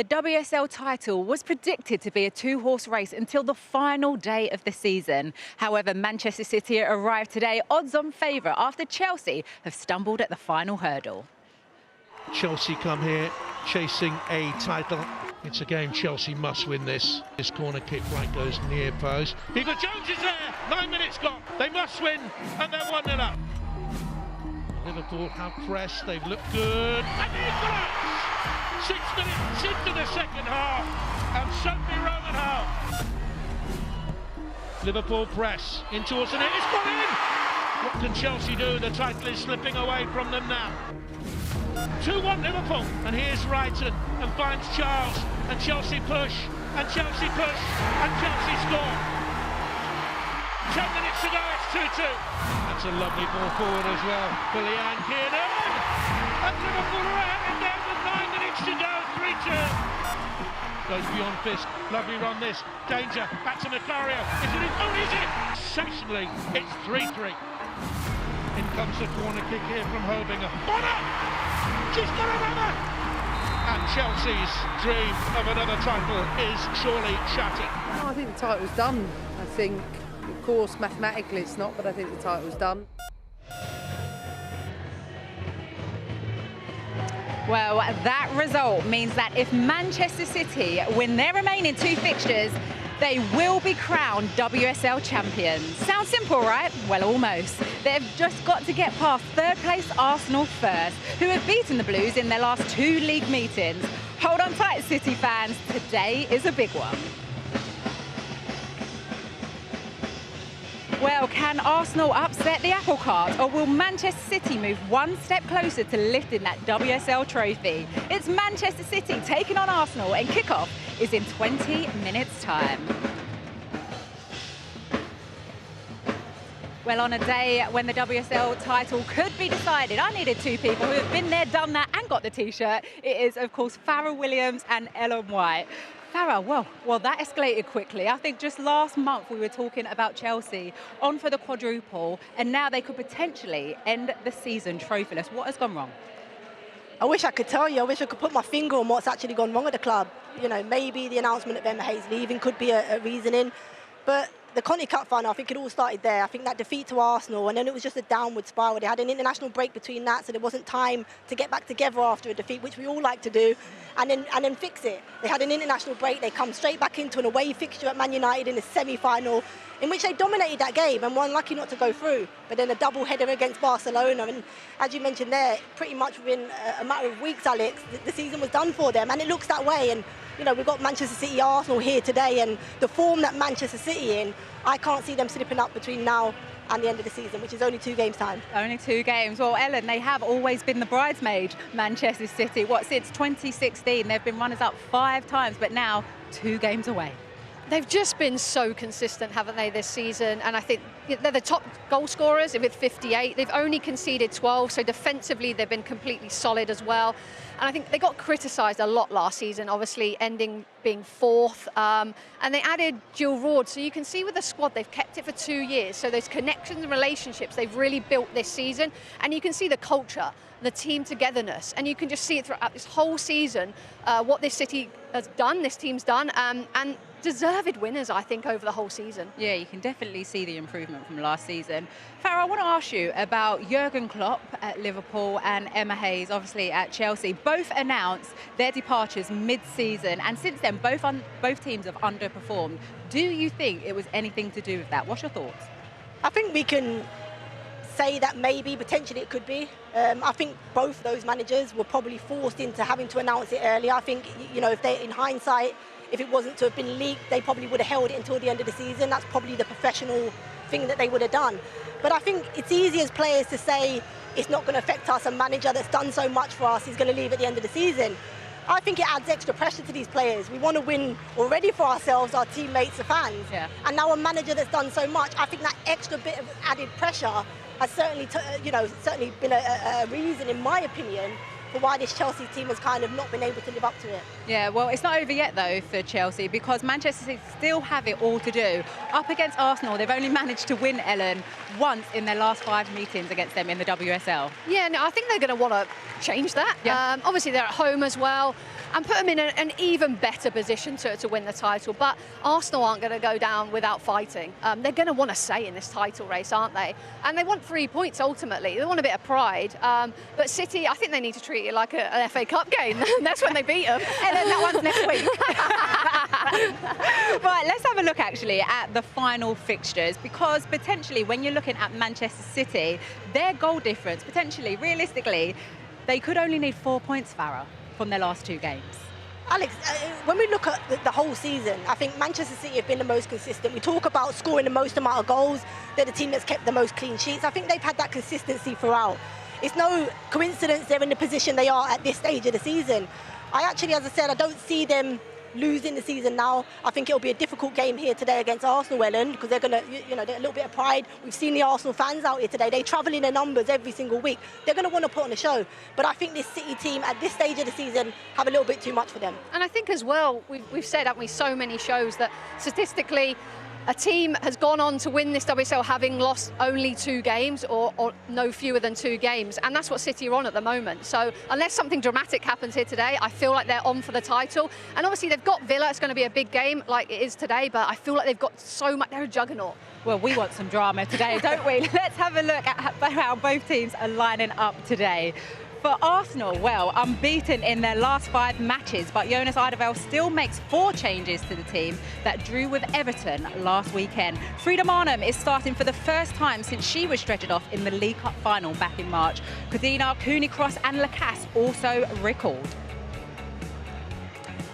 The WSL title was predicted to be a two-horse race until the final day of the season. However, Manchester City arrived today odds-on favourite after Chelsea have stumbled at the final hurdle. Chelsea come here chasing a title. It's a game Chelsea must win this. This corner kick right goes near post. Eva Jones is there! 9 minutes gone. They must win and they're 1-0 up. Liverpool have pressed, they've looked good. And the equaliser! 6 minutes into the second half, and Sophie Roman half. Liverpool press in towards the net. It's gone in! What can Chelsea do? The title is slipping away from them now. 2-1 Liverpool, and here's Wrighton and finds Charles, and Chelsea push, and Chelsea push, and Chelsea score. 10 minutes to go, it's 2-2. That's a lovely ball forward as well for Leanne Kiernan. And Liverpool are ahead again with 9 minutes to go, 3-2. Goes beyond Fisk, lovely run this, danger, back to Macario. Is it in? Oh, is it? Sensationally, it's 3-3. In comes the corner kick here from Hobinger. Bonner! She's got another! And Chelsea's dream of another title is surely shattered. No, I think the title's done. I think, of course, mathematically it's not, but I think the title's done. Well, that result means that if Manchester City win their remaining two fixtures, they will be crowned WSL champions. Sounds simple, right? Well, almost. They've just got to get past third-place Arsenal first, who have beaten the Blues in their last two league meetings. Hold on tight, City fans. Today is a big one. Well, can Arsenal upset the apple cart, or will Manchester City move one step closer to lifting that WSL trophy? It's Manchester City taking on Arsenal, and kickoff is in 20 minutes' time. Well, on a day when the WSL title could be decided, I needed two people who have been there, done that, and got the T-shirt. It is, of course, Farrah Williams and Ellen White. Farrah, well, that escalated quickly. I think just last month we were talking about Chelsea on for the quadruple, and now they could potentially end the season trophyless. What has gone wrong? I wish I could tell you. I wish I could put my finger on what's actually gone wrong at the club. You know, maybe the announcement of Emma Hayes leaving could be a reasoning, but the Conti Cup final, I think it all started there. I think that defeat to Arsenal, and then it was just a downward spiral. They had an international break between that, so there wasn't time to get back together after a defeat, which we all like to do, and then fix it. They had an international break. They come straight back into an away fixture at Man United in the semi-final, in which they dominated that game and were unlucky not to go through. But then a double-header against Barcelona, and as you mentioned there, pretty much within a matter of weeks, Alex, the season was done for them, and it looks that way. And you know, we've got Manchester City, Arsenal here today, and the form that Manchester City in, I can't see them slipping up between now and the end of the season, which is only 2 games' time. Only 2 games. Well, Ellen, they have always been the bridesmaid, Manchester City. Since 2016? They've been runners-up 5 times, but now 2 games away. They've just been so consistent, haven't they, this season? And I think they're the top goal scorers with 58. They've only conceded 12, so defensively they've been completely solid as well. And I think they got criticised a lot last season, obviously being 4th. And they added Jill Roord, so you can see with the squad they've kept it for 2 years. So those connections and relationships they've really built this season. And you can see the culture, the team togetherness, and you can just see it throughout this whole season, what this city has done, this team's done, and deserved winners, I think, over the whole season. Yeah, you can definitely see the improvement from last season. Farrah, I want to ask you about Jurgen Klopp at Liverpool and Emma Hayes, obviously at Chelsea. Both announced their departures mid-season, and since then, both teams have underperformed. Do you think it was anything to do with that? What's your thoughts? I think we can say that maybe, potentially it could be. I think both those managers were probably forced into having to announce it earlier. I think, you know, if they, in hindsight, if it wasn't to have been leaked, they probably would have held it until the end of the season. That's probably the professional thing that they would have done. But I think it's easy as players to say it's not going to affect us. A manager that's done so much for us is going to leave at the end of the season. I think it adds extra pressure to these players. We want to win already for ourselves, our teammates, the fans. Yeah. And now a manager that's done so much, I think that extra bit of added pressure has certainly, certainly been a reason, in my opinion, for why this Chelsea team has kind of not been able to live up to it. Yeah, well, it's not over yet, though, for Chelsea, because Manchester City still have it all to do. Up against Arsenal, they've only managed to win, Ellen, once in their last 5 meetings against them in the WSL. Yeah, no, I think they're going to want to change that. Yeah. Obviously, they're at home as well. and put them in an even better position to win the title. But Arsenal aren't going to go down without fighting. They're going to want a say in this title race, aren't they? And they want 3 points ultimately. They want a bit of pride. But City, I think they need to treat it like an FA Cup game. That's when they beat them. And then that one's next week. Right, let's have a look actually at the final fixtures, because potentially when you're looking at Manchester City, their goal difference, potentially, realistically, they could only need 4 points, Farah, from their last 2 games. Alex, when we look at the whole season, I think Manchester City have been the most consistent. We talk about scoring the most amount of goals. They're the team that's kept the most clean sheets. I think they've had that consistency throughout. It's no coincidence they're in the position they are at this stage of the season. I actually, as I said, I don't see them losing the season now. I think it'll be a difficult game here today against Arsenal, Ellen, because they're going to, you know, they're a little bit of pride. We've seen the Arsenal fans out here today. They travel in their numbers every single week. They're going to want to put on a show. But I think this City team at this stage of the season have a little bit too much for them. And I think as well, we've said, haven't we, so many shows that statistically a team has gone on to win this WSL having lost only 2 games or no fewer than 2 games. And that's what City are on at the moment. So unless something dramatic happens here today, I feel like they're on for the title. And obviously they've got Villa. It's going to be a big game like it is today, but I feel like they've got so much, they're a juggernaut. Well, we want some drama today, don't we? Let's have a look at how both teams are lining up today. For Arsenal, well, unbeaten in their last 5 matches, but Jonas Eidevall still makes 4 changes to the team that drew with Everton last weekend. Frida Marnham is starting for the first time since she was stretched off in the League Cup final back in March. Codina, Cooney-Cross and Lacasse also recalled.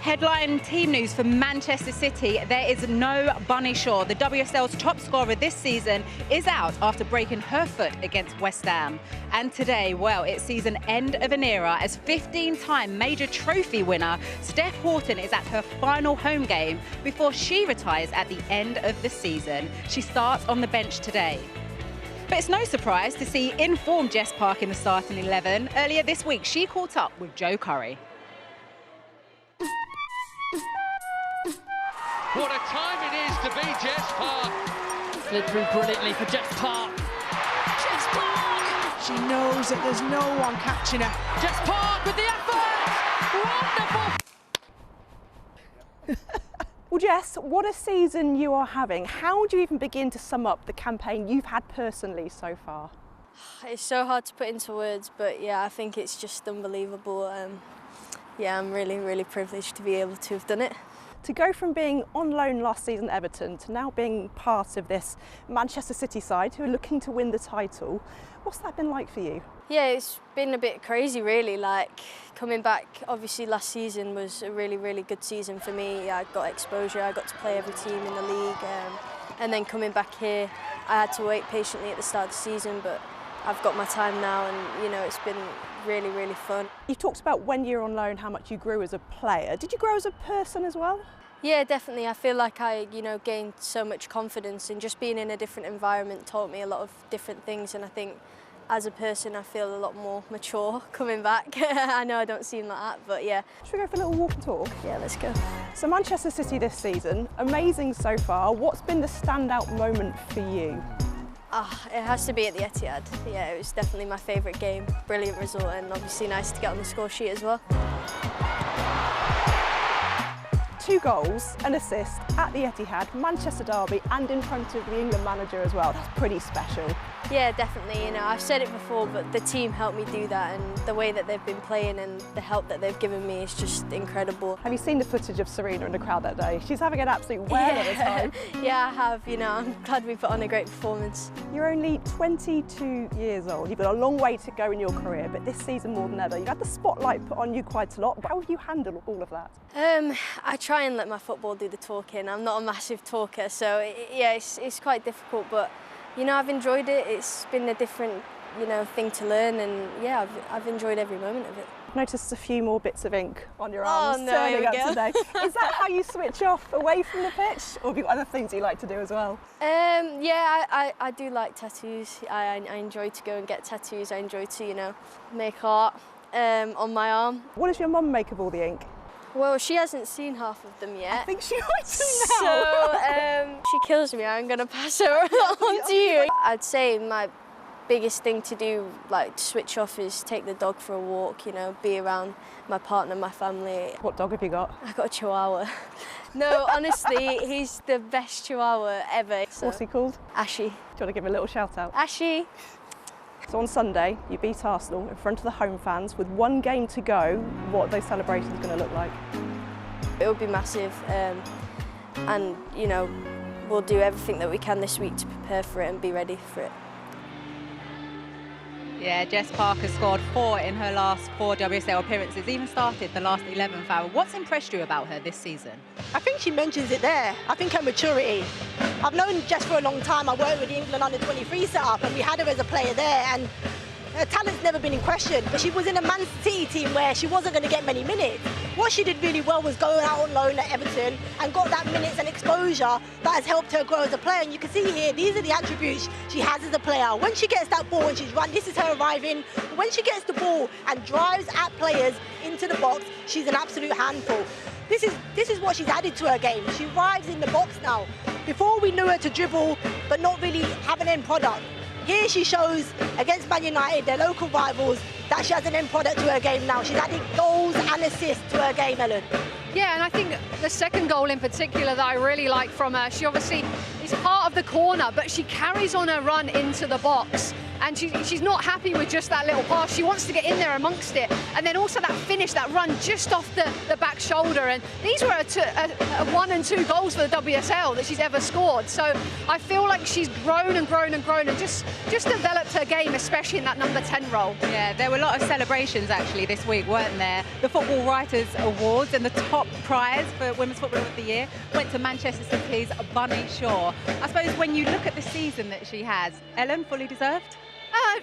Headline team news for Manchester City. There is no Bunny Shaw. The WSL's top scorer this season is out after breaking her foot against West Ham. And today, well, it sees an end of an era as 15-time major trophy winner Steph Houghton is at her final home game before she retires at the end of the season. She starts on the bench today. But it's no surprise to see informed Jess Park in the starting 11. Earlier this week, she caught up with Joe Curry. What a time it is to be Jess Park. Slid through brilliantly for Jess Park. Jess Park! She knows that there's no one catching her. Jess Park with the effort! Wonderful! Well, Jess, what a season you are having. How would you even begin to sum up the campaign you've had personally so far? It's so hard to put into words, but yeah, I think it's just unbelievable. Yeah, I'm really, really privileged to be able to have done it. To go from being on loan last season at Everton to now being part of this Manchester City side who are looking to win the title, what's that been like for you? Yeah, it's been a bit crazy really, like coming back, obviously last season was a really, really good season for me. I got exposure, I got to play every team in the league, and then coming back here, I had to wait patiently at the start of the season, but I've got my time now and you know, it's been really, really fun. You talked about when you were on loan, how much you grew as a player. Did you grow as a person as well? Yeah, definitely. I feel like I, you know, gained so much confidence, and just being in a different environment taught me a lot of different things, and I think as a person I feel a lot more mature coming back. I know I don't seem like that, but yeah. Should we go for a little walk and talk? Yeah, let's go. So Manchester City this season, amazing so far. What's been the standout moment for you? It has to be at the Etihad. Yeah, it was definitely my favourite game. Brilliant result, and obviously nice to get on the score sheet as well. 2 goals, an assist at the Etihad, Manchester derby, and in front of the England manager as well. That's pretty special. Yeah, definitely. You know, I've said it before, but the team helped me do that, and the way that they've been playing and the help that they've given me is just incredible. Have you seen the footage of Serena in the crowd that day? She's having an absolute whale of a time. Yeah, I have. You know, I'm glad we put on a great performance. You're only 22 years old. You've got a long way to go in your career, but this season more than ever, you've had the spotlight put on you quite a lot. How have you handled all of that? I try and let my football do the talking. I'm not a massive talker, so yeah, it's quite difficult, but you know, I've enjoyed it. It's been a different, you know, thing to learn, and yeah, I've enjoyed every moment of it. I've noticed a few more bits of ink on your arms no, turning up go. today. Is that how you switch off away from the pitch, or have you got other things you like to do as well? Yeah, I do like tattoos. I enjoy to go and get tattoos. I enjoy to, you know, make art on my arm. What does your mum make of all the ink? Well, she hasn't seen half of them yet. I think she might do now. So she kills me. I'm going to pass her on to you. I'd say my biggest thing to do, like to switch off, is take the dog for a walk, you know, be around my partner, my family. What dog have you got? I got a Chihuahua. No, honestly, he's the best Chihuahua ever. So. What's he called? Ashy. Do you want to give him a little shout out? Ashy. So on Sunday, you beat Arsenal in front of the home fans with one game to go. What are those celebrations going to look like? It will be massive, and you know, we'll do everything that we can this week to prepare for it and be ready for it. Yeah, Jess Parker scored 4 in her last 4 WSL appearances, even started the last 11th hour. What's impressed you about her this season? I think she mentions it there. I think her maturity. I've known Jess for a long time. I worked with the England under-23 setup, and we had her as a player there, and her talent's never been in question, but she was in a Man City team where she wasn't going to get many minutes. What she did really well was going out on loan at Everton and got that minutes and exposure that has helped her grow as a player. And you can see here, these are the attributes she has as a player. When she gets that ball and she's run, this is her arriving. When she gets the ball and drives at players into the box, she's an absolute handful. This is what she's added to her game. She arrives in the box now. Before we knew her to dribble, but not really have an end product. Here she shows against Man United, their local rivals, that she has an end product to her game now. She's adding goals and assists to her game, Ellen. Yeah, and I think the second goal in particular that I really like from her, she obviously is part of the corner, but she carries on her run into the box. And she's not happy with just that little pass. She wants to get in there amongst it. And then also that finish, that run just off the back shoulder. And these were a 1 and 2 goals for the WSL that she's ever scored. So I feel like she's grown and grown and grown and just developed her game, especially in that number 10 role. Yeah, there were a lot of celebrations actually this week, weren't there? The Football Writers Awards, and the top prize for Women's Footballer of the Year went to Manchester City's Bunny Shaw. I suppose when you look at the season that she has, Ellen, fully deserved?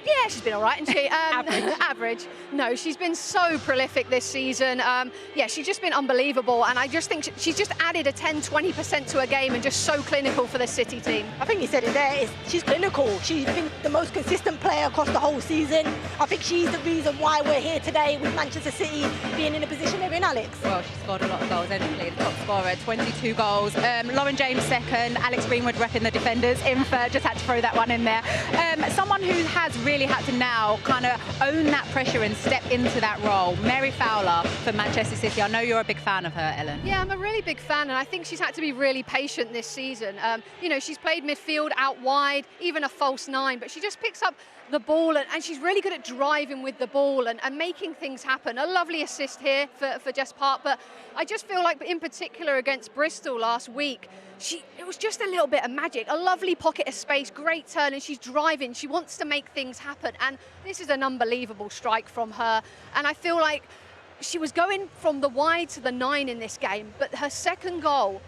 Yeah, she's been all right, hasn't she? Average. No, she's been so prolific this season. Yeah, she's just been unbelievable, and I just think she's just added a 10-20% to her game and just so clinical for the City team. I think you said it there, she's clinical. She's been the most consistent player across the whole season. I think she's the reason why we're here today with Manchester City being in the position they're in, Alex. Well, she scored a lot of goals, definitely the top scorer, 22 goals. Lauren James second, Alex Greenwood repping the defenders in third, just had to throw that one in there. Someone who has really had to now kind of own that pressure and step into that role, Mary Fowler for Manchester City. I know you're a big fan of her, Ellen. Yeah, I'm a really big fan, and I think she's had to be really patient this season. You know, she's played midfield, out wide, even a false 9, but she just picks up the ball and she's really good at driving with the ball and making things happen. A lovely assist here for Jess Park, but I just feel like in particular against Bristol last week, it was just a little bit of magic, a lovely pocket of space, great turn, and she's driving, she wants to make things happen, and this is an unbelievable strike from her. And I feel like she was going from the wide to the 9 in this game, but her second goal,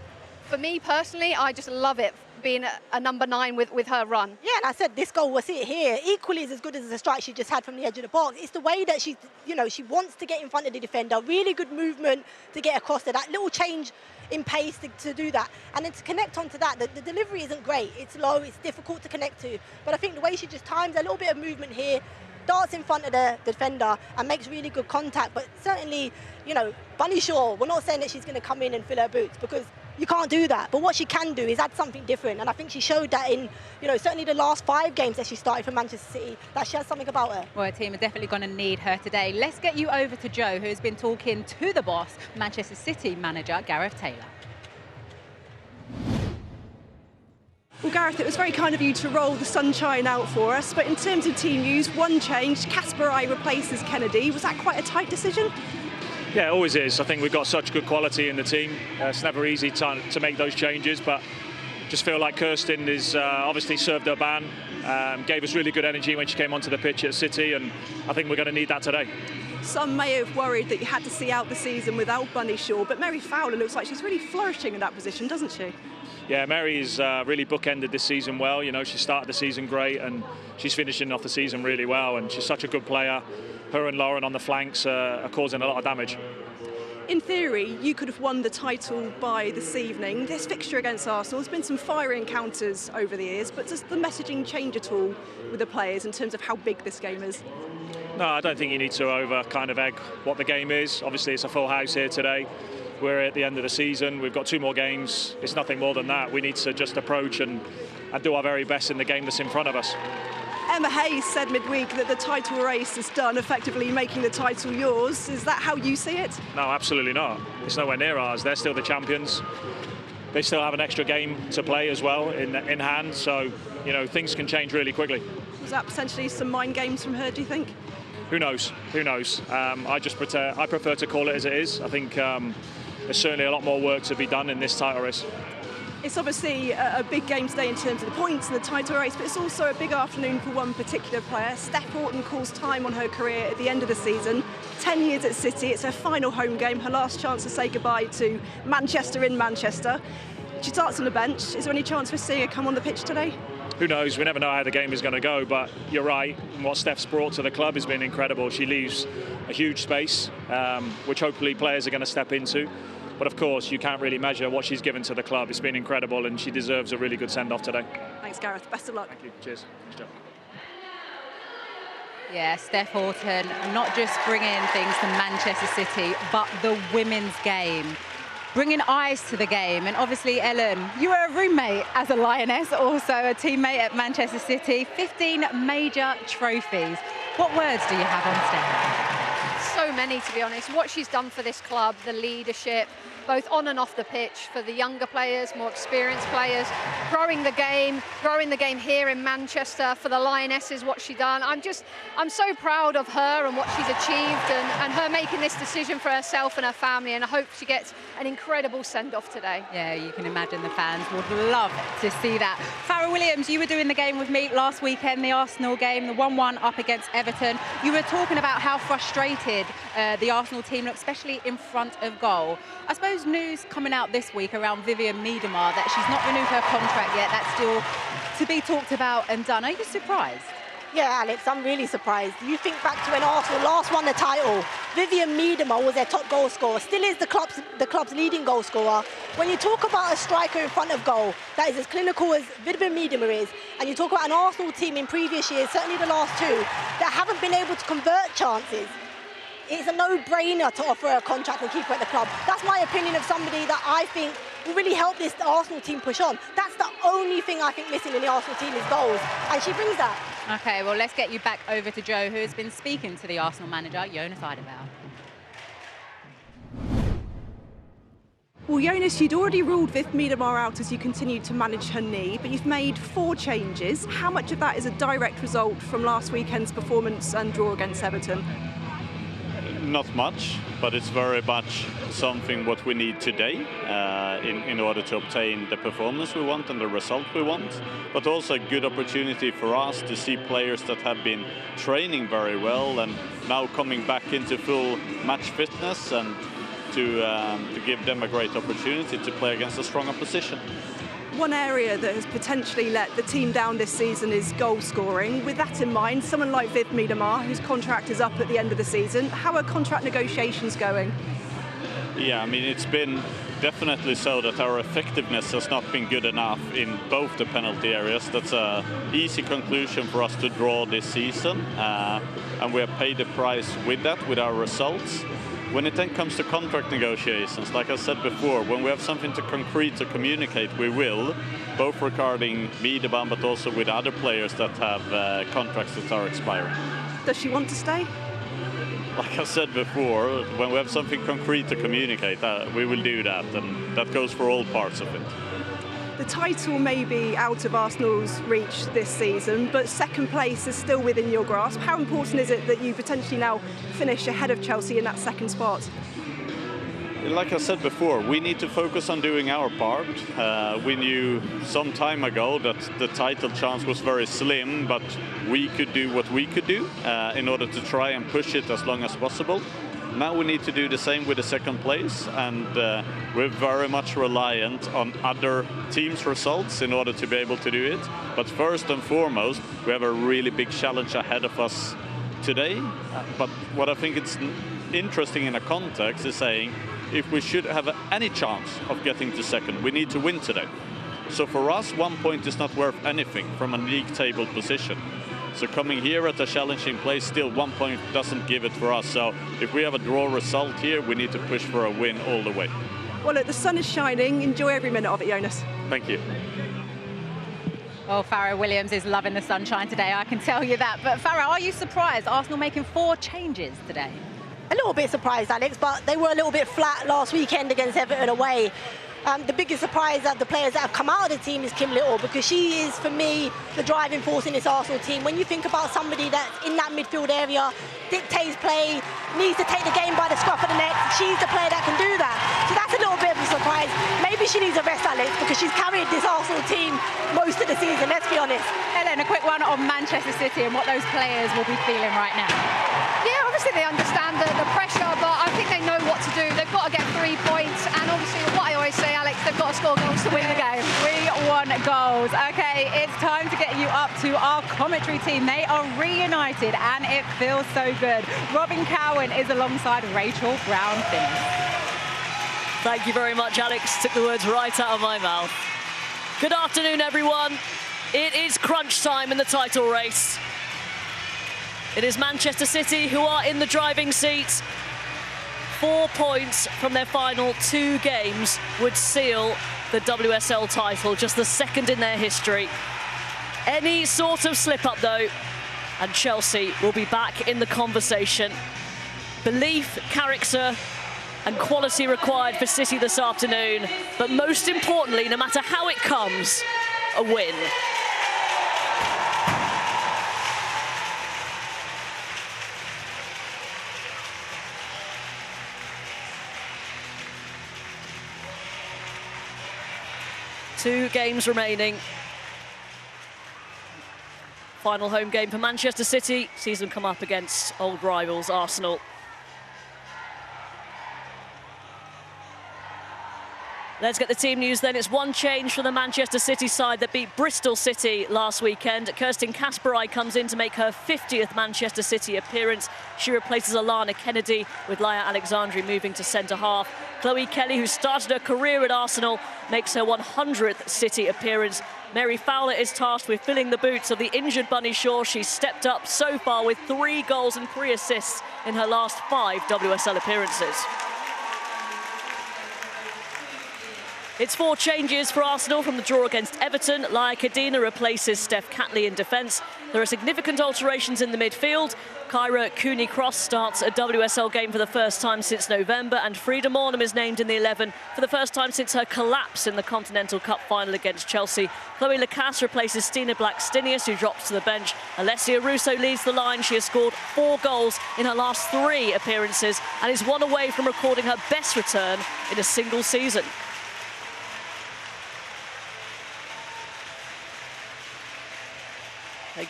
for me personally, I just love it, being a number 9 with her run. Yeah, and I said this goal was it here. Equally as good as the strike she just had from the edge of the box. It's the way that she wants to get in front of the defender. Really good movement to get across there. That little change in pace to do that. And then to connect onto that, the delivery isn't great. It's low, it's difficult to connect to. But I think the way she just times a little bit of movement here, darts in front of the defender and makes really good contact. But certainly, Bunny Shaw, we're not saying that she's going to come in and fill her boots, because you can't do that. But what she can do is add something different. And I think she showed that in, certainly the last 5 games that she started for Manchester City, that she has something about her. Well, her team are definitely going to need her today. Let's get you over to Joe, who's been talking to the boss, Manchester City manager Gareth Taylor. Well, Gareth, it was very kind of you to roll the sunshine out for us, but in terms of team news, one change, Casper I replaces Kennedy. Was that quite a tight decision? Yeah, it always is. I think we've got such good quality in the team. It's never easy to make those changes, but just feel like Kirsten is obviously served her ban, gave us really good energy when she came onto the pitch at City, and I think we're going to need that today. Some may have worried that you had to see out the season without Bunny Shaw, but Mary Fowler looks like she's really flourishing in that position, doesn't she? Yeah, Mary's really bookended this season well. She started the season great, and she's finishing off the season really well, and she's such a good player. Her and Lauren on the flanks are causing a lot of damage. In theory, you could have won the title by this evening. This fixture against Arsenal, there's been some fiery encounters over the years, but does the messaging change at all with the players in terms of how big this game is? No, I don't think you need to egg what the game is. Obviously, it's a full house here today. We're at the end of the season. We've got 2 more games. It's nothing more than that. We need to just approach and do our very best in the game that's in front of us. Emma Hayes said midweek that the title race is done, effectively making the title yours. Is that how you see it? No, absolutely not. It's nowhere near ours. They're still the champions. They still have an extra game to play as well in hand. So, you know, things can change really quickly. Was that potentially some mind games from her, do you think? Who knows? Who knows? I prefer to call it as it is. I think there's certainly a lot more work to be done in this title race. It's obviously a big game today in terms of the points and the title race, but it's also a big afternoon for one particular player. Steph Houghton calls time on her career at the end of the season. 10 years at City, it's her final home game, her last chance to say goodbye to Manchester in Manchester. She starts on the bench. Is there any chance for seeing her come on the pitch today? Who knows? We never know how the game is going to go, but you're right. What Steph's brought to the club has been incredible. She leaves a huge space, which hopefully players are going to step into. But of course, you can't really measure what she's given to the club. It's been incredible, and she deserves a really good send-off today. Thanks, Gareth. Best of luck. Thank you. Cheers. Good job. Yeah, Steph Houghton, not just bringing things to Manchester City, but the women's game. Bringing eyes to the game. And obviously, Ellen, you were a roommate as a Lioness, also a teammate at Manchester City. 15 major trophies. What words do you have on Steph? So many, to be honest. What she's done for this club, the leadership, both on and off the pitch, for the younger players, more experienced players, growing the game here in Manchester for the Lionesses, what she's done. I'm so proud of her and what she's achieved, and her making this decision for herself and her family, and I hope she gets an incredible send-off today. Yeah, you can imagine the fans would love to see that. Farrah Williams, you were doing the game with me last weekend, the Arsenal game, the 1-1 up against Everton. You were talking about how frustrated the Arsenal team looked, especially in front of goal. I suppose news coming out this week around Vivianne Miedema that she's not renewed her contract yet. That's still to be talked about and done. Are you surprised? Yeah, Alex, I'm really surprised. You think back to when Arsenal last won the title, Vivianne Miedema was their top goal scorer, still is the club's leading goal scorer. When you talk about a striker in front of goal that is as clinical as Vivianne Miedema is, and you talk about an Arsenal team in previous years, certainly the last two, that haven't been able to convert chances, it's a no-brainer to offer a contract and keep her at the club. That's my opinion of somebody that I think will really help this Arsenal team push on. That's the only thing I think missing in the Arsenal team is goals, and she brings that. Okay, well, let's get you back over to Joe, who has been speaking to the Arsenal manager, Jonas Eidevall. Well, Jonas, you'd already ruled Viv Miedema out as you continued to manage her knee, but you've made 4 changes. How much of that is a direct result from last weekend's performance and draw against Everton? Not much, but it's very much something what we need today in order to obtain the performance we want and the result we want, but also a good opportunity for us to see players that have been training very well and now coming back into full match fitness, and to give them a great opportunity to play against a strong opposition. One area that has potentially let the team down this season is goal scoring. With that in mind, someone like Viv Miedema, whose contract is up at the end of the season, how are contract negotiations going? Yeah, I mean, it's been definitely so that our effectiveness has not been good enough in both the penalty areas. That's an easy conclusion for us to draw this season, and we have paid the price with that, with our results. When it then comes to contract negotiations, like I said before, when we have something to concrete to communicate, we will, both regarding Miedema but also with other players that have contracts that are expiring. Does she want to stay? Like I said before, when we have something concrete to communicate, we will do that, and that goes for all parts of it. The title may be out of Arsenal's reach this season, but second place is still within your grasp. How important is it that you potentially now finish ahead of Chelsea in that second spot? Like I said before, we need to focus on doing our part. We knew some time ago that the title chance was very slim, but we could do what we could do in order to try and push it as long as possible. Now we need to do the same with the second place, and we're very much reliant on other teams' results in order to be able to do it. But first and foremost, we have a really big challenge ahead of us today. But what I think it's interesting in a context is saying, if we should have any chance of getting to second, we need to win today. So for us, 1 point is not worth anything from a league table position. So coming here at a challenging place, still 1 point doesn't give it for us. So if we have a draw result here, we need to push for a win all the way. Well, look, the sun is shining. Enjoy every minute of it, Jonas. Thank you. Well, Farrah Williams is loving the sunshine today, I can tell you that. But Farrah, are you surprised Arsenal making 4 changes today? A little bit surprised, Alex, but they were a little bit flat last weekend against Everton away. The biggest surprise of the players that have come out of the team is Kim Little, because she is, for me, the driving force in this Arsenal team. When you think about somebody that's in that midfield area, dictates play, needs to take the game by the scruff of the neck, she's the player that can do that. So that's a little bit of a surprise. Maybe she needs a rest, Alex, because she's carried this Arsenal team most of the season, let's be honest. Helen, a quick one on Manchester City and what those players will be feeling right now. Yeah, obviously they understand the pressure, but I think they know what to do. They've got to get 3 points, and obviously what I always say, Alex, they've got to score goals to win the game. We want goals. Okay, it's time to get you up to our commentary team. They are reunited and it feels so good. Robin Cowan is alongside Rachel Brown-Finnis. Thank you very much, Alex. Took the words right out of my mouth. Good afternoon, everyone. It is crunch time in the title race. It is Manchester City who are in the driving seat. 4 points from their final 2 games would seal the WSL title, just the second in their history. Any sort of slip-up, though, and Chelsea will be back in the conversation. Belief, character, and quality required for City this afternoon, but most importantly, no matter how it comes, a win. Two games remaining. Final home game for Manchester City. Sees them come up against old rivals Arsenal. Let's get the team news then. It's 1 change for the Manchester City side that beat Bristol City last weekend. Kirsten Kasperai comes in to make her 50th Manchester City appearance. She replaces Alana Kennedy, with Laia Alexandri moving to centre-half. Chloe Kelly, who started her career at Arsenal, makes her 100th City appearance. Mary Fowler is tasked with filling the boots of the injured Bunny Shaw. She's stepped up so far with 3 goals and 3 assists in her last 5 WSL appearances. It's 4 changes for Arsenal from the draw against Everton. Laia Kadina replaces Steph Catley in defence. There are significant alterations in the midfield. Kyra Cooney-Cross starts a WSL game for the first time since November, and Frida Mornham is named in the 11 for the first time since her collapse in the Continental Cup final against Chelsea. Chloe Lacasse replaces Stina Black-Stenius, who drops to the bench. Alessia Russo leads the line. She has scored 4 goals in her last 3 appearances and is 1 away from recording her best return in a single season.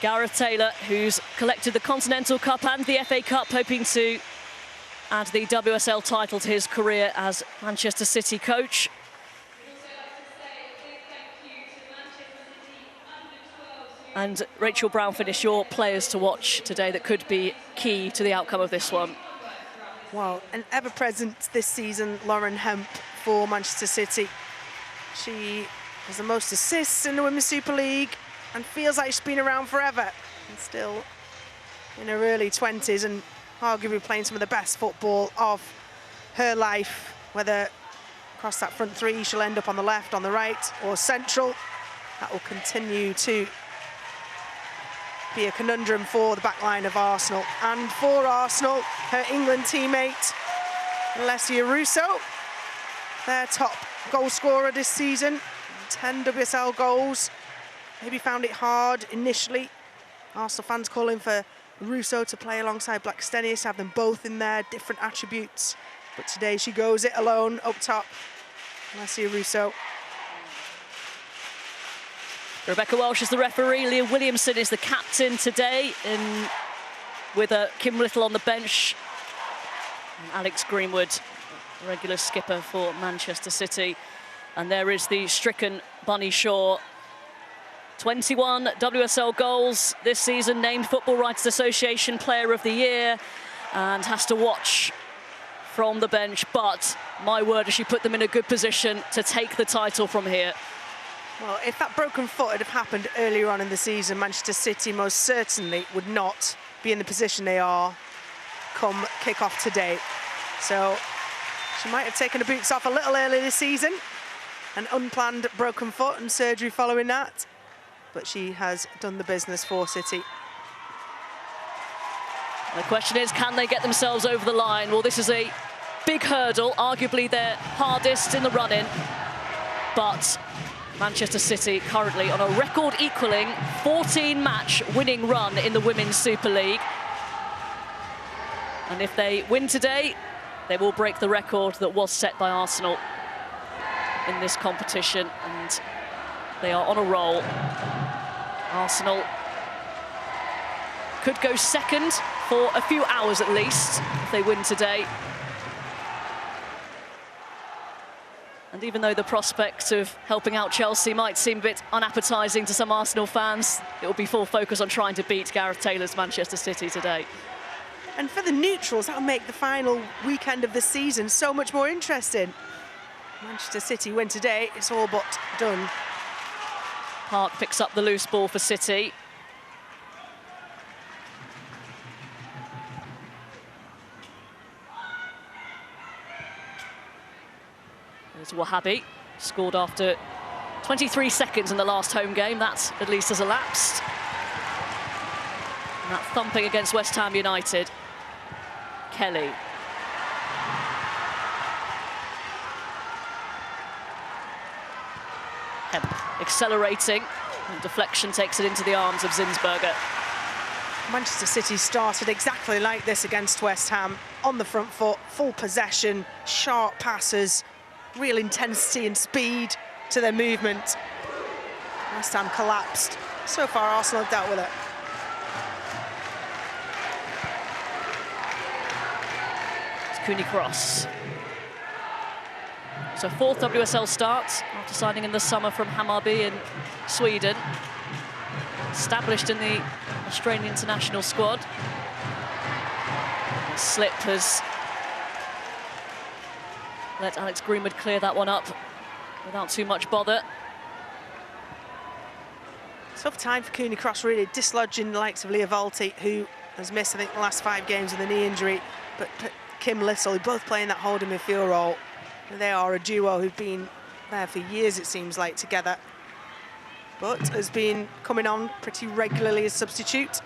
Gareth Taylor, who's collected the Continental Cup and the FA Cup, hoping to add the WSL title to his career as Manchester City coach. And Rachel Brown-Finnis, your players to watch today that could be key to the outcome of this one. Well, an ever-present this season, Lauren Hemp for Manchester City. She has the most assists in the Women's Super League and feels like she's been around forever, and still in her early 20s and arguably playing some of the best football of her life. Whether across that front 3 she'll end up on the left, on the right or central, that will continue to be a conundrum for the back line of Arsenal. And for Arsenal, her England teammate Alessia Russo, their top goal scorer this season, 10 WSL goals. Maybe found it hard initially. Arsenal fans calling for Russo to play alongside Black-Stenius, have them both in their different attributes. But today she goes it alone up top. Alessia Russo. Rebecca Welsh is the referee. Leah Williamson is the captain today, with Kim Little on the bench. And Alex Greenwood, regular skipper for Manchester City. And there is the stricken Bunny Shaw. 21 WSL goals this season, named Football Writers Association Player of the Year, and has to watch from the bench. But my word, has she put them in a good position to take the title from here. Well, if that broken foot had happened earlier on in the season, Manchester City most certainly would not be in the position they are come kick-off today. So she might have taken her boots off a little earlier this season. An unplanned broken foot and surgery following that. but she has done the business for City. The question is, can they get themselves over the line? Well, this is a big hurdle, arguably their hardest in the run-in, but Manchester City currently on a record-equaling 14-match winning run in the Women's Super League. And if they win today, they will break the record that was set by Arsenal in this competition, and they are on a roll. Arsenal could go second for a few hours at least if they win today. And even though the prospect of helping out Chelsea might seem a bit unappetising to some Arsenal fans, it will be full focus on trying to beat Gareth Taylor's Manchester City today. And for the neutrals, that'll make the final weekend of the season so much more interesting. Manchester City win today, it's all but done. Park picks up the loose ball for City. There's Wahhabi, scored after 23 seconds in the last home game. That at least has elapsed. And that thumping against West Ham United. Kelly. Hemp accelerating, and deflection takes it into the arms of Zinsberger. Manchester City started exactly like this against West Ham. On the front foot, full possession, sharp passes, real intensity and speed to their movement. West Ham collapsed. So far, Arsenal have dealt with it. Cooney Cross. So fourth WSL start after signing in the summer from Hammarby in Sweden. Established in the Australian international squad. Slip has let Alex Greenwood clear that one up without too much bother. Tough time for Cooney Cross, really, dislodging the likes of Leah Volti, who has missed, I think, the last 5 games with a knee injury, but Kim Little, who both playing that holding midfield role. They are a duo who've been there for years, it seems like, together, but has been coming on pretty regularly as substitute.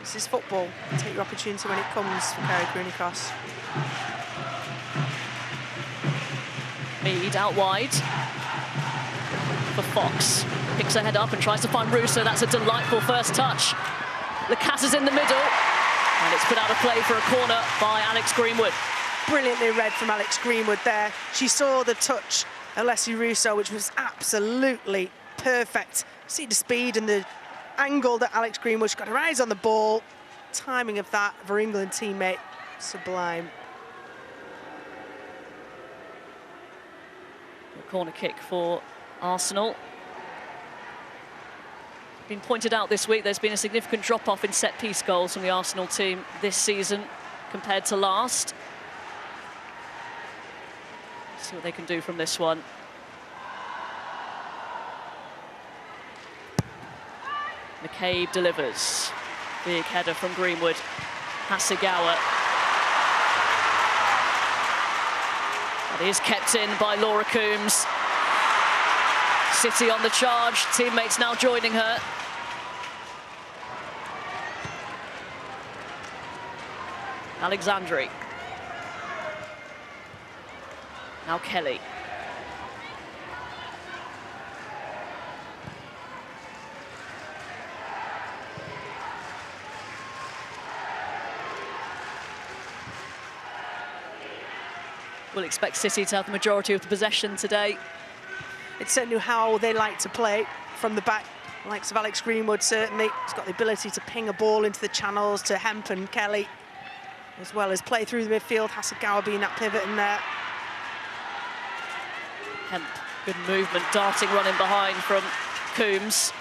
This is football. Take your opportunity when it comes for Kerry Cooney Cross. Mead out wide for Fox. Picks her head up and tries to find Russo. That's a delightful first touch. Lacasse in the middle, and it's put out of play for a corner by Alex Greenwood. Brilliantly read from Alex Greenwood there. She saw the touch of Leslie Russo, which was absolutely perfect. See the speed and the angle that Alex Greenwood's got her eyes on the ball. Timing of that of her England teammate, sublime. A corner kick for Arsenal. Been pointed out this week, there's been a significant drop-off in set-piece goals from the Arsenal team this season compared to last. See what they can do from this one. McCabe delivers. Big header from Greenwood. Hasegawa. That is kept in by Laura Coombs. City on the charge, teammates now joining her. Alexandri. Now Kelly. We'll expect City to have the majority of the possession today. It's certainly how they like to play from the back. The likes of Alex Greenwood, certainly. He's got the ability to ping a ball into the channels to Hemp and Kelly, as well as play through the midfield. Hasegawa being that pivot in there. Hemp, good movement, darting, running behind from Coombs.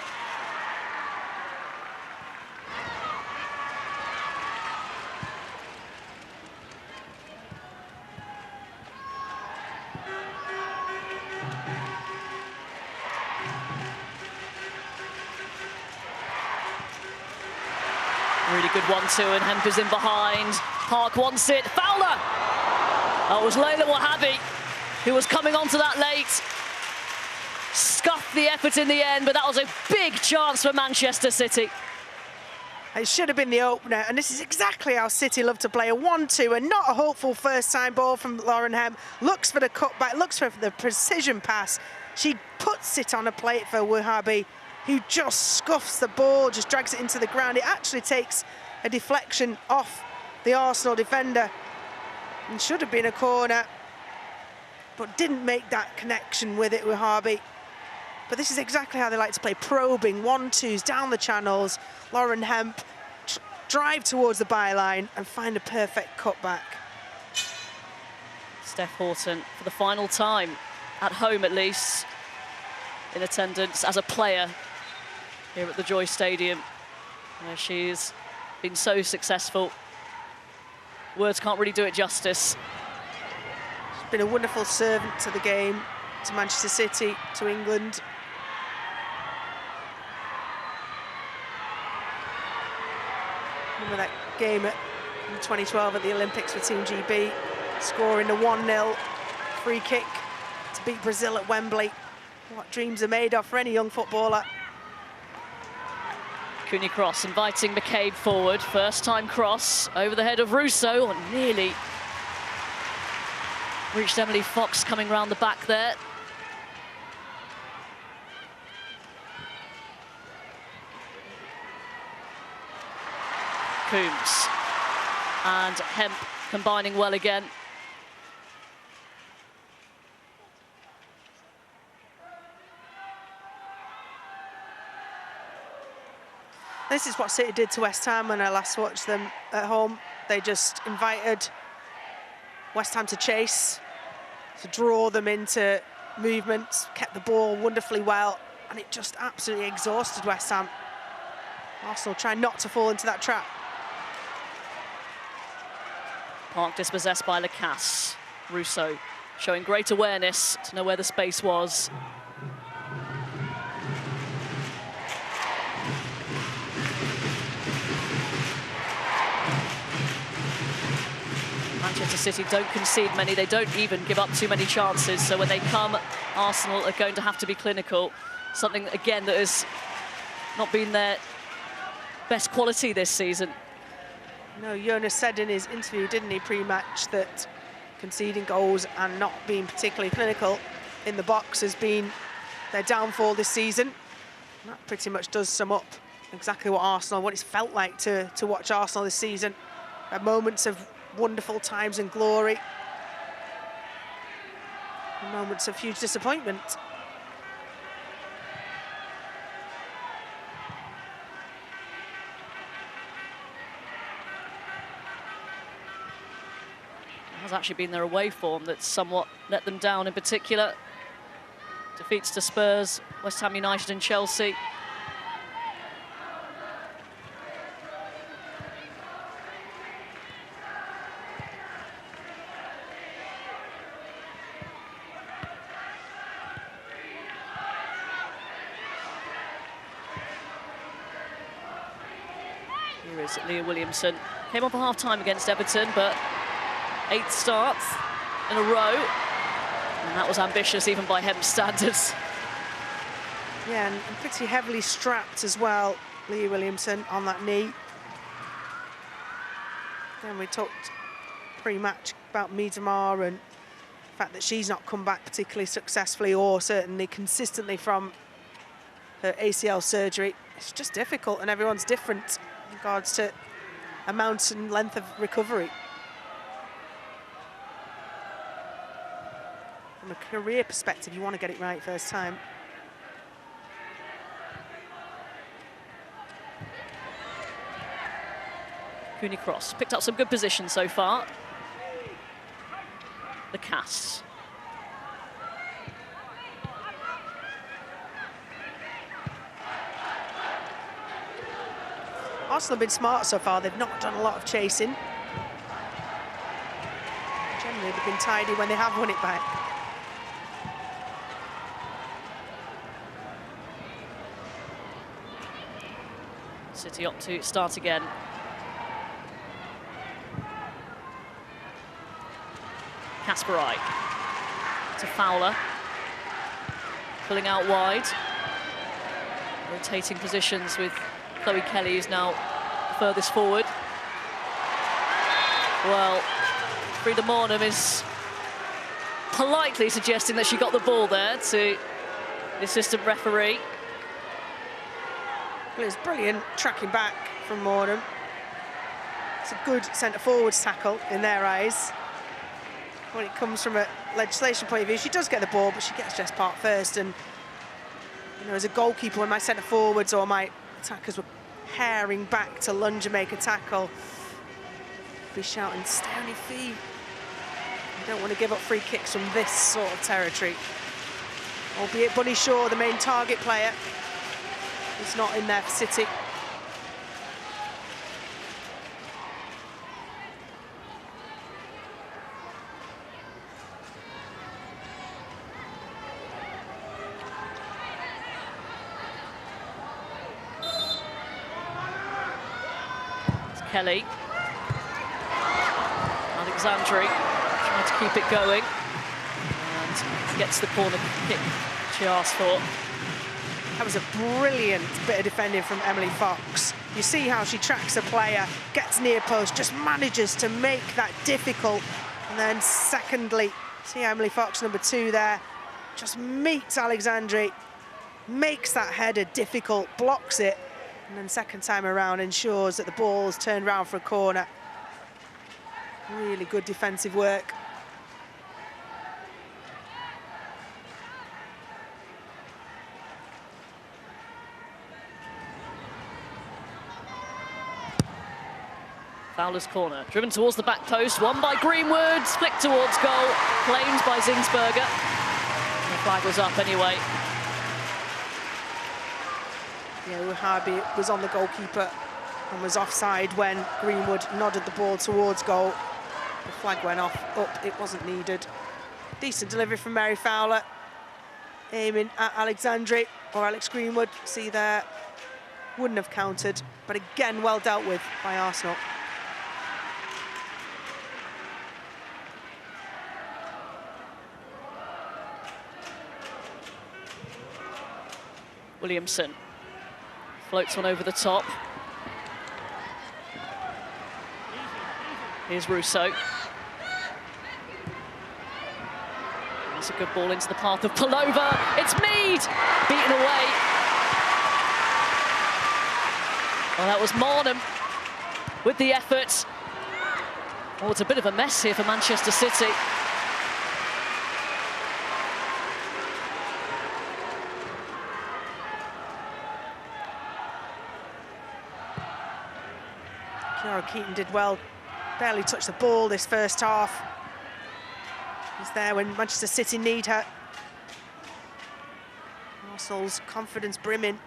Really good 1-2, and Hemp is in behind. Park wants it. Fowler! That was Layla Wahhabi, who was coming onto that late. Scuffed worth the effort in the end, but that was a big chance for Manchester City. It should have been the opener, and this is exactly how City love to play, a 1-2, and not a hopeful first-time ball from Lauren Hemp. Looks for the cutback, looks for the precision pass. She puts it on a plate for Wahhabi, who just scuffs the ball, just drags it into the ground. It actually takes a deflection off the Arsenal defender, and should have been a corner, but didn't make that connection with it, Wahhabi. But this is exactly how they like to play, probing, 1-2s down the channels. Lauren Hemp drive towards the byline and find a perfect cutback. Steph Horton, for the final time, at home at least, in attendance as a player here at the Joy Stadium, where she's been so successful. Words can't really do it justice. She's been a wonderful servant to the game, to Manchester City, to England. Remember that game in 2012 at the Olympics for Team GB, scoring the 1-0 free kick to beat Brazil at Wembley. What dreams are made of for any young footballer. Cooney cross inviting McCabe forward. First time cross over the head of Russo, and nearly reached Emily Fox coming round the back there. Coombs and Hemp combining well again. This is what City did to West Ham when I last watched them at home. They just invited West Ham to chase, to draw them into movements, kept the ball wonderfully well, and it just absolutely exhausted West Ham. Arsenal trying not to fall into that trap. Park dispossessed by Lacasse. Russo showing great awareness to know where the space was. Manchester City don't concede many, they don't even give up too many chances, so when they come, Arsenal are going to have to be clinical. Something, again, that has not been their best quality this season. No, Jonas said in his interview, didn't he, pre-match, that conceding goals and not being particularly clinical in the box has been their downfall this season. And that pretty much does sum up exactly what Arsenal, what it's felt like to watch Arsenal this season. At moments of wonderful times and glory, and moments of huge disappointment. It has actually been their away form that's somewhat let them down, in particular. Defeats to Spurs, West Ham United and Chelsea. Here is Leah Williamson. Came off a half-time against Everton, but 8th start in a row. And that was ambitious, even by Hemp's standards. Yeah, and pretty heavily strapped as well, Leah Williamson, on that knee. Then we talked pre-match about Miedema and the fact that she's not come back particularly successfully or certainly consistently from her ACL surgery. It's just difficult, and everyone's different in regards to amount and length of recovery. From a career perspective, you want to get it right first time. Cooney cross, picked up some good positions so far. Lacasse. Arsenal have been smart so far. They've not done a lot of chasing. Generally, they've been tidy when they have won it back. City up to start again. Kasparai to Fowler, pulling out wide. Rotating positions with Chloe Kelly, who's now furthest forward. Well, Frida Mornham is politely suggesting that she got the ball there to the assistant referee. Well, it's brilliant tracking back from Mornham. It's a good centre-forwards tackle in their eyes. When it comes from a legislation point of view, she does get the ball, but she gets Jess Park first. And, you know, as a goalkeeper, when my centre-forwards or my attackers were herring back to lunge and make a tackle, I'd be shouting, stay on your feet. You don't want to give up free kicks from this sort of territory. Albeit Bunny Shaw, the main target player, is not in there for City. It's Kelly. Alexandri trying to keep it going and gets the corner kick she asked for. That was a brilliant bit of defending from Emily Fox. You see how she tracks a player, gets near post, just manages to make that difficult. And then secondly, see Emily Fox, number 2 there, just meets Alexandri, makes that header difficult, blocks it, and then second time around ensures that the ball's turned round for a corner. Really good defensive work. Fowler's corner, driven towards the back post, won by Greenwood, flicked towards goal, claimed by Zingsberger. The flag was up anyway. Yeah, Wahhabi was on the goalkeeper and was offside when Greenwood nodded the ball towards goal. The flag went off, up, it wasn't needed. Decent delivery from Mary Fowler, aiming at Alexandri or Alex Greenwood. See there, wouldn't have counted, but again, well dealt with by Arsenal. Williamson floats one over the top. Here's Russo. That's a good ball into the path of Palova. It's Mead, beaten away. Well, that was Mornham with the effort. Oh, it's a bit of a mess here for Manchester City. Kiara Keaton did well, barely touched the ball this first half. She's there when Manchester City need her. Arsenal's confidence brimming.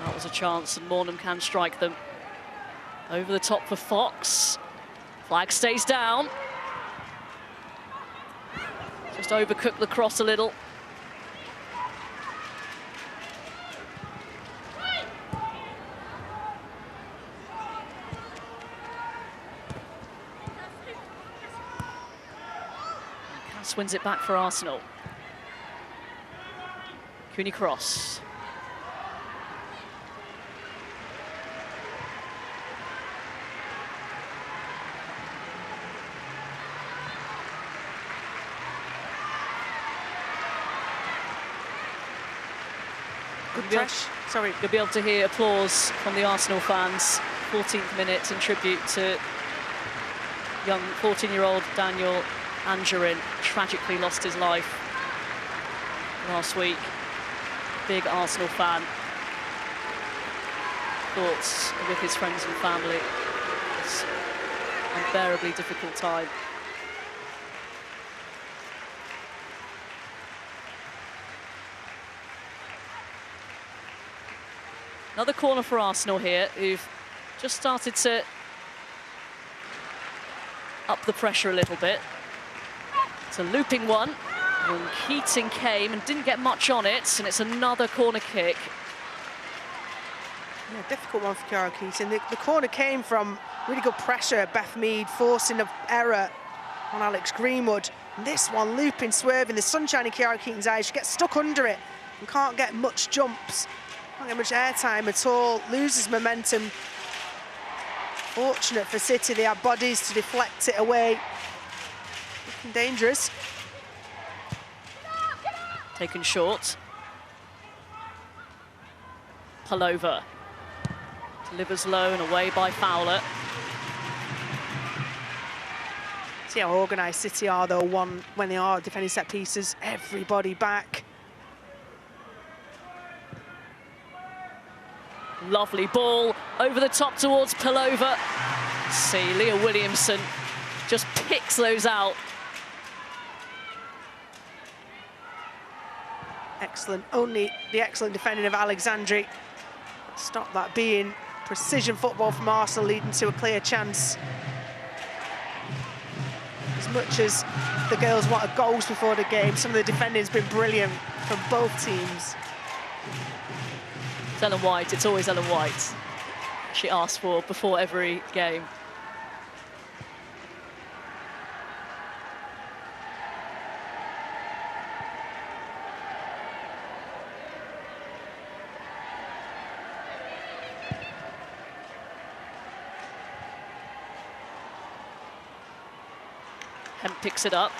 That was a chance, and Mornham can strike them. Over the top for Fox. Flag stays down. Just overcooked the cross a little. Cass wins it back for Arsenal. Cooney cross. Sorry. You'll be able to hear applause from the Arsenal fans. 14th minute in tribute to young 14-year-old Daniel Angerin. Tragically lost his life last week. Big Arsenal fan. Thoughts with his friends and family. It's an unbearably difficult time. Another corner for Arsenal here, who've just started to up the pressure a little bit. It's a looping one. And Keating came and didn't get much on it, and it's another corner kick. Yeah, difficult one for Kiara Keating. The corner came from really good pressure. Beth Mead forcing an error on Alex Greenwood. And this one, looping, swerving, the sunshine in Kiara Keating's eyes. She gets stuck under it and can't get much jumps, can't get much airtime at all, loses momentum. Fortunate for City, they have bodies to deflect it away. Looking dangerous. Taken short. Pullover. Delivers low and away by Fowler. See how organised City are, though, when they are defending set pieces. Everybody back. Lovely ball over the top towards Pullover. See, Leah Williamson just picks those out. Excellent. Only the excellent defending of Alexandri. Stop that being precision football from Arsenal, leading to a clear chance. As much as the girls wanted goals before the game, some of the defending has been brilliant from both teams. It's Ellen White, it's always Ellen White she asks for before every game. Hemp picks it up.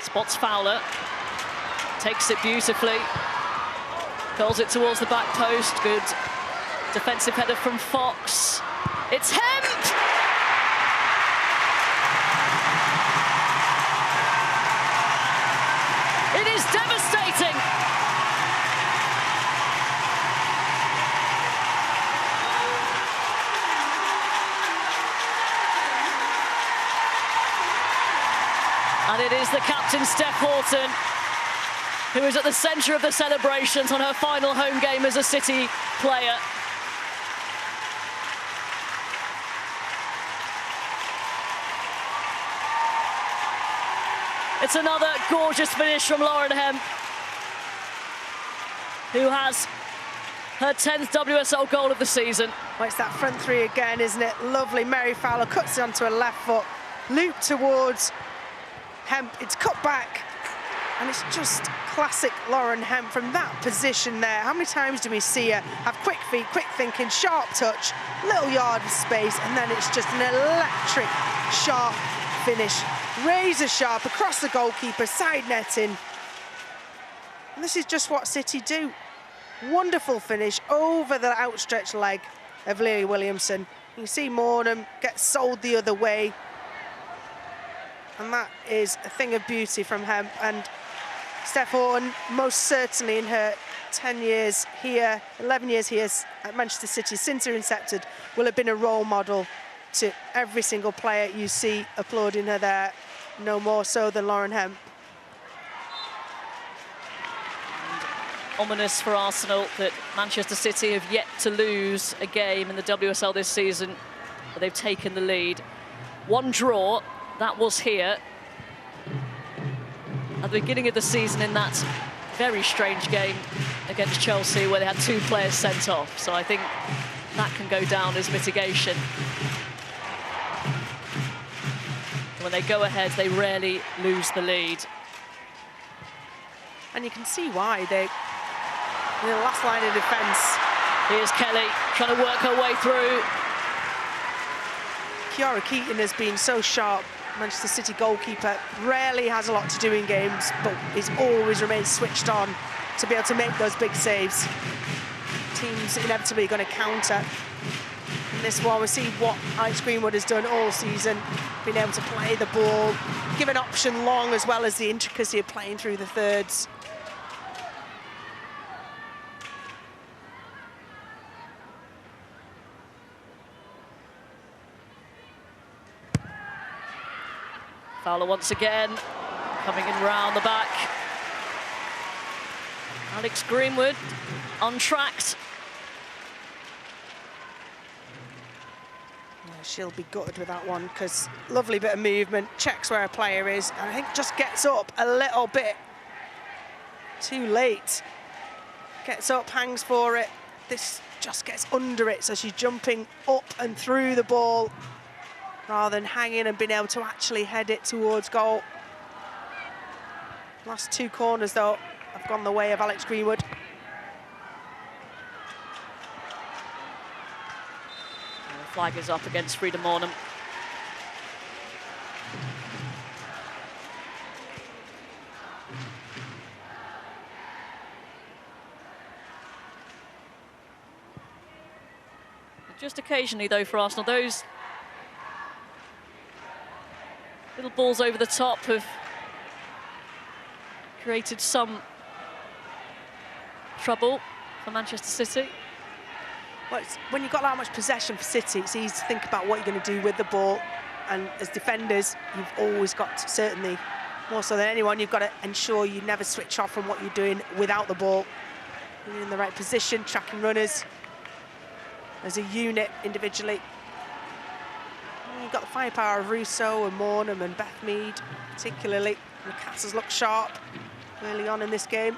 Spots Fowler. Takes it beautifully. Curls it towards the back post. Good defensive header from Fox. It's Hemp! It is devastating! And it is the captain, Steph Horton, who is at the centre of the celebrations on her final home game as a City player. It's another gorgeous finish from Lauren Hemp, who has her 10th WSL goal of the season. Well, it's that front three again, isn't it? Lovely. Mary Fowler cuts it onto her left foot, loop towards Hemp. It's cut back, and it's just classic Lauren Hemp from that position there. How many times do we see her have quick feet, quick thinking, sharp touch, little yard of space, and then it's just an electric, sharp finish. Razor sharp across the goalkeeper, side netting. And this is just what City do. Wonderful finish over the outstretched leg of Leah Williamson. You can see Mornham get sold the other way. And that is a thing of beauty from Hemp. And Steph Horton, most certainly in her 10 years here, 11 years here at Manchester City, since her incepted, will have been a role model to every single player you see applauding her there, no more so than Lauren Hemp. And ominous for Arsenal that Manchester City have yet to lose a game in the WSL this season, but they've taken the lead. One draw. That was here at the beginning of the season in that very strange game against Chelsea where they had 2 players sent off. So I think that can go down as mitigation. When they go ahead, they rarely lose the lead. And you can see why. They, in the last line of defence. Here's Kelly trying to work her way through. Kiara Keating has been so sharp. Manchester City goalkeeper rarely has a lot to do in games, but is always remains switched on to be able to make those big saves. Teams inevitably going to counter. In this one, we see what Alex Greenwood has done all season, being able to play the ball, give an option long, as well as the intricacy of playing through the thirds. Fowler once again, coming in round the back. Alex Greenwood, untracked. she'll be gutted with that one, because lovely bit of movement, checks where a player is, and I think just gets up a little bit too late. Gets up, hangs for it. This just gets under it, so she's jumping up and through the ball rather than hanging and being able to actually head it towards goal. Last two corners, though, have gone the way of Alex Greenwood. And the flag is up against Frida Mornham. Just occasionally, though, for Arsenal, those little balls over the top have created some trouble for Manchester City. Well, when you've got that much possession for City, it's easy to think about what you're going to do with the ball. And as defenders, you've always got to, certainly more so than anyone, you've got to ensure you never switch off from what you're doing without the ball. You're in the right position, tracking runners as a unit individually. And you've got the firepower of Russo and Mornham and Beth Mead, particularly. The Castles look sharp early on in this game.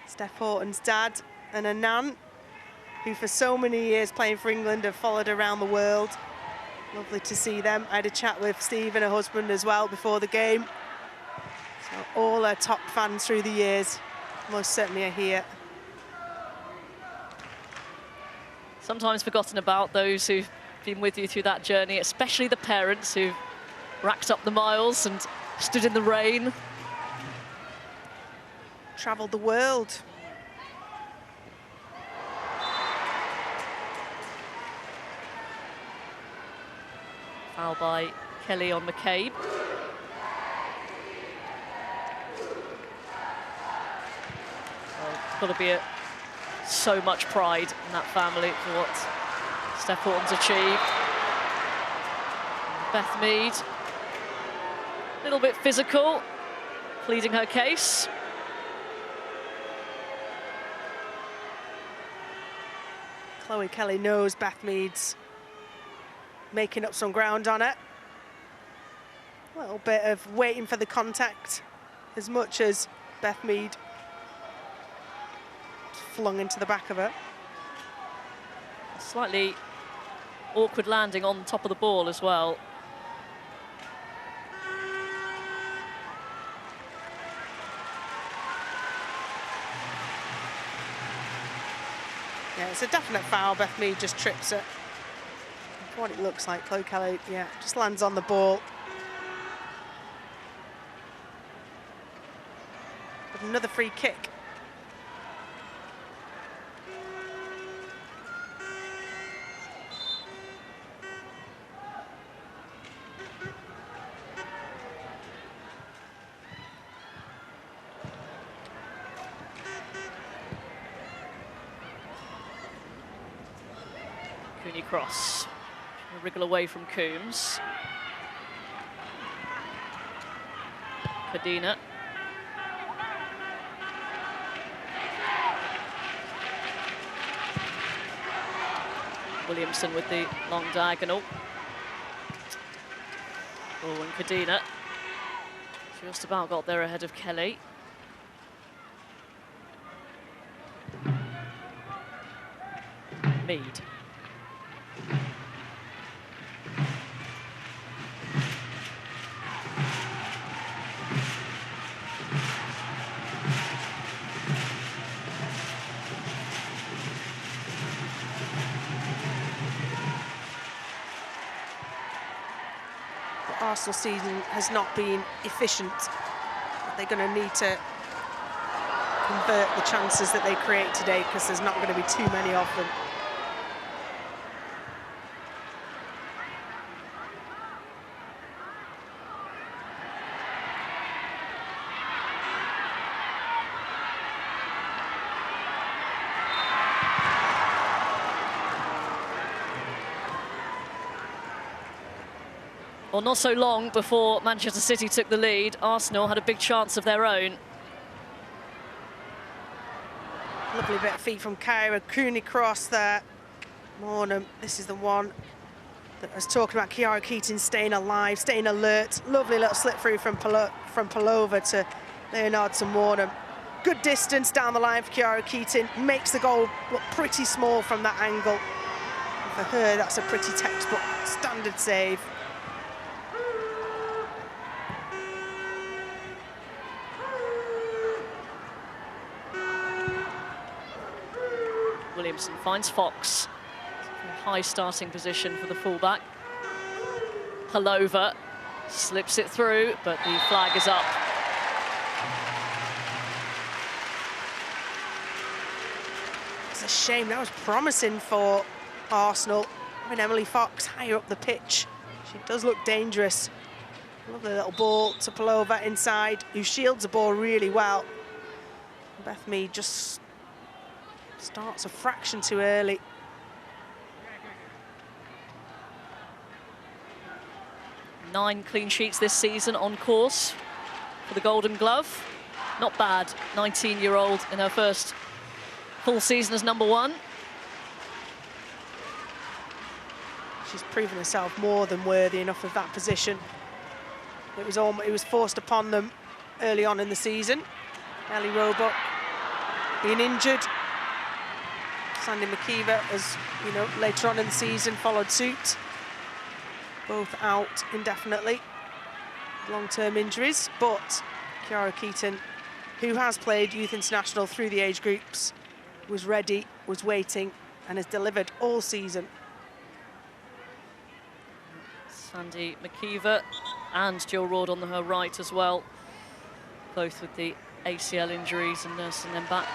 Steph Horton's dad and a nan, who for so many years playing for England have followed around the world. Lovely to see them. I had a chat with Steve and her husband as well before the game. So all our top fans through the years most certainly are here. Sometimes forgotten about those who've been with you through that journey, especially the parents who've racked up the miles and stood in the rain. Travelled the world. Foul by Kelly on McCabe. Well, got to be so much pride in that family for what Steph Horton's achieved. Beth Mead, a little bit physical, pleading her case. Chloe Kelly knows Beth Mead's making up some ground on it. A little bit of waiting for the contact as much as Beth Mead flung into the back of her. Slightly awkward landing on top of the ball as well. Yeah, it's a definite foul. Beth Mead just trips it. For what it looks like, Chloe Kelly, yeah, just lands on the ball. But another free kick. Cooney cross. A wriggle away from Coombs. Cadena. Williamson with the long diagonal. Oh, and Cadena just about got there ahead of Kelly. Mead. Arsenal season has not been efficient. They're going to need to convert the chances that they create today, because there's not going to be too many of them. Well, not so long before Manchester City took the lead, Arsenal had a big chance of their own. Lovely bit of feet from Kyra. Cooney cross there. Mornham, this is the one that I was talking about. Kiara Keating staying alive, staying alert. Lovely little slip through from Palova to Leonardson Mornham. Good distance down the line for Kiara Keating. Makes the goal look pretty small from that angle. And for her, that's a pretty textbook standard save. Williamson finds Fox. A high starting position for the fullback. Palova slips it through, but the flag is up. It's a shame. That was promising for Arsenal. Having Emily Fox higher up the pitch. She does look dangerous. Lovely little ball to Palova inside, who shields the ball really well. Beth Mead just starts a fraction too early. Nine clean sheets this season on course for the Golden Glove. Not bad, 19-year-old in her first full season as #1. She's proven herself more than worthy enough of that position. It was forced upon them early on in the season. Ellie Roebuck being injured. Sandy McKeever, as you know, later on in the season followed suit. Both out indefinitely, long-term injuries. But Kiara Keaton, who has played youth international through the age groups, was ready, was waiting, and has delivered all season. Sandy McKeever and Jill Rord on her right as well, both with the ACL injuries and nursing them back.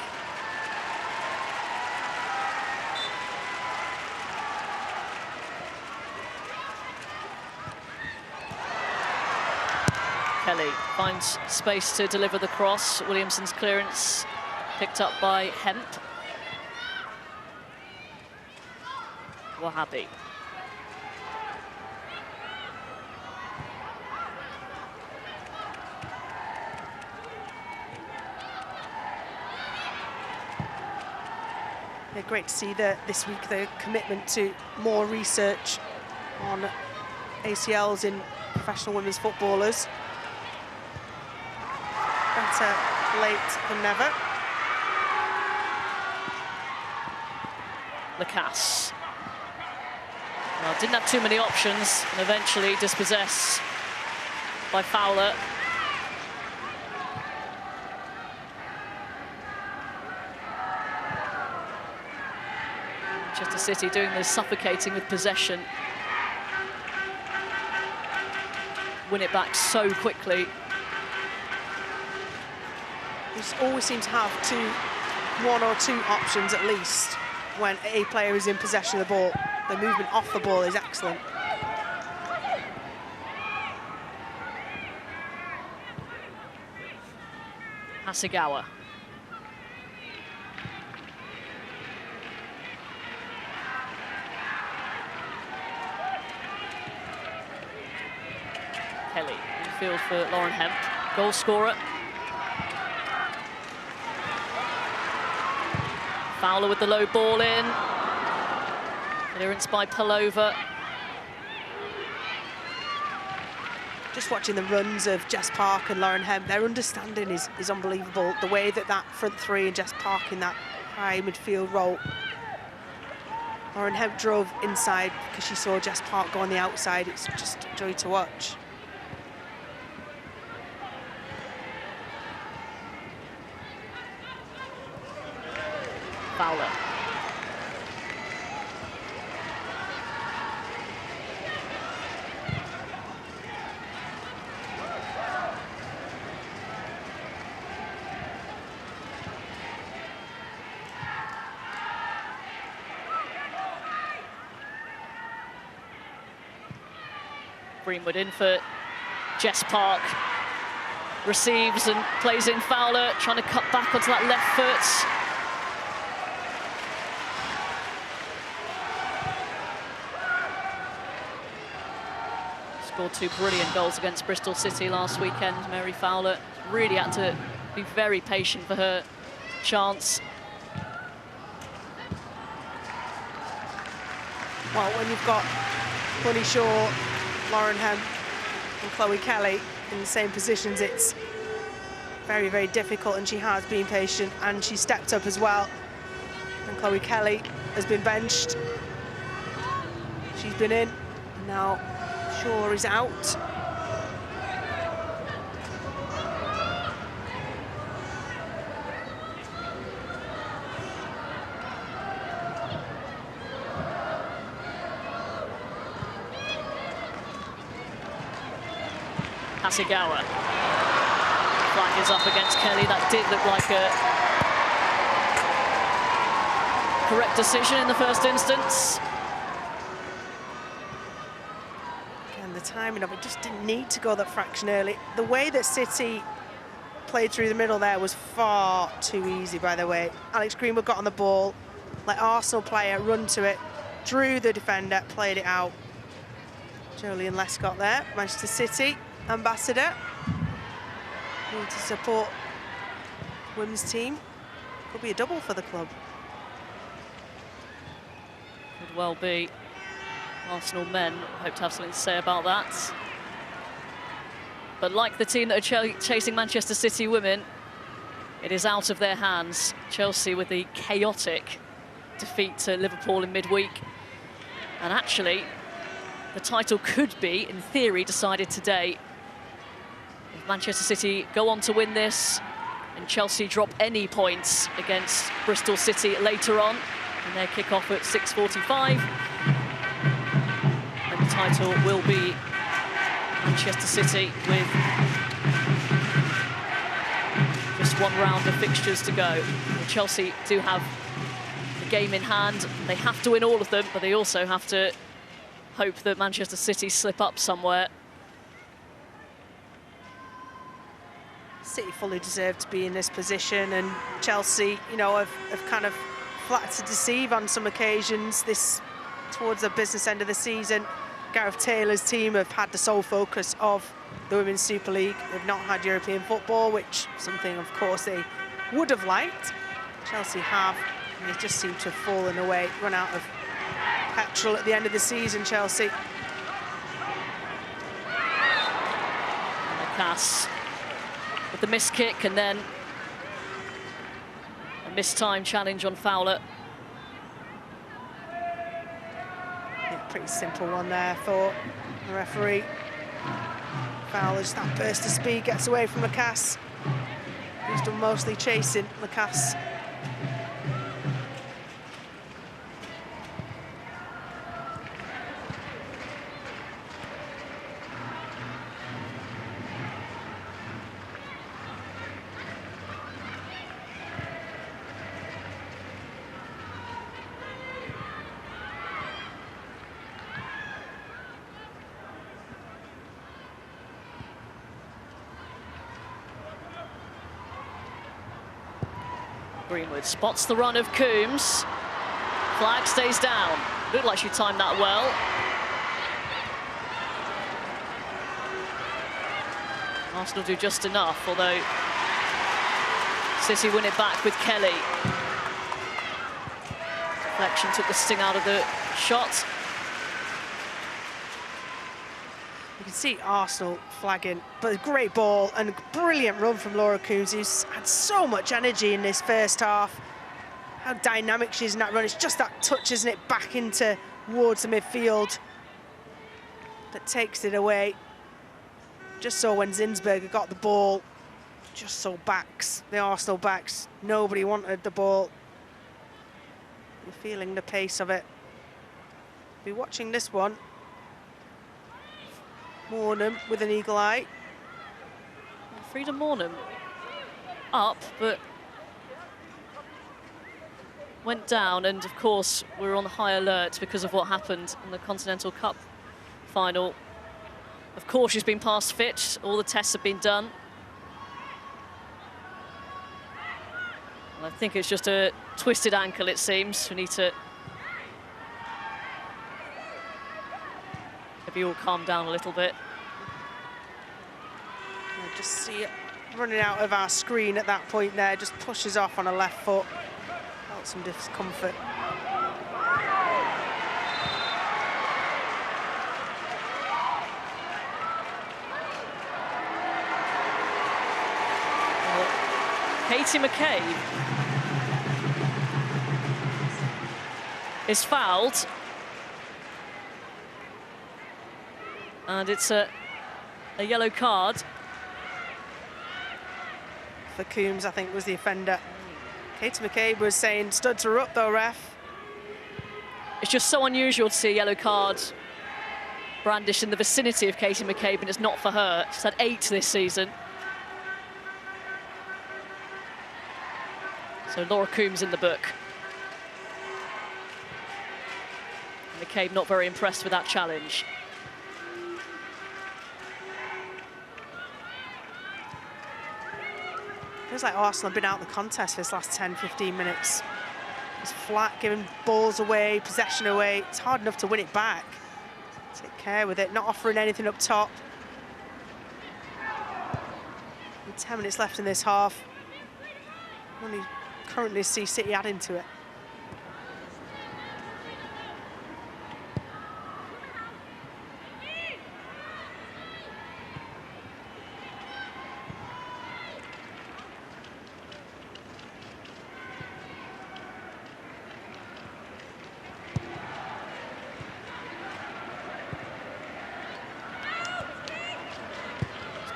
Kelly finds space to deliver the cross. Williamson's clearance picked up by Hemp. Wahhabi. Yeah, great to see this week the commitment to more research on ACLs in professional women's footballers. Better late than never. Lacasse. Well, didn't have too many options and eventually dispossessed by Fowler. Manchester City doing the suffocating with possession. Win it back so quickly. You just always seem to have one or two options at least when a player is in possession of the ball. The movement off the ball is excellent. Hasegawa. Kelly in field for Lauren Hemp, goal scorer. Fowler with the low ball in. Clearance by Palova. Just watching the runs of Jess Park and Lauren Hemp, their understanding is unbelievable. The way that front three and Jess Park in that high midfield role. Lauren Hemp drove inside because she saw Jess Park go on the outside. It's just a joy to watch. Fowler. Greenwood in for Jess Park. Receives and plays in Fowler, trying to cut back onto that left foot. Scored two brilliant goals against Bristol City last weekend. Mary Fowler really had to be very patient for her chance. Well, when you've got Bunny Shaw, Lauren Hemp and Chloe Kelly in the same positions, it's very, very difficult, and she has been patient and she stepped up as well. And Chloe Kelly has been benched. She's been in. Now Shaw is out. Hasegawa. Flag is up against Kelly. That did look like a correct decision in the first instance. Again, the timing of it just didn't need to go that fraction early. The way that City played through the middle there was far too easy, by the way. Alex Greenwood got on the ball, let Arsenal player run to it, drew the defender, played it out. Jolien Lescott there, Manchester City ambassador. Need to support women's team. Could be a double for the club. Could well be. Arsenal men hope to have something to say about that. But like the team that are chasing Manchester City women, it is out of their hands. Chelsea with the chaotic defeat to Liverpool in midweek. And actually, the title could be, in theory, decided today. If Manchester City go on to win this and Chelsea drop any points against Bristol City later on, and their kick-off at 6:45, and the title will be Manchester City with just one round of fixtures to go. And Chelsea do have the game in hand. They have to win all of them, but they also have to hope that Manchester City slip up somewhere. City fully deserve to be in this position, and Chelsea, you know, have kind of flattered to deceive on some occasions. This towards the business end of the season, Gareth Taylor's team have had the sole focus of the Women's Super League. They've not had European football, which something, of course, they would have liked. Chelsea have, and they just seem to have fallen away, run out of petrol at the end of the season, Chelsea. Cass with the missed kick, and then a missed time challenge on Fowler. Yeah, pretty simple one there for the referee. Fowler's that burst of speed, gets away from Lacasse, who's done mostly chasing. Lacasse Greenwood spots the run of Coombs. Flag stays down. Looked like she timed that well. Arsenal do just enough, although City win it back with Kelly. Deflection took the sting out of the shot. You can see Arsenal flagging, but a great ball and a brilliant run from Laura Coombs, who's had so much energy in this first half. How dynamic she is in that run. It's just that touch, isn't it, back into towards the midfield that takes it away. Just so when Zinsberger got the ball, just so backs, the Arsenal backs, nobody wanted the ball. You're feeling the pace of it. Be watching this one. Mornham with an eagle eye. Frida Mornham up, but went down, and of course we were on high alert because of what happened in the Continental Cup final. Of course she's been past fit, all the tests have been done. I think it's just a twisted ankle, it seems. We need to maybe all calm down a little bit. I just see it running out of our screen at that point there, just pushes off on a left foot. Felt some discomfort. Katie McCabe is fouled. And it's a yellow card. For Coombs, I think, was the offender. Katie McCabe was saying studs are up though, ref. It's just so unusual to see a yellow card brandished in the vicinity of Katie McCabe, and it's not for her. She's had 8 this season. So Laura Coombs in the book. McCabe not very impressed with that challenge. Feels like Arsenal have been out of the contest for this last 10-15 minutes. It's flat, giving balls away, possession away. It's hard enough to win it back. Take care with it, not offering anything up top. With 10 minutes left in this half. Only currently see City adding to it.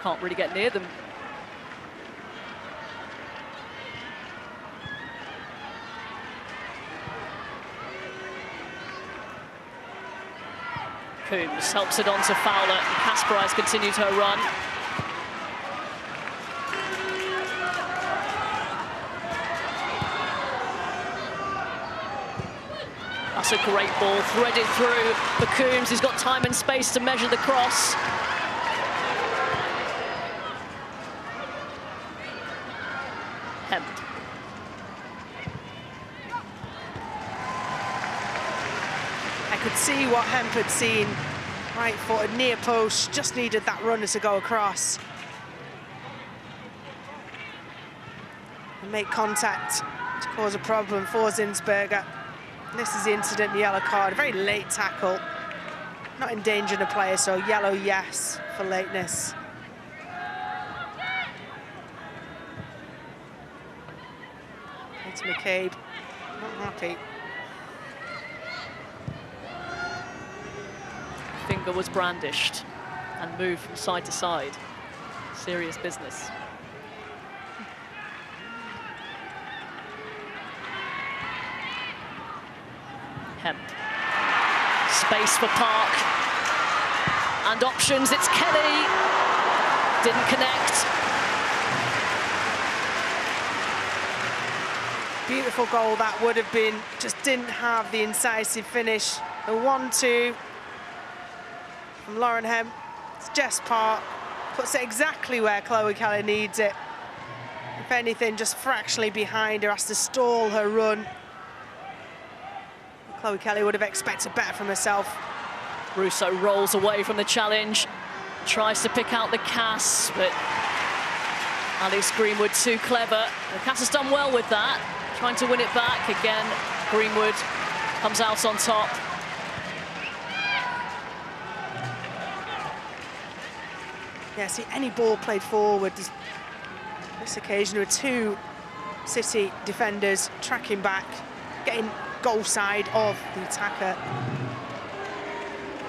Can't really get near them. Coombs helps it on to Fowler, and Kasparais continues her run. That's a great ball, threaded through for Coombs. He's got time and space to measure the cross. Hemp. I could see what Hemp had seen. Right footed, near post, just needed that runner to go across. And make contact to cause a problem for Zinsberger. This is the incident, the yellow card, a very late tackle. Not endangering a player, so yellow, yes, for lateness. It's McCabe, not happy. Finger was brandished and moved from side to side. Serious business. Hemp. Space for Park. And options, it's Kelly. Didn't connect. Beautiful goal that would have been, just didn't have the incisive finish. The 1-2 from Lauren Hemp. It's Jess Park, puts it exactly where Chloe Kelly needs it. If anything, just fractionally behind her, has to stall her run. Chloe Kelly would have expected better from herself. Russo rolls away from the challenge, tries to pick out the Cass, but Alex Greenwood too clever. The Cass has done well with that. Trying to win it back again. Greenwood comes out on top. Yeah, see, any ball played forward. This occasion, there were 2 City defenders tracking back, getting goal side of the attacker.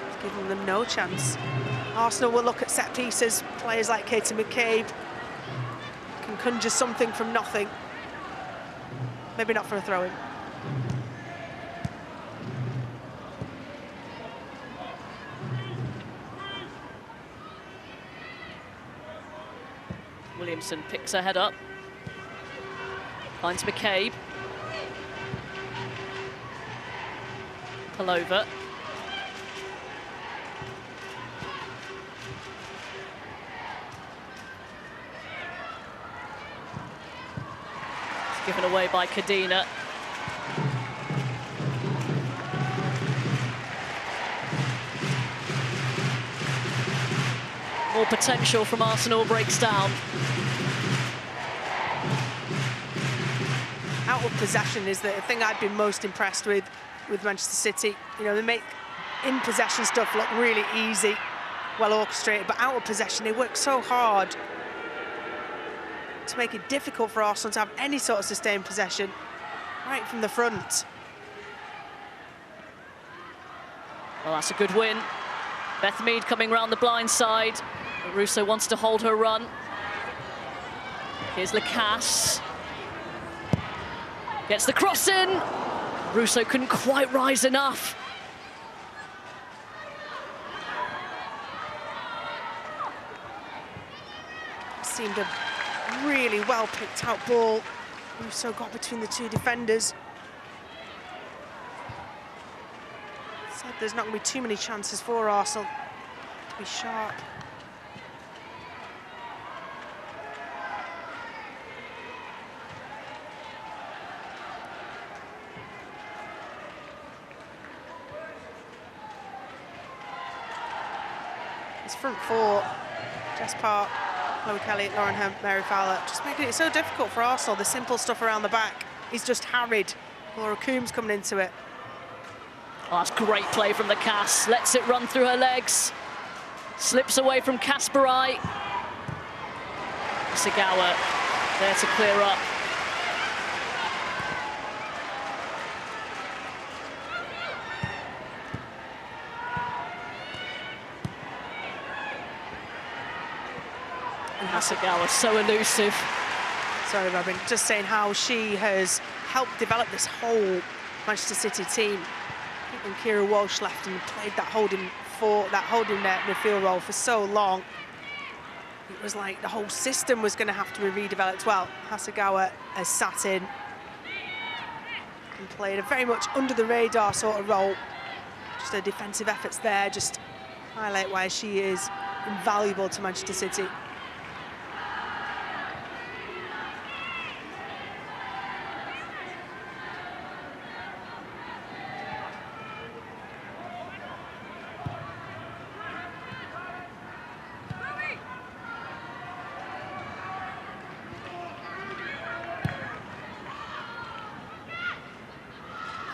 It's giving them no chance. Arsenal will look at set pieces. Players like Katie McCabe can conjure something from nothing. Maybe not for a throw-in. Williamson picks her head up. Finds McCabe. Palova. It's given away by Kadina. More potential from Arsenal breaks down. Out of possession is the thing I've been most impressed with Manchester City. You know, they make in possession stuff look really easy, well orchestrated, but out of possession they work so hard to make it difficult for Arsenal to have any sort of sustained possession right from the front. Well, that's a good win. Beth Mead coming round the blind side. Russo wants to hold her run. Here's Lacasse. Gets the cross in. Russo couldn't quite rise enough. Seemed a really well picked out ball. Russo got between the two defenders. Said there's not going to be too many chances for Arsenal to be sharp. This front four, Jess Park, Chloe Kelly, Lauren Hemp, Mary Fowler, just making it so difficult for Arsenal. The simple stuff around the back is just harried. Laura Coombs coming into it. Oh, that's great play from the Cass. Lets it run through her legs. Slips away from Kasparai. Sagawa there to clear up. And Hasagawa so elusive. Sorry, Robin, just saying how she has helped develop this whole Manchester City team. When Kira Walsh left and played that holding midfield role for so long, it was like the whole system was going to have to be redeveloped. Well, Hasagawa has sat in and played a very much under the radar sort of role. Just her defensive efforts there just highlight why she is invaluable to Manchester City.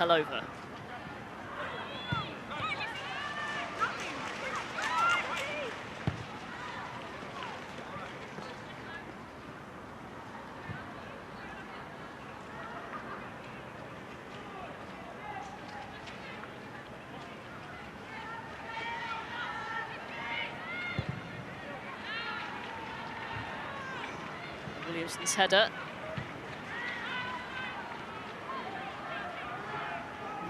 Over. Williamson's header.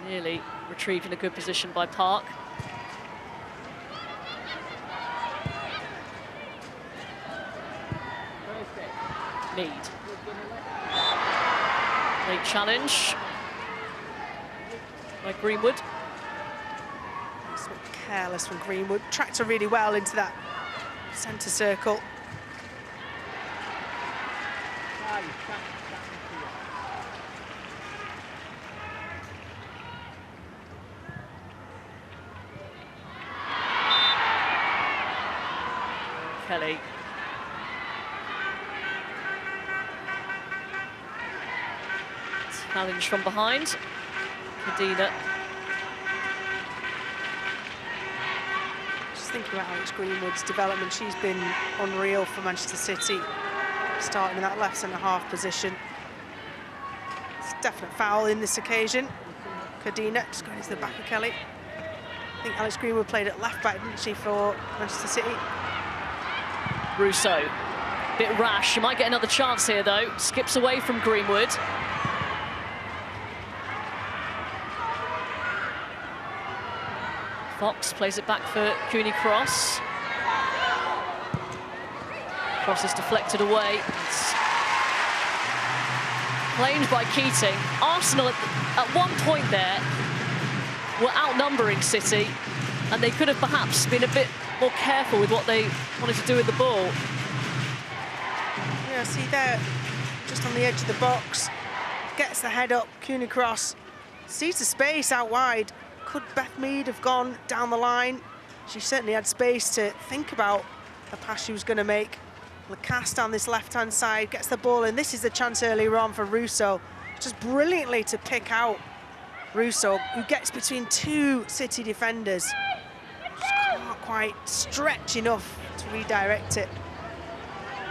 Nearly retrieving a good position by Park. Mead. Late challenge by Greenwood. Careless from Greenwood. Tracked her really well into that centre circle. Kelly. Challenge from behind. Kadina. Just thinking about Alex Greenwood's development, she's been unreal for Manchester City, starting in that left centre-half position. It's a definite foul in this occasion. Kadina just going into the back of Kelly. I think Alex Greenwood played at left-back, didn't she, for Manchester City? Russo, bit rash. She might get another chance here, though. Skips away from Greenwood. Fox plays it back for Cooney Cross. Cross is deflected away. It's claimed by Keating. Arsenal, at one point there, were outnumbering City, and they could have perhaps been a bit more careful with what they wanted to do with the ball. Yeah, see there, just on the edge of the box, gets the head up, Cooney Cross, sees the space out wide. Could Beth Mead have gone down the line? She certainly had space to think about the pass she was going to make. Lacasse down this left-hand side, gets the ball in. This is the chance earlier on for Russo. Just brilliantly to pick out Russo, who gets between two City defenders. Just can't quite stretch enough to redirect it.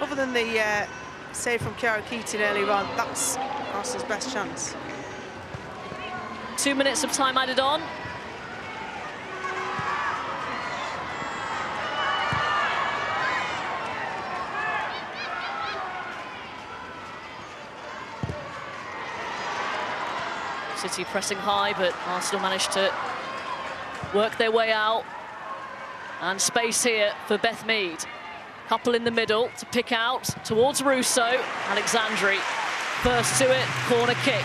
Other than the save from Chiara Keating earlier on. That's Arsenal's best chance. 2 minutes of time added on. City pressing high, but Arsenal managed to work their way out. And space here for Beth Mead. Couple in the middle to pick out towards Russo. Alexandri first to it, corner kick.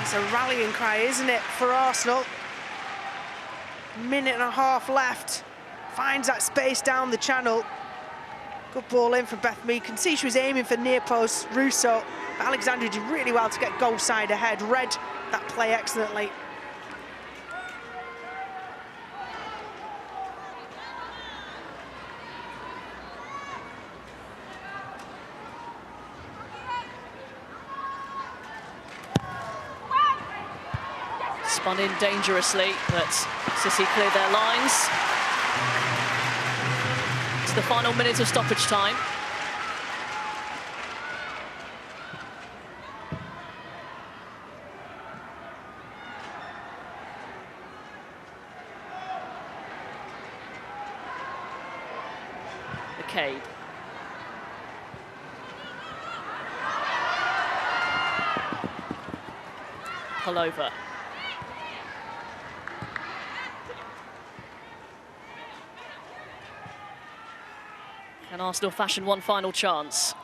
It's a rallying cry, isn't it, for Arsenal? Minute and a half left. Finds that space down the channel. Good ball in from Beth Mead. Can see she was aiming for near post Russo. But Alexandri did really well to get goal side ahead. Read that play excellently. Spun in dangerously, but City cleared their lines. It's the final minute of stoppage time. McCabe. Pull over. Can Arsenal fashion one final chance?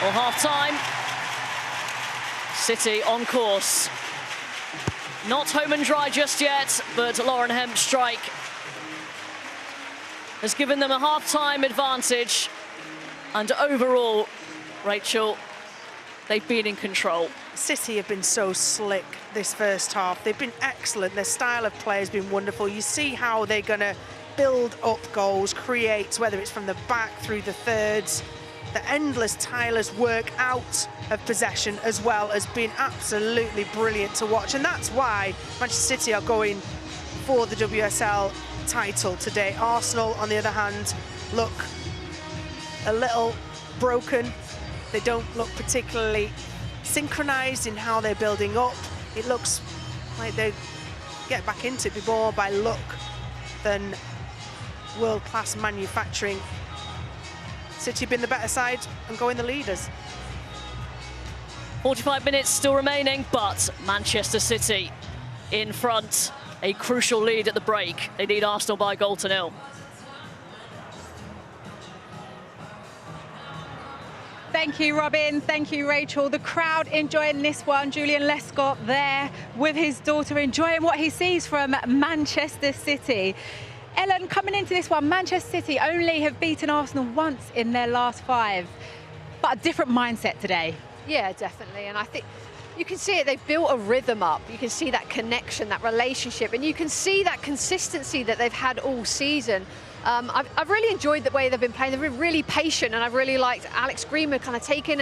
Or half-time. City on course. Not home and dry just yet, but Lauren Hemp's strike has given them a half-time advantage. And overall, Rachel, they've been in control. City have been so slick this first half. They've been excellent. Their style of play has been wonderful. You see how they're going to build up goals, create, whether it's from the back through the thirds. The endless, tireless work out of possession as well has been absolutely brilliant to watch. And that's why Manchester City are going for the WSL title today. Arsenal, on the other hand, look a little broken. They don't look particularly synchronised in how they're building up. It looks like they get back into it more by luck than world-class manufacturing. City been the better side and going the leaders. 45 minutes still remaining, but Manchester City in front. A crucial lead at the break. They need Arsenal by 1-0. Thank you, Robin. Thank you, Rachel. The crowd enjoying this one. Julian Lescott there with his daughter, enjoying what he sees from Manchester City. Ellen, coming into this one, Manchester City only have beaten Arsenal once in their last 5, but a different mindset today. Yeah, definitely. And I think you can see it. They've built a rhythm up. You can see that connection, that relationship, and you can see that consistency that they've had all season. I've really enjoyed the way they've been playing. They've been really patient, and I've really liked Alex Greenwood kind of taking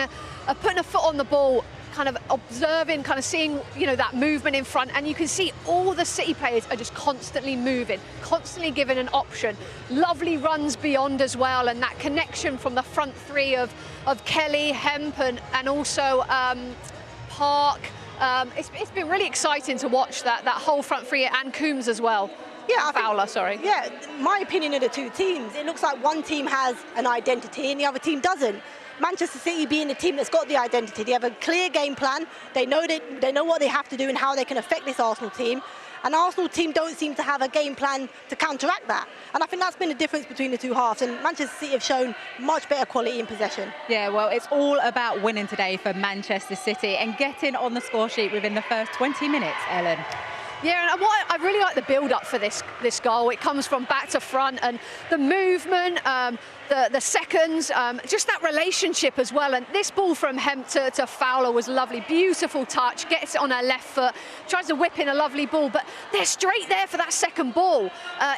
putting a foot on the ball, kind of observing, kind of seeing, you know, that movement in front, and you can see all the City players are just constantly moving, constantly given an option. Lovely runs beyond as well, and that connection from the front three of Kelly, Hemp, and also Park. It's been really exciting to watch that whole front three, and Coombs as well. Yeah, Fowler, sorry. Yeah, my opinion of the two teams, it looks like one team has an identity and the other team doesn't. Manchester City being the team that's got the identity, they have a clear game plan. They know what they have to do and how they can affect this Arsenal team. And Arsenal team don't seem to have a game plan to counteract that. And I think that's been the difference between the two halves. And Manchester City have shown much better quality in possession. Yeah, well, it's all about winning today for Manchester City and getting on the score sheet within the first 20 minutes, Ellen. Yeah, and I really like the build-up for this goal. It comes from back to front, and the movement, the seconds, just that relationship as well. And this ball from Hemp to Fowler was lovely. Beautiful touch, gets it on her left foot, tries to whip in a lovely ball, but they're straight there for that second ball,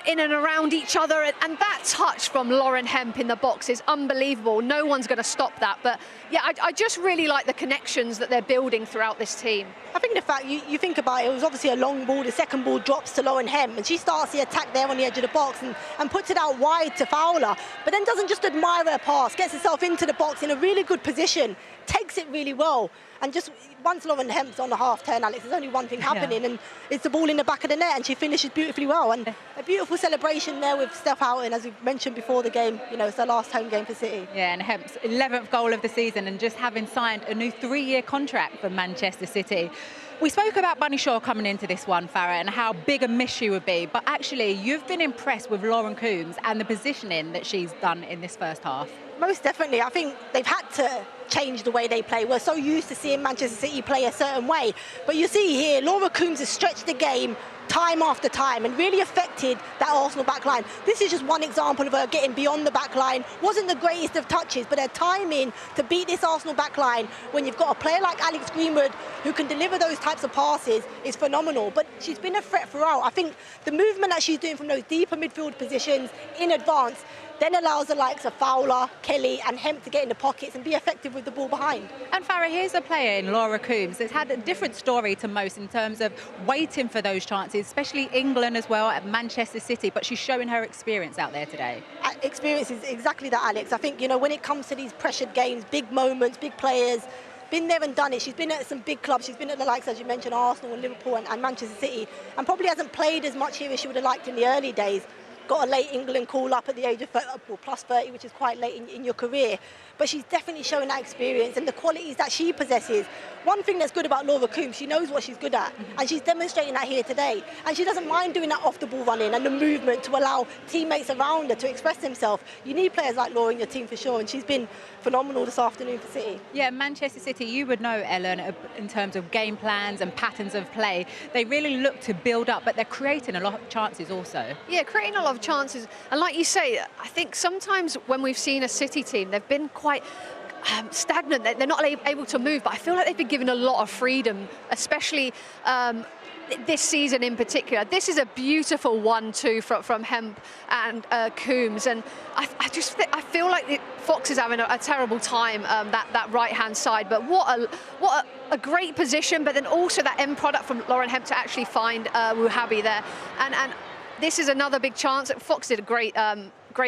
in and around each other. And that touch from Lauren Hemp in the box is unbelievable. No one's going to stop that. But yeah, I just really like the connections that they're building throughout this team. I think the fact you think about it, was obviously a long ball. The second ball drops to Lauren Hemp, and she starts the attack there on the edge of the box and puts it out wide to Fowler, but then doesn't just admire her pass, gets herself into the box in a really good position, takes it really well. And just once Lauren Hemp's on the half turn, Alex, there's only one thing happening, and it's the ball in the back of the net, and she finishes beautifully well. And a beautiful celebration there with Steph Houghton, as we mentioned before the game. You know, it's their last home game for City. Yeah, and Hemp's 11th goal of the season, and just having signed a new 3-year contract for Manchester City. We spoke about Bunny Shaw coming into this one, Farah, and how big a miss she would be. But actually, you've been impressed with Lauren Coombs and the positioning that she's done in this first half. Most definitely. I think they've had to change the way they play. We're so used to seeing Manchester City play a certain way. But you see here, Laura Coombs has stretched the game time after time and really affected that Arsenal backline. This is just one example of her getting beyond the backline. Wasn't the greatest of touches, but her timing to beat this Arsenal backline when you've got a player like Alex Greenwood who can deliver those types of passes is phenomenal. But she's been a threat throughout. I think the movement that she's doing from those deeper midfield positions in advance then allows the likes of Fowler, Kelly and Hemp to get in the pockets and be effective with the ball behind. And Farah, here's a player in Laura Coombs that's had a different story to most in terms of waiting for those chances, especially England as well at Manchester City, but she's showing her experience out there today. Experience is exactly that, Alex. I think, you know, when it comes to these pressured games, big moments, big players, been there and done it. She's been at some big clubs. She's been at the likes, as you mentioned, Arsenal and Liverpool and Manchester City, and probably hasn't played as much here as she would have liked in the early days. Got a late England call up at the age of 30, well, plus 30, which is quite late in your career. But she's definitely showing that experience and the qualities that she possesses. One thing that's good about Laura Coombs, she knows what she's good at, and she's demonstrating that here today. And she doesn't mind doing that off-the-ball running and the movement to allow teammates around her to express themselves. You need players like Laura in your team for sure, and she's been phenomenal this afternoon for City. Yeah, Manchester City, you would know, Ellen, in terms of game plans and patterns of play, they really look to build up, but they're creating a lot of chances also. Yeah, creating a lot of chances. And like you say, I think sometimes when we've seen a City team, they've been quite stagnant. They're not able to move, but I feel like they've been given a lot of freedom, especially this season in particular. This is a beautiful 1-2 from Hemp and Coombs, and I feel like Fox is having a terrible time that right-hand side. But what a great position, but then also that end product from Lauren Hemp to actually find Wuhabi there, and this is another big chance. Fox did a great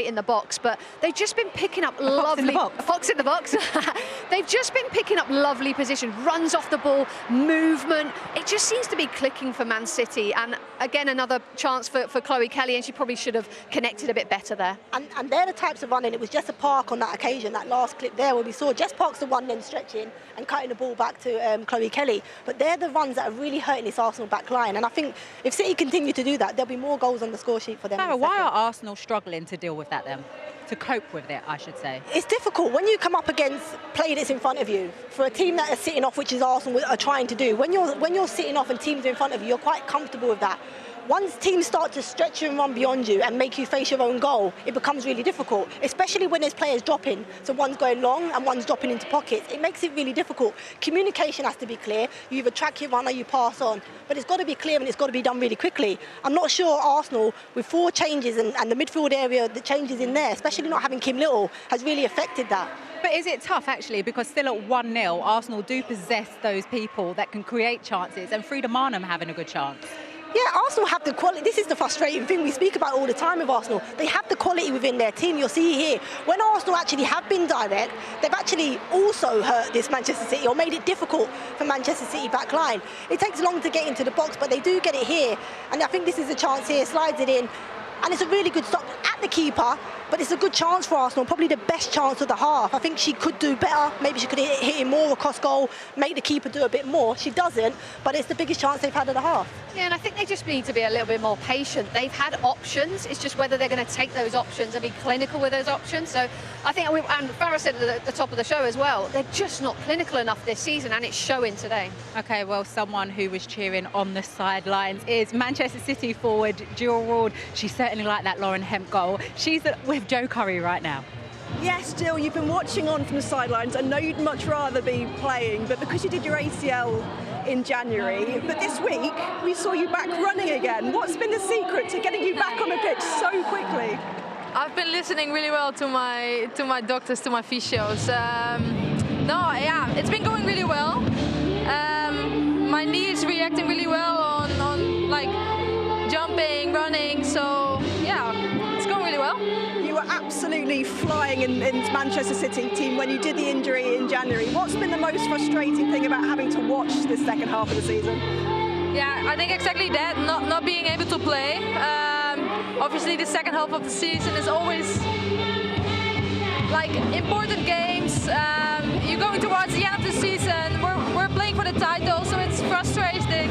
in the box, but they've just been picking up lovely Fox in the box. They've just been picking up lovely position, runs off the ball, movement. It just seems to be clicking for Man City. And again, another chance for Chloe Kelly, and she probably should have connected a bit better there. And they're the types of running. It was Jess Park on that occasion, that last clip there, where we saw Jess Park's the one then stretching and cutting the ball back to Chloe Kelly. But they're the runs that are really hurting this Arsenal back line. And I think if City continue to do that, there'll be more goals on the score sheet for them. Farah, why are Arsenal struggling to deal with that then? To cope with it, I should say. It's difficult when you come up against play that's in front of you. For a team that is sitting off, which is Arsenal are trying to do, when you're sitting off and teams are in front of you, you're quite comfortable with that. Once teams start to stretch you and run beyond you and make you face your own goal, it becomes really difficult, especially when there's players dropping. So one's going long and one's dropping into pockets. It makes it really difficult. Communication has to be clear. You either track your run or you pass on. But it's got to be clear and it's got to be done really quickly. I'm not sure Arsenal, with 4 changes and the midfield area, the changes in there, especially not having Kim Little, has really affected that. But is it tough, actually, because still at 1-0, Arsenal do possess those people that can create chances, and Frida Marnham having a good chance? Yeah, Arsenal have the quality. This is the frustrating thing we speak about all the time with Arsenal. They have the quality within their team. You'll see here, when Arsenal actually have been direct, they've actually also hurt this Manchester City or made it difficult for Manchester City back line. It takes long to get into the box, but they do get it here. And I think this is a chance here, slides it in. And it's a really good stop at the keeper. But it's a good chance for Arsenal, probably the best chance of the half. I think she could do better. Maybe she could hit it more across goal, make the keeper do a bit more. She doesn't, but it's the biggest chance they've had of the half. Yeah, and I think they just need to be a little bit more patient. They've had options. It's just whether they're going to take those options and be clinical with those options. So I think, and Farah said at the top of the show as well, they're just not clinical enough this season, and it's showing today. Okay, well, someone who was cheering on the sidelines is Manchester City forward Jill Ward. She certainly liked that Lauren Hemp goal. She's with Joe Curry right now. Yes, Jill, you've been watching on from the sidelines. I know you'd much rather be playing, but because you did your ACL in January, but this week we saw you back running again. What's been the secret to getting you back on the pitch so quickly? I've been listening really well to my doctors, to my physios. It's been going really well. My knee is reacting really well on like jumping, running, so yeah, it's going really well. You were absolutely flying in Manchester City team when you did the injury in January. What's been the most frustrating thing about having to watch the second half of the season? Yeah, I think exactly that, not being able to play. Obviously the second half of the season is always like important games. You're going towards the end of the season, we're playing for the title, so it's frustrating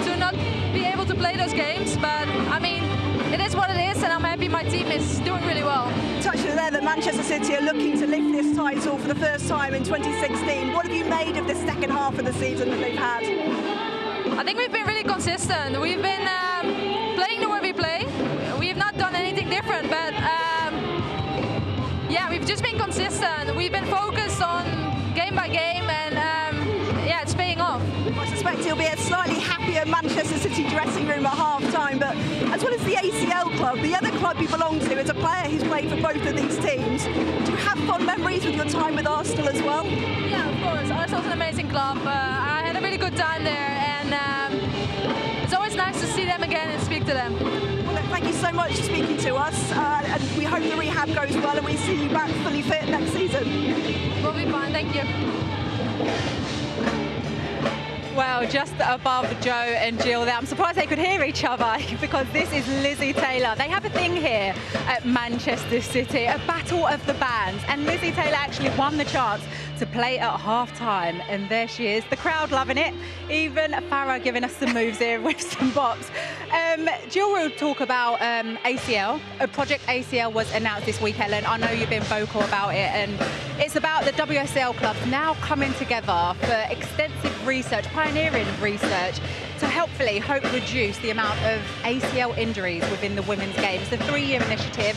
to not be able to play those games, but I mean, it is what it is, and I'm happy my team is doing really well. Touched on there that Manchester City are looking to lift this title for the first time in 2016. What have you made of the second half of the season that they've had? I think we've been really consistent. We've been playing the way we play. We have not done anything different, but yeah, we've just been consistent. We've been focused on game by game, and yeah, it's paying off. I suspect you'll be a slightly happier Manchester City dressing room at half-time, but as well as the ACL club, the other club you belong to, as a player who's played for both of these teams, do you have fond memories with your time with Arsenal as well? Yeah, of course. Arsenal's an amazing club. I had a really good time there, and it's always nice to see them again and speak to them. Well, look, thank you so much for speaking to us, and we hope the rehab goes well and we see you back fully fit next season. We'll be fine, thank you. Well, just above Joe and Jill there. I'm surprised they could hear each other because this is Lizzie Taylor. They have a thing here at Manchester City, a battle of the bands. And Lizzie Taylor actually won the chance to play at half-time. And there she is, the crowd loving it. Even Farah giving us some moves here with some bops. Jill will talk about ACL. Project ACL was announced this week, Helen. I know you've been vocal about it. And it's about the WSL clubs now coming together for extensive research, pioneering research, to hopefully reduce the amount of ACL injuries within the women's game. It's a 3-year initiative,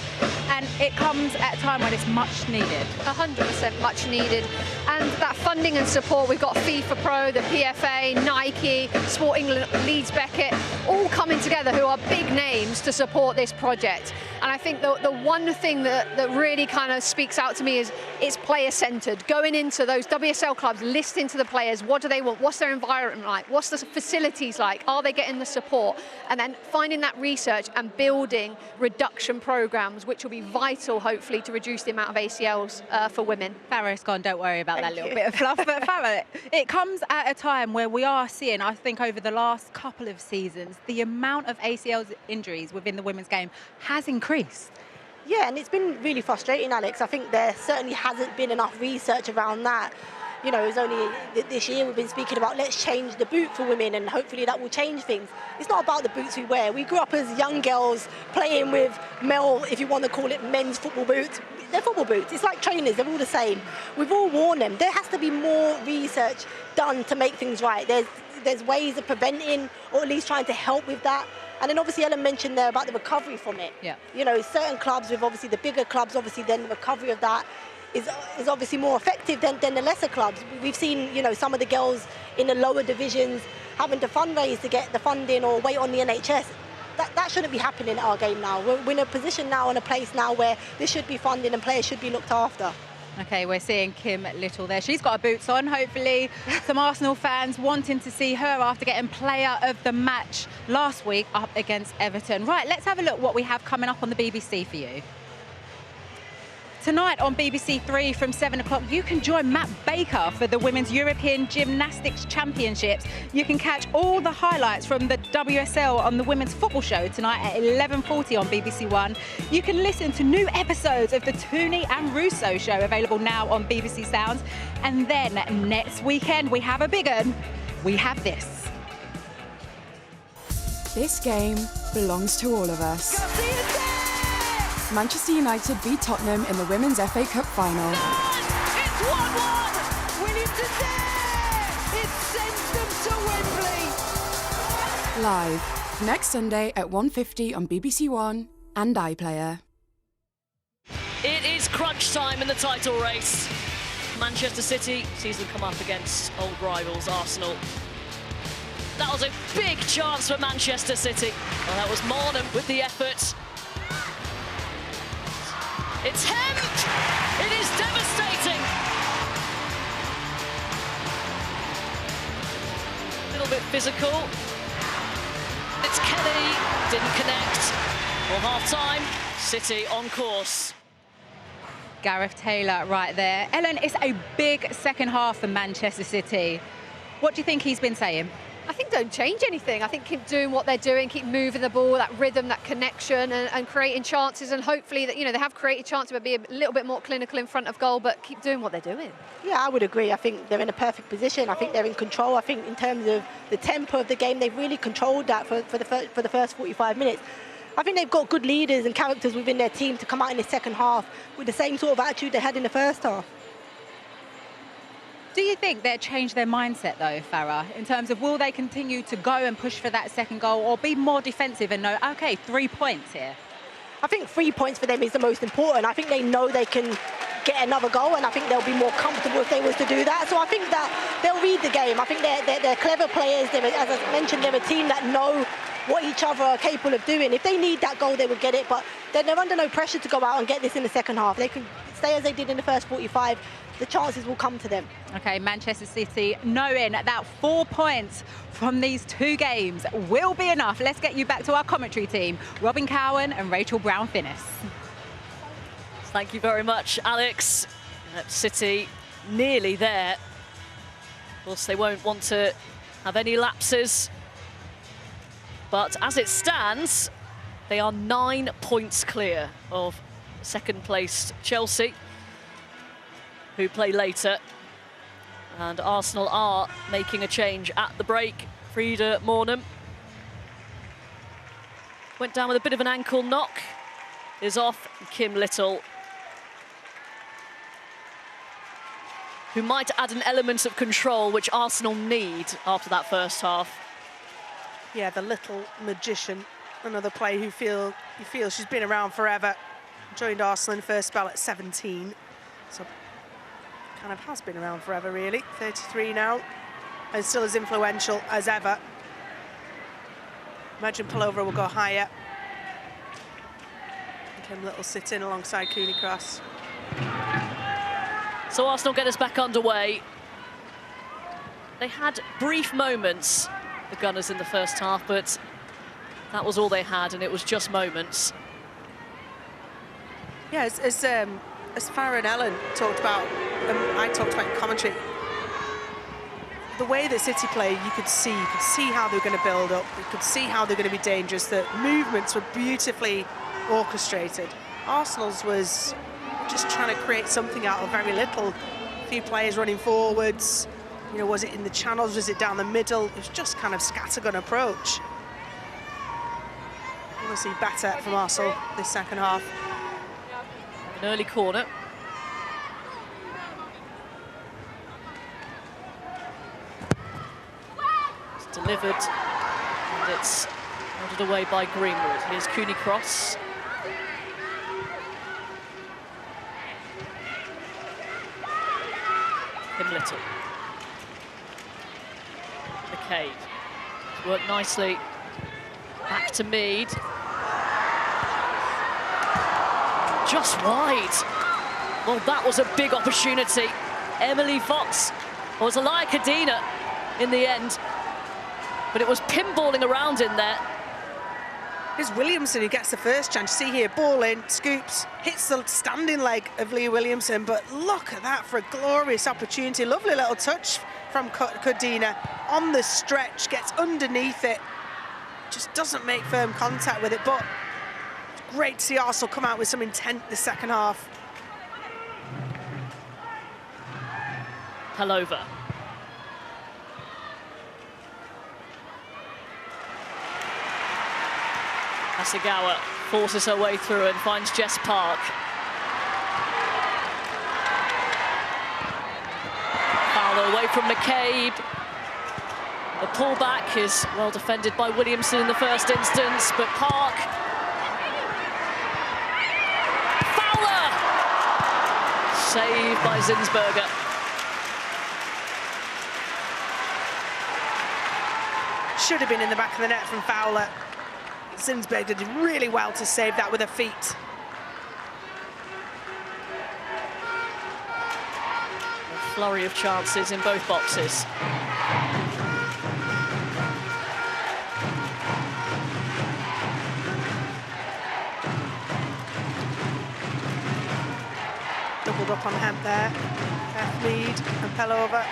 and it comes at a time when it's much needed. 100% much needed. And that funding and support, we've got FIFA Pro, the PFA, Nike, Sporting Leeds Beckett, all coming together who are big names to support this project. And I think the one thing that really kind of speaks out to me is it's player-centered. Going into those WSL clubs, listening to the players, what do they want? What's their environment like? What's the facilities like? Are they getting the support? And then finding that research and building reduction programs, which will be vital, hopefully, to reduce the amount of ACLs for women. Farah's gone, don't worry about that little bit of fluff. But Farah, it comes at a time where we are seeing, I think over the last couple of seasons, the amount of ACL injuries within the women's game has increased. Yeah, and it's been really frustrating, Alex. I think there certainly hasn't been enough research around that. You know, it's only this year we've been speaking about let's change the boot for women, and hopefully that will change things. It's not about the boots we wear. We grew up as young girls playing with male, if you want to call it, men's football boots. They're football boots. It's like trainers. They're all the same. We've all worn them. There has to be more research done to make things right. There's ways of preventing, or at least trying to help with that. And then obviously Ellen mentioned there about the recovery from it. Yeah. You know, certain clubs with obviously the bigger clubs, obviously then the recovery of that is obviously more effective than the lesser clubs. We've seen, you know, some of the girls in the lower divisions having to fundraise to get the funding or wait on the NHS. That shouldn't be happening in our game now. We're in a position now and a place now where this should be funded and players should be looked after. Okay, we're seeing Kim Little there. She's got her boots on. Hopefully some Arsenal fans wanting to see her after getting player of the match last week up against Everton. Right, let's have a look what we have coming up on the BBC for you. Tonight on BBC Three from 7 o'clock, you can join Matt Baker for the Women's European Gymnastics Championships. You can catch all the highlights from the WSL on the Women's Football Show tonight at 11:40 on BBC One. You can listen to new episodes of the Tooney and Russo Show, available now on BBC Sounds. And then next weekend, we have a big one. We have this. This game belongs to all of us. Manchester United beat Tottenham in the Women's FA Cup final. It's 1-1! William Today! It sends them to Wembley! Live, next Sunday at 1:50 on BBC One and iPlayer. It is crunch time in the title race. Manchester City sees them come up against old rivals Arsenal. That was a big chance for Manchester City. Well, that was Mornham with the effort. It's him! It is devastating! A little bit physical. It's Kelly, didn't connect. Well, half-time, City on course. Gareth Taylor right there. Ellen, it's a big second half for Manchester City. What do you think he's been saying? I think don't change anything. I think keep doing what they're doing, keep moving the ball, that rhythm, that connection, and creating chances. And hopefully that, you know, they have created chances, but be a little bit more clinical in front of goal, but keep doing what they're doing. Yeah, I would agree. I think they're in a perfect position. I think they're in control. I think in terms of the tempo of the game, they've really controlled that for the first 45 minutes. I think they've got good leaders and characters within their team to come out in the second half with the same sort of attitude they had in the first half. Do you think they'll change their mindset, though, Farah, in terms of will they continue to go and push for that second goal or be more defensive and know, OK, 3 points here? I think 3 points for them is the most important. I think they know they can get another goal, and I think they'll be more comfortable if they was to do that. So I think that they'll read the game. I think they're clever players. As I mentioned, they're a team that know what each other are capable of doing. If they need that goal, they will get it, but they're under no pressure to go out and get this in the second half. They can stay as they did in the first 45. The chances will come to them. OK, Manchester City knowing that 4 points from these 2 games will be enough. Let's get you back to our commentary team, Robin Cowan and Rachel Brown-Finnis. Thank you very much, Alex. City nearly there. Of course, they won't want to have any lapses. But as it stands, they are 9 points clear of second-placed Chelsea, who play later. And Arsenal are making a change at the break. Frida Mornham went down with a bit of an ankle knock, is off. Kim Little, who might add an element of control which Arsenal need after that first half. Yeah, the little magician, another player who you feel she's been around forever. Joined Arsenal in the first spell at 17, so kind of has been around forever, really. 33 now, and still as influential as ever. Imagine Pullover will go higher. Kim Little sit in alongside Cooney Cross. So Arsenal get us back underway. They had brief moments, the Gunners, in the first half, but that was all they had, and it was just moments. Yeah, as Farah and Ellen talked about, I talked about in commentary, the way that City play, you could see how they were going to build up, you could see how they're going to be dangerous, the movements were beautifully orchestrated. Arsenal's was just trying to create something out of very little. A few players running forwards, you know, was it in the channels, was it down the middle? It was just kind of scattergun approach. I want to see better from Arsenal this second half. An early corner. It's delivered, and it's nodded away by Greenwood. Here's Cooney Cross. Kim Little. McCabe. Worked nicely. Back to Mead. Just wide. Well, that was a big opportunity. Emily Fox was Alaya Kadina in the end, but it was pinballing around in there. Here's Williamson who gets the first chance. You see here, ball in, scoops, hits the standing leg of Leah Williamson, but look at that for a glorious opportunity. Lovely little touch from Codina on the stretch, gets underneath it, just doesn't make firm contact with it, but it's great to see Arsenal come out with some intent this second half. Palova. Hasegawa forces her way through and finds Jess Park. Foul away from McCabe. The pullback is well defended by Williamson in the first instance, but Park. Fowler! Saved by Zinsberger. Should have been in the back of the net from Fowler. Zinsberger did really well to save that with her feet. A flurry of chances in both boxes. Doubled up on Hemp there. Mead and Pelova.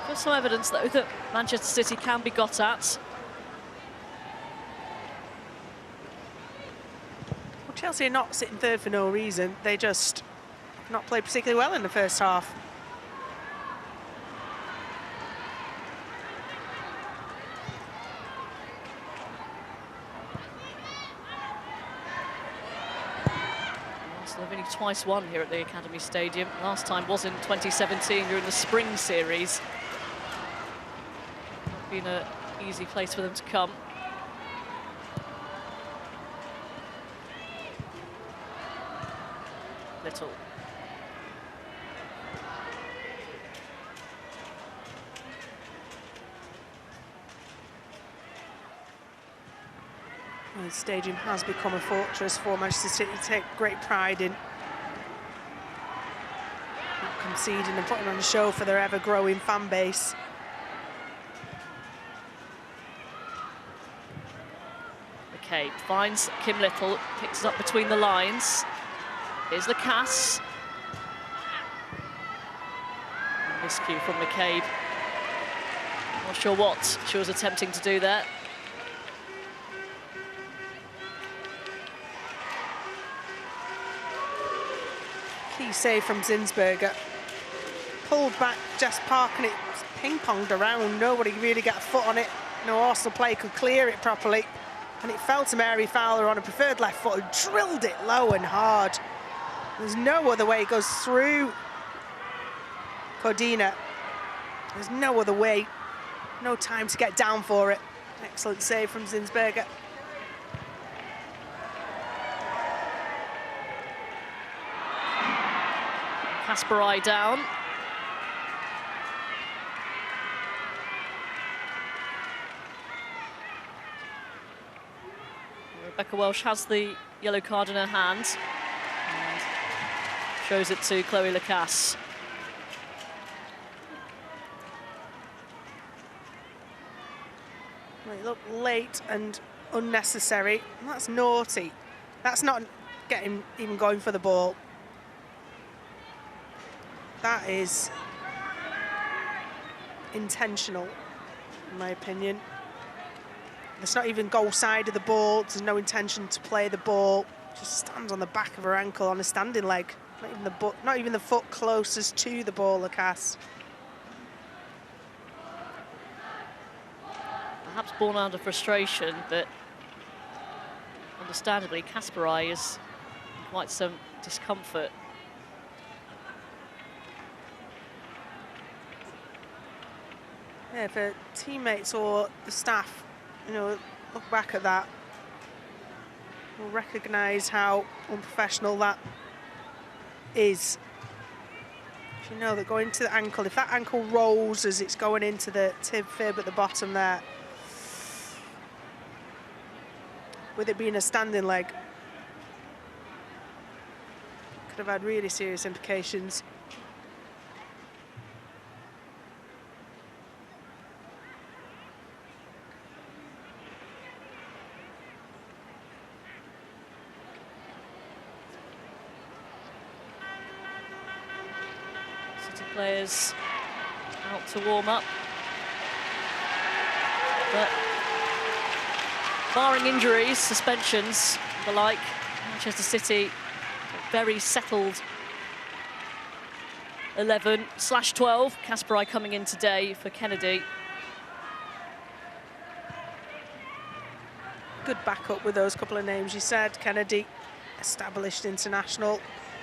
There's some evidence, though, that Manchester City can be got at. Well, Chelsea are not sitting third for no reason. They just not played particularly well in the first half. So they've only twice won here at the Academy Stadium. Last time was in 2017 during the spring series. Not been an easy place for them to come. Little. The stadium has become a fortress for Manchester City to take great pride in. Not conceding and putting on a show for their ever-growing fan base. McCabe finds Kim Little, picks it up between the lines. Here's Lacasse. Miscue from McCabe. Not sure what she was attempting to do there. Key save from Zinsberger. Pulled back Jess Park and it ping-ponged around. Nobody really got a foot on it. No Arsenal player could clear it properly. And it fell to Mary Fowler on a preferred left foot who drilled it low and hard. There's no other way. It goes through Codina. There's no other way. No time to get down for it. Excellent save from Zinsberger. Kasparai down. Rebecca Welsh has the yellow card in her hand and shows it to Chloe Lacasse. Well, it looked late and unnecessary. That's naughty. That's not getting even going for the ball. That is intentional, in my opinion. It's not even goal side of the ball. There's no intention to play the ball. Just stands on the back of her ankle on a standing leg. Not even the foot closest to the ball, Lacasse. Perhaps born out of frustration, but understandably, Kasparai is in quite some discomfort. Yeah, for teammates or the staff, you know, look back at that, we'll recognise how unprofessional that is. You know that going to the ankle, if that ankle rolls as it's going into the tib fib at the bottom there, with it being a standing leg, could have had really serious implications. Players out to warm up, but barring injuries, suspensions, the like, Manchester City very settled 11/12. Kasparai coming in today for Kennedy. Good backup with those couple of names you said. Kennedy, established international,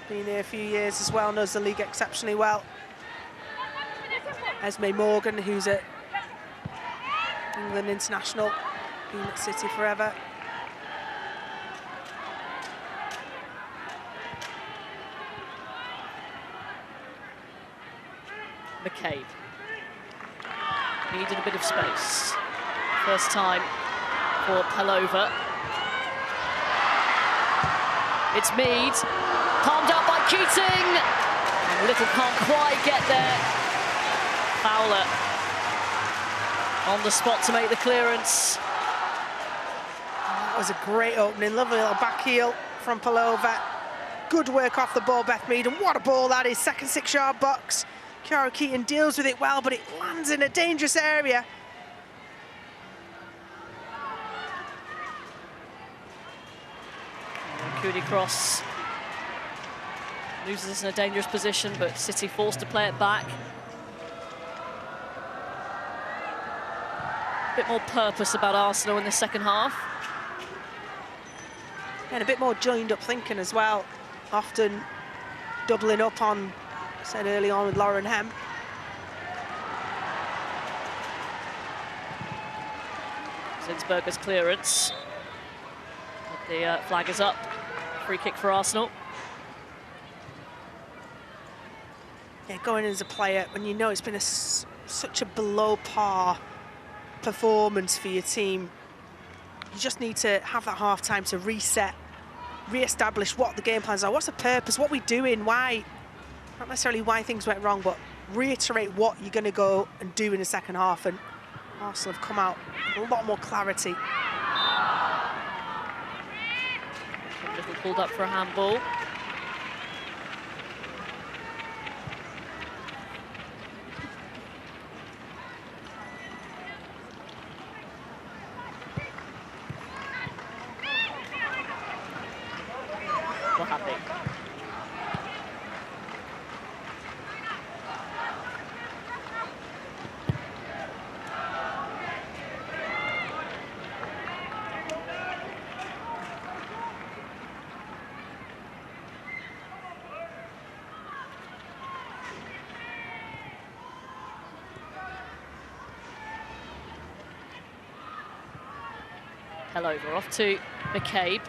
been here a few years as well, knows the league exceptionally well. Esme Morgan, who's at England international, been at City forever. McCabe needed a bit of space. First time for Pelova. It's Mead, palmed out by Keating, and Little can't quite get there. Fowler on the spot to make the clearance. That was a great opening, lovely little back heel from Pelova. Good work off the ball, Beth Mead, and what a ball that is, second 6-yard box. Kiara Keating deals with it well, but it lands in a dangerous area. Cooney cross loses us in a dangerous position, but City forced to play it back. A bit more purpose about Arsenal in the second half. And a bit more joined up thinking as well. Often doubling up on, I said early on, with Lauren Hemp. Zinsberger's clearance. The flag is up. Free kick for Arsenal. Yeah, going in as a player, when you know it's been such a below par performance for your team, you just need to have that half time to reset, re-establish what the game plans are, what's the purpose, what we're doing, why, not necessarily why things went wrong, but reiterate what you're going to go and do in the second half. And Arsenal have come out with a lot more clarity. Little pulled up for a handball. We're happy. Pelova off to McCabe.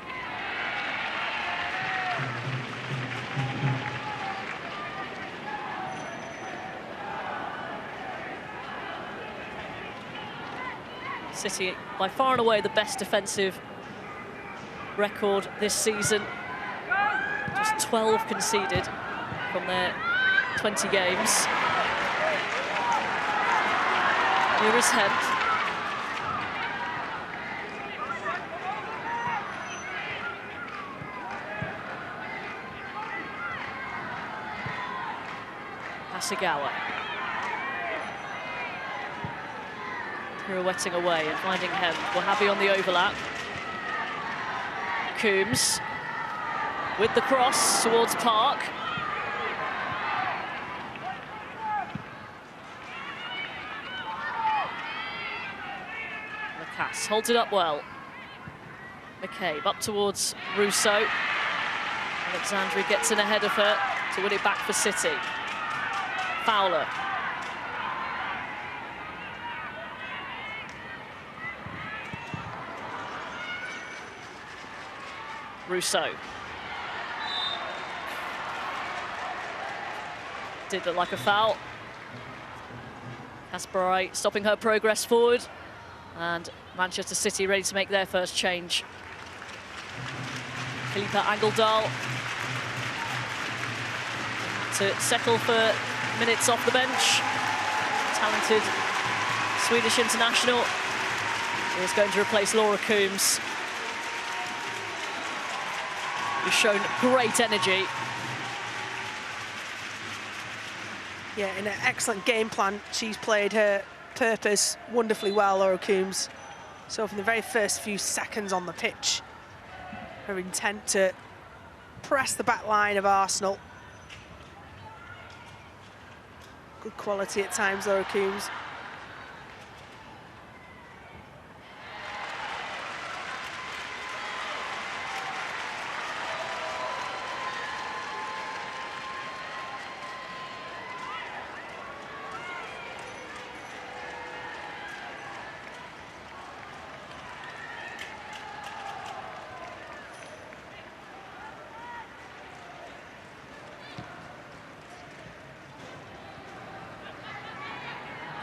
City by far and away the best defensive record this season. Just 12 conceded from their 20 games. Here is Hemp. Hasegawa. Pirouetting away and finding Hemp. Wahhabi on the overlap. Coombs with the cross towards Park. Lacasse holds it up well. McCabe up towards Rousseau. Alexandri gets in ahead of her to win it back for City. Fowler. Rousseau. did look like a foul. Kasperaj stopping her progress forward. And Manchester City ready to make their first change. Philippa Angeldal to settle for minutes off the bench. Talented Swedish international is going to replace Laura Coombs, who's shown great energy. Yeah, in an excellent game plan, she's played her purpose wonderfully well, Laura Coombs. So from the very first few seconds on the pitch, her intent to press the back line of Arsenal. Good quality at times, Laura Coombs.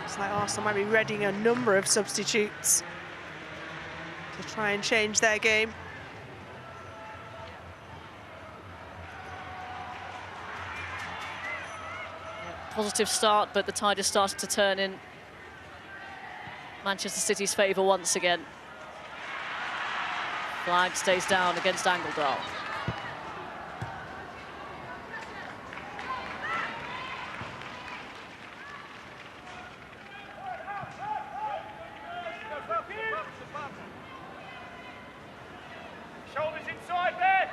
Looks like Arsenal might be readying a number of substitutes to try and change their game. Positive start, but the tide has started to turn in Manchester City's favour once again. Flag stays down against Angeldal. Shoulders inside there.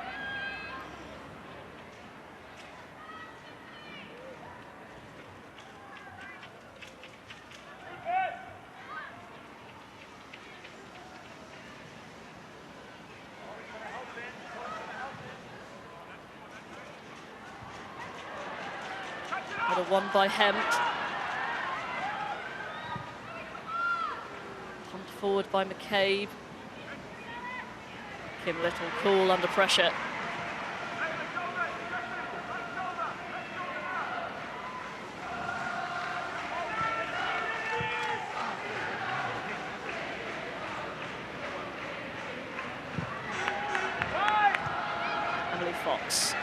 Another one by Hemp. Pumped forward by McCabe. Kim Little cool under pressure. Emily Fox.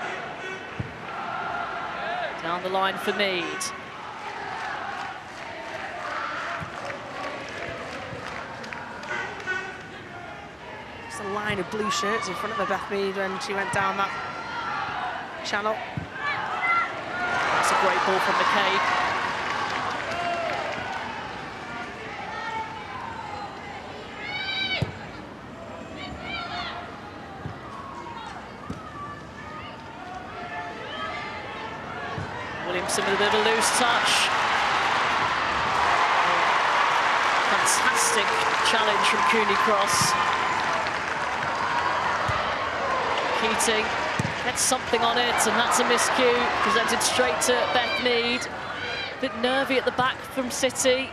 Down the line for Mead. It's a line of blue shirts in front of Beth Mead when she went down that channel. That's a great ball from McCabe. Williamson with a bit of a loose touch. Fantastic challenge from Cooney Cross. Keating gets something on it, and that's a miscue. Presented straight to Beth Mead. A bit nervy at the back from City.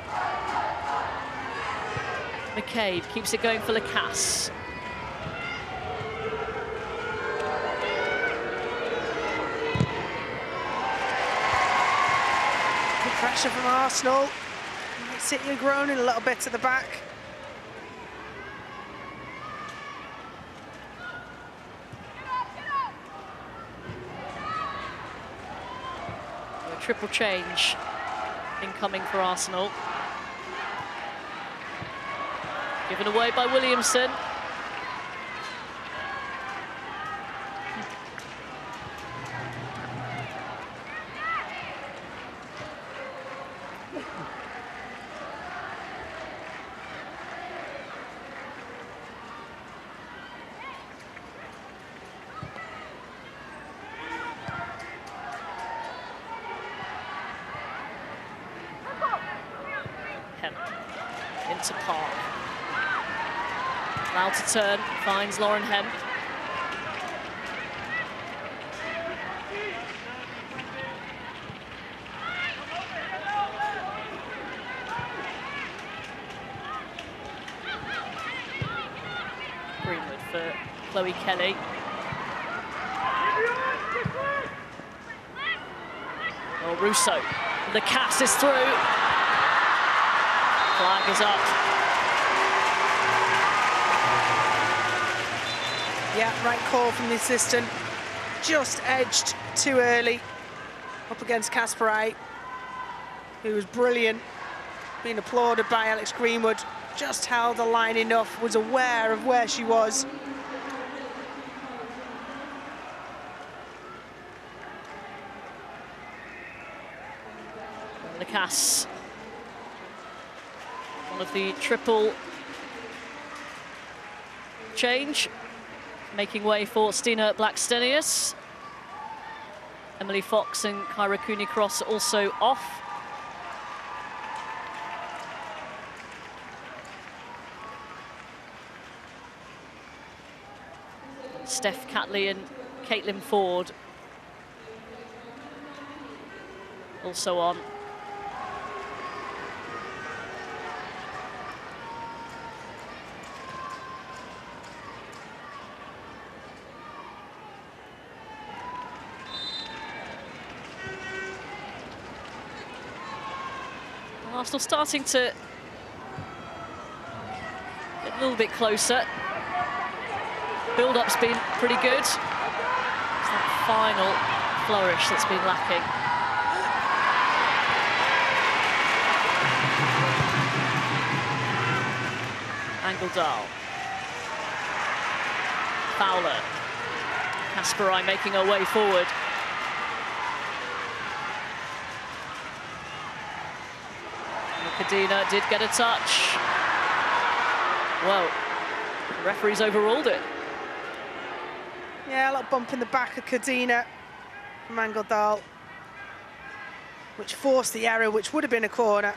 McCabe keeps it going for Lacasse. Good pressure from Arsenal. City are groaning a little bit at the back. Triple change incoming for Arsenal. Given away by Williamson. Into Park. Allowed to turn, finds Lauren Hemp. Greenwood for Chloe Kelly. Well, Russo, the cast is through. Flag is up. Yeah, right call from the assistant. Just edged too early up against Kasparai, who was brilliant, being applauded by Alex Greenwood. Just held the line enough, was aware of where she was. Lacasse, one of the triple change, making way for Stina Blackstenius. Emily Fox and Kyra Cooney-Cross also off. Steph Catley and Caitlin Ford also on. Arsenal starting to get a little bit closer. Build-up's been pretty good. It's that final flourish that's been lacking. Angeldal. Fowler. Kasparai making her way forward. Kadina did get a touch. Well, the referee's overruled it. Yeah, a little bump in the back of Kadina from Angeldal, which forced the error, which would have been a corner.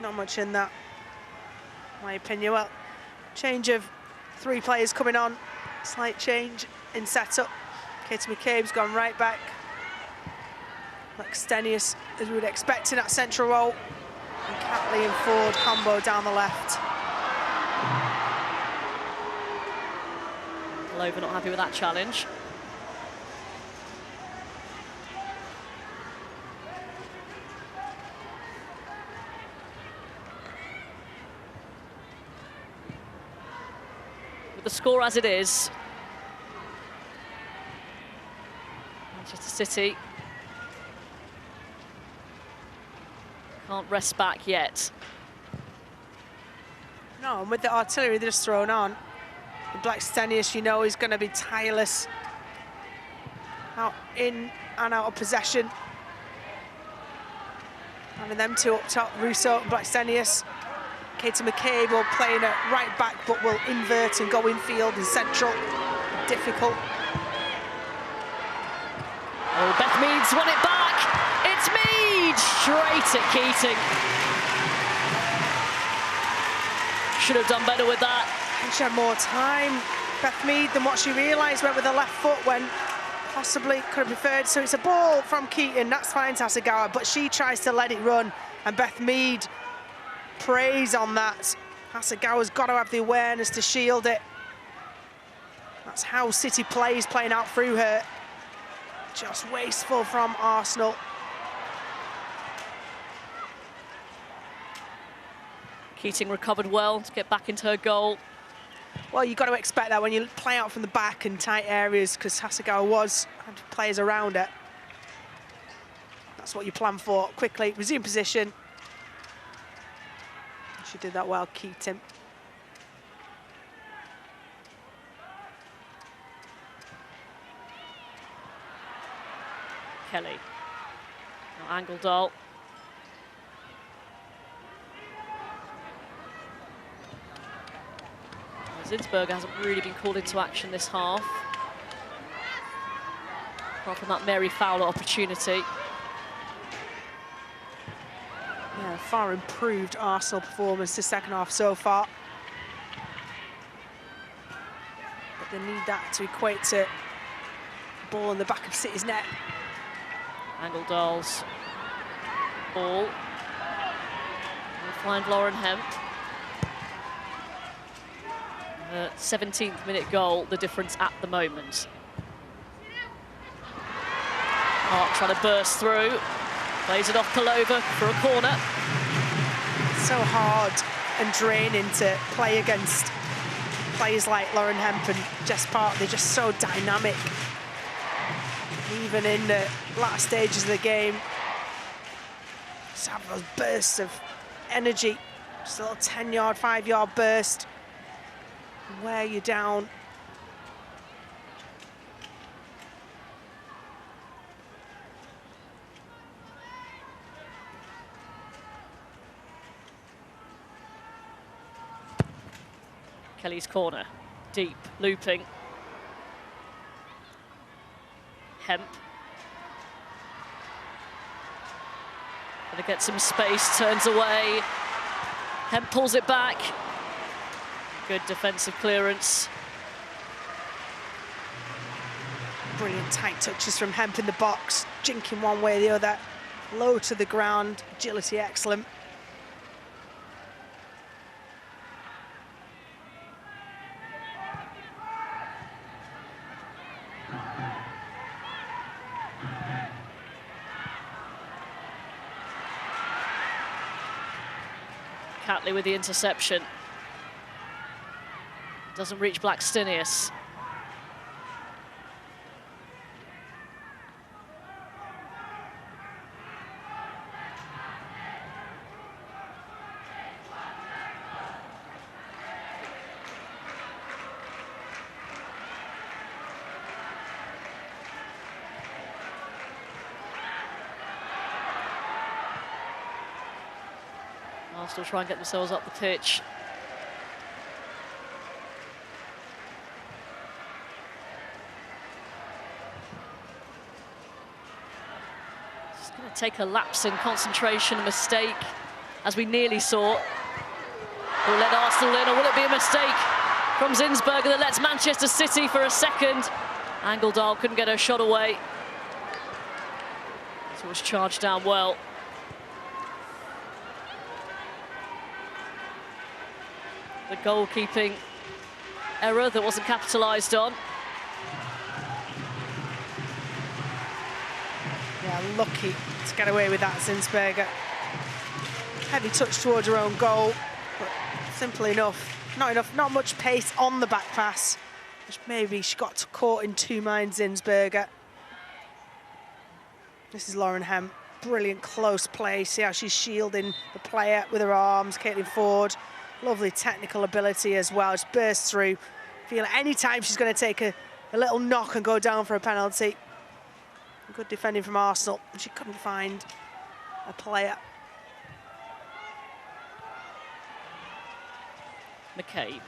Not much in that, in my opinion. Well, change of 3 players coming on. Slight change in setup. Katie McCabe's gone right back. Blackstenius, as we would expect in that central role. And Catley and Ford combo down the left. Lover not happy with that challenge. With the score as it is, Manchester City can't rest back yet. No, and with the artillery they're just thrown on, Blackstenius, you know, is going to be tireless. Out in and out of possession. Having them two up top, Russo and Blackstenius. Katie McCabe will play in a right back, but will invert and go infield and central. Difficult. Oh, Beth Mead's won it back. It's Mead straight at Keating. Should have done better with that. She had more time, Beth Mead, than what she realised. Went with the left foot when possibly could have preferred. So it's a ball from Keating. That's fine, Hasegawa, but she tries to let it run, and Beth Mead preys on that. Hasegawa's got to have the awareness to shield it. That's how City plays, playing out through her. Just wasteful from Arsenal. Keating recovered well to get back into her goal. Well, you've got to expect that when you play out from the back in tight areas, because Hasegawa had players around her. That's what you plan for. Quickly, resume position. She did that well, Keating. Kelly. Now Angeldal. Zinsberger hasn't really been called into action this half. Apart from that Mary Fowler opportunity. Yeah, far improved Arsenal performance this second half so far. But they need that to equate to ball in the back of City's net. Angeldal's ball. We'll find Lauren Hemp. Her 17th minute goal, the difference at the moment. Park trying to burst through. Plays it off Palova for a corner. So hard and draining to play against players like Lauren Hemp and Jess Park. They're just so dynamic. Even in the last stages of the game, just have those bursts of energy. Just a little 10-yard, 5-yard burst. Wear you down. Kelly's corner, deep, looping. Hemp. Gonna get some space, turns away. Hemp pulls it back. Good defensive clearance. Brilliant tight touches from Hemp in the box, jinking one way or the other. Low to the ground, agility excellent. Catley with the interception. Doesn't reach Blackstenius. Arsenal try and get themselves up the pitch. It's going to take a lapse in concentration, a mistake, as we nearly saw. Will let Arsenal in, or will it be a mistake from Zinsberger that lets Manchester City for a second? Angeldal couldn't get her shot away. So it was charged down well. The goalkeeping error that wasn't capitalised on. Yeah, lucky to get away with that, Zinsberger. Heavy touch towards her own goal, but simple enough. Not much pace on the back pass. Which maybe she got caught in two minds, Zinsberger. This is Lauren Hemp. Brilliant close play. See how she's shielding the player with her arms. Caitlin Ford. Lovely technical ability as well. Just bursts through. Feel any time she's going to take a little knock and go down for a penalty. Good defending from Arsenal. She couldn't find a player. McCabe.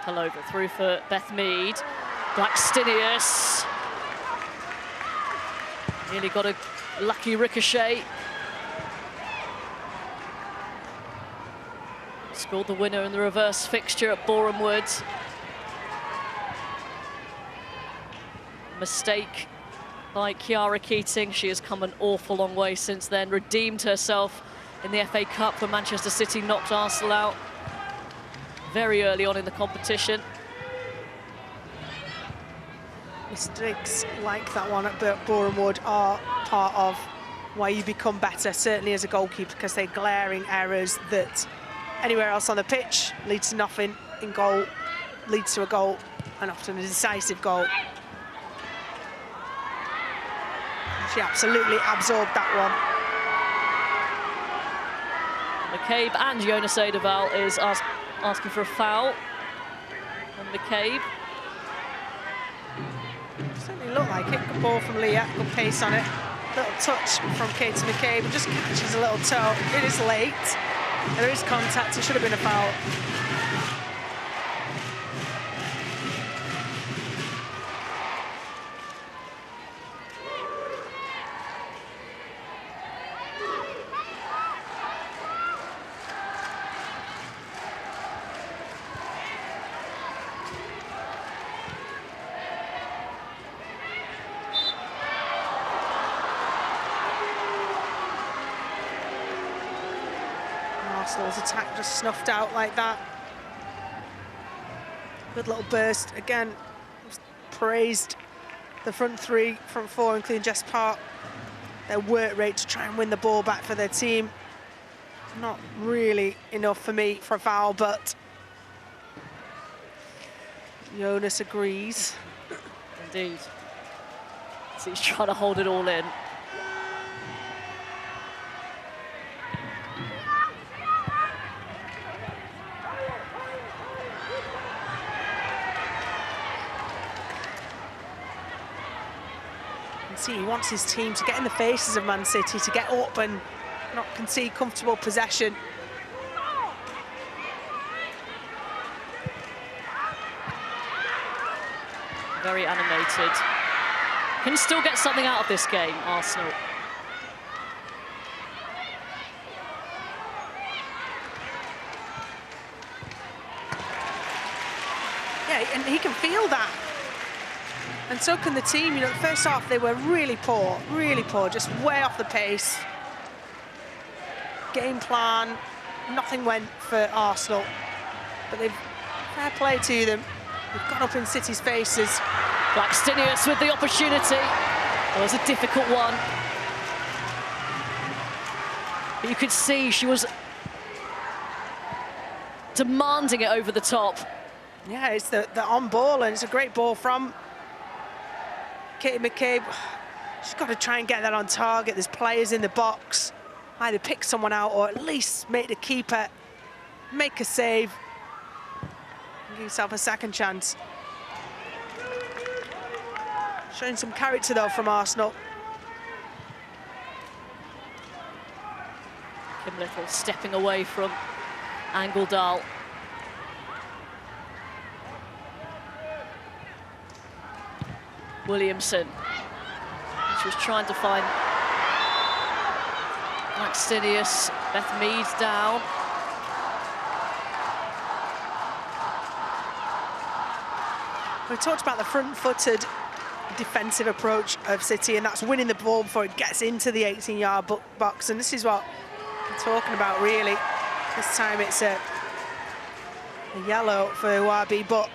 Palova through for Beth Mead. Blackstenius. Nearly got a lucky ricochet. Scored the winner in the reverse fixture at Boreham Wood. Mistake by Chiara Keating. She has come an awful long way since then. Redeemed herself in the FA Cup when Manchester City knocked Arsenal out very early on in the competition. Mistakes like that one at Boreham Wood are part of why you become better, certainly as a goalkeeper, because they're glaring errors that anywhere else on the pitch leads to nothing. In goal, leads to a goal, and often a decisive goal. She absolutely absorbed that one. McCabe and Jonas Edeval is asking for a foul on McCabe. Certainly looked like it. Good ball from Leah, good pace on it. Little touch from Katie McCabe, just catches a little toe. It is late. There is contact, it should have been a foul. Arsenal's attack just snuffed out like that. Good little burst. Again, praised the front three, front four, including Jess Park. Their work rate to try and win the ball back for their team. Not really enough for me for a foul, but Jonas agrees. Indeed. So he's trying to hold it all in. See, he wants his team to get in the faces of Man City, to get up and not concede comfortable possession. Very animated. Can still get something out of this game, Arsenal. Yeah, and he can feel that. And so can the team. You know, first half they were really poor, just way off the pace. Game plan, nothing went for Arsenal. But they've, fair play to them. They've got up in City's faces. Blackstenius with the opportunity. It was a difficult one. But you could see she was demanding it over the top. Yeah, it's the on ball, and it's a great ball from Katie McCabe. She's got to try and get that on target. There's players in the box. Either pick someone out or at least make the keeper make a save. Give yourself a second chance. Showing some character though from Arsenal. Kim Little stepping away from Angeldal. Williamson. She was trying to find Blackstenius. Beth Mead down. We talked about the front-footed defensive approach of City, and that's winning the ball before it gets into the 18-yard box, and this is what we're talking about, really. This time it's a yellow for Wahabi, but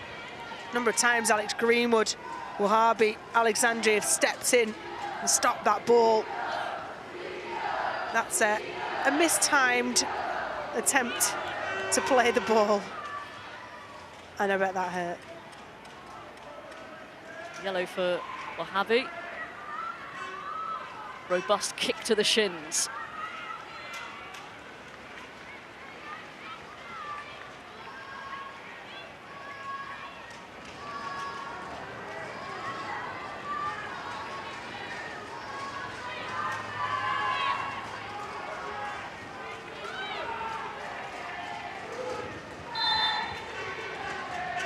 a number of times Alex Greenwood, Wahabi, Alexandria have stepped in and stopped that ball. That's a mistimed attempt to play the ball, and I bet that hurt. Yellow for Wahabi. Robust kick to the shins.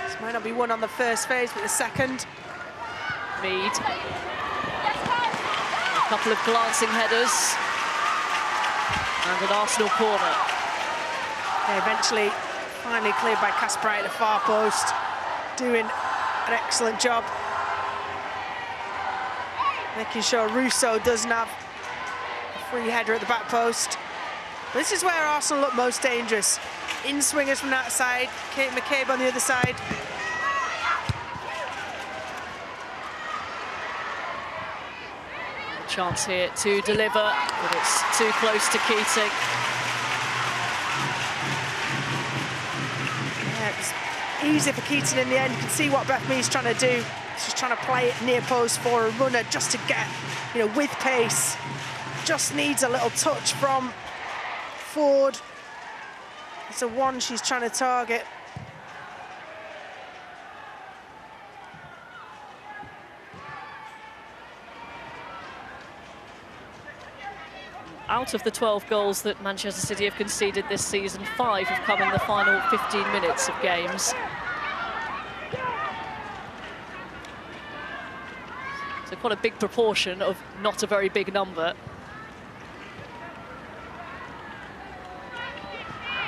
This might not be one on the first phase, but the second. Mead. A couple of glancing headers. And an Arsenal corner. Yeah, eventually, finally cleared by Casper at the far post. Doing an excellent job. Making sure Russo doesn't have a free header at the back post. This is where Arsenal look most dangerous. In-swingers from that side, Kate McCabe on the other side. Chance here to deliver, but it's too close to Keating. Yeah, it's easy for Keating in the end. You can see what Beth Mead's trying to do. She's trying to play it near post for a runner just to get, you know, with pace. Just needs a little touch from Ford. It's a one she's trying to target. Out of the 12 goals that Manchester City have conceded this season, 5 have come in the final 15 minutes of games. So quite a big proportion of not a very big number.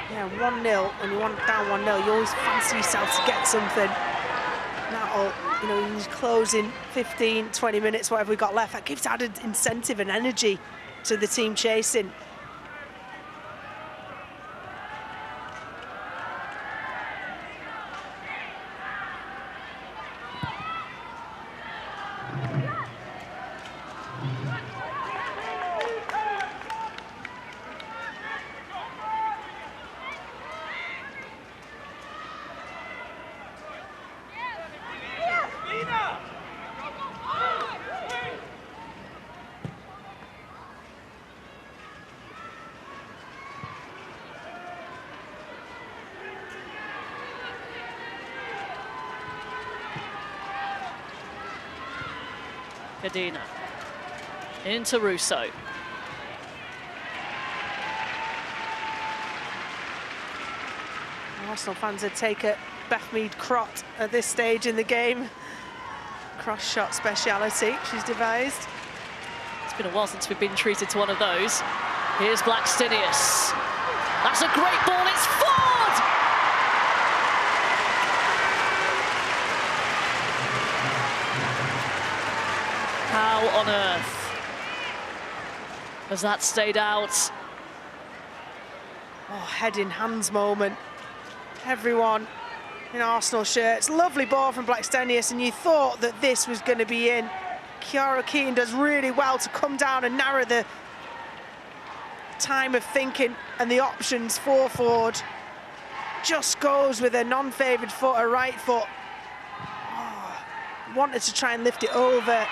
Yeah, 1-0, and you want down 1-0, you always fancy yourself to get something. That'll, you know, in these closing 15, 20 minutes, whatever we got left, that gives added incentive and energy to the team chasing. Cadena. Into Russo. Arsenal fans would take a Bethmead Crot at this stage in the game. Cross-shot speciality she's devised. It's been a while since we've been treated to one of those. Here's Blackstenius. That's a great ball, it's Ford! How on earth has that stayed out? Oh, head in hands moment. Everyone in Arsenal shirts. Lovely ball from Blackstenius, and you thought that this was going to be in. Kiara Keane does really well to come down and narrow the time of thinking and the options for Ford. Just goes with a non-favoured foot, a right foot. Oh, wanted to try and lift it over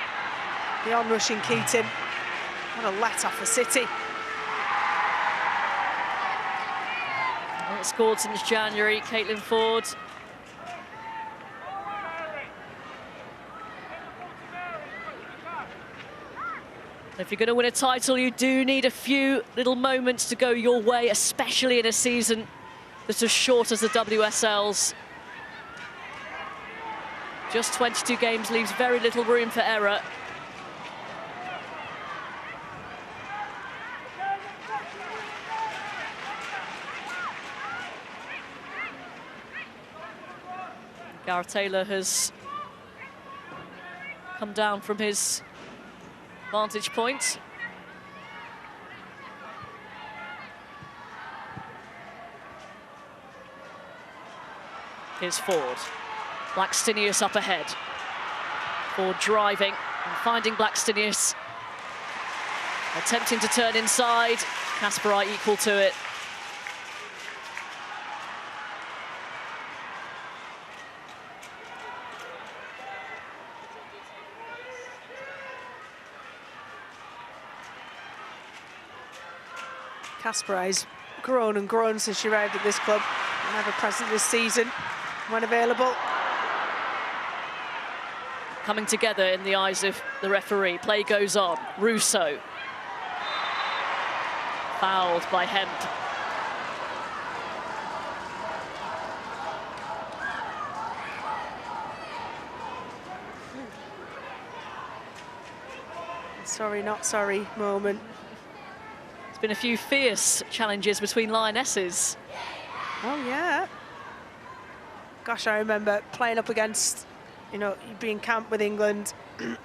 the onrushing Keaton. What a let-off for City. Not scored since January, Caitlin Ford. If you're going to win a title, you do need a few little moments to go your way, especially in a season that's as short as the WSL's. Just 22 games leaves very little room for error. Gareth Taylor has come down from his vantage point. Here's Ford. Blackstenius up ahead. Ford driving and finding Blackstenius. Attempting to turn inside. Kasparai equal to it. Kasparai's grown and grown since she arrived at this club. Never present this season when available. Coming together in the eyes of the referee. Play goes on. Russo. Fouled by Hemp. Sorry, not sorry moment. There's been a few fierce challenges between Lionesses. Oh, yeah. Gosh, I remember playing up against, you know, you'd be in camp with England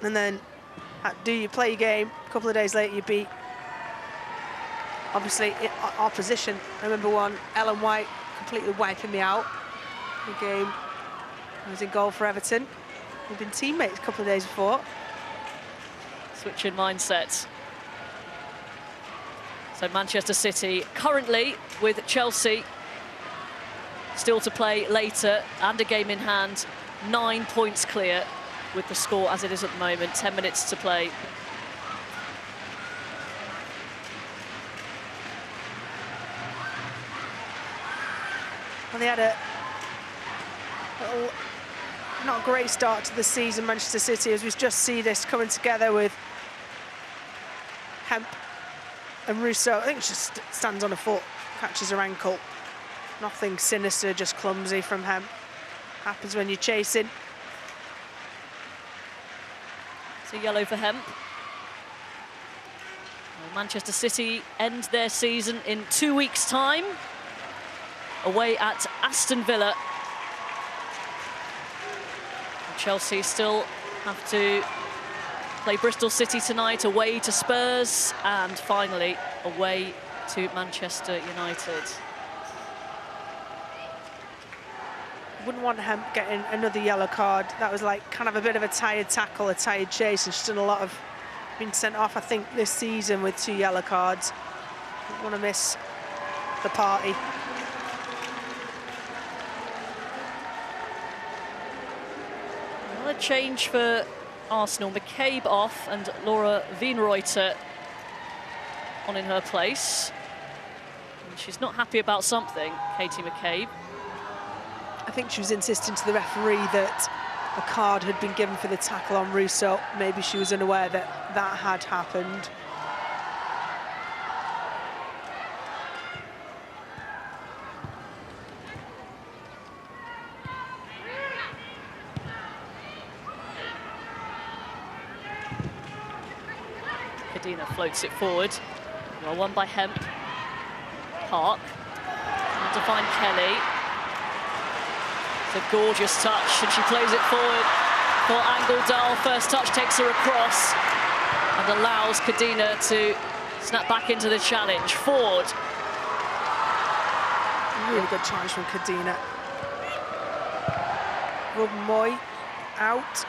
and then you play your game, a couple of days later you beat, obviously, our position. I remember one, Ellen White completely wiping me out in the game. I was in goal for Everton. We've been teammates a couple of days before. Switch in mindset. So Manchester City currently with Chelsea still to play later and a game in hand, 9 points clear with the score as it is at the moment, 10 minutes to play. Well, they had a little, not great start to the season, Manchester City, as we just see this coming together with Hemp and Russo. I think she just stands on a foot, catches her ankle. Nothing sinister, just clumsy from Hemp. Happens when you're chasing. It's a yellow for Hemp. Well, Manchester City end their season in 2 weeks' time, away at Aston Villa. And Chelsea still have to play Bristol City tonight, away to Spurs, and finally away to Manchester United. Wouldn't want Hemp getting another yellow card. That was like kind of a bit of a tired tackle, a tired chase, and she's done a lot of, been sent off, I think, this season with 2 yellow cards. Don't want to miss the party. Another change for Arsenal. McCabe off and Laura Wienreuter on in her place. And she's not happy about something, Katie McCabe. I think she was insisting to the referee that a card had been given for the tackle on Russo. Maybe she was unaware that that had happened. Cadena floats it forward. Well won by Hemp. Park. Trying to find Kelly. It's a gorgeous touch, and she plays it forward for Angeldal. First touch takes her across and allows Cadena to snap back into the challenge. Ford. Really good challenge from Cadena. Moy out.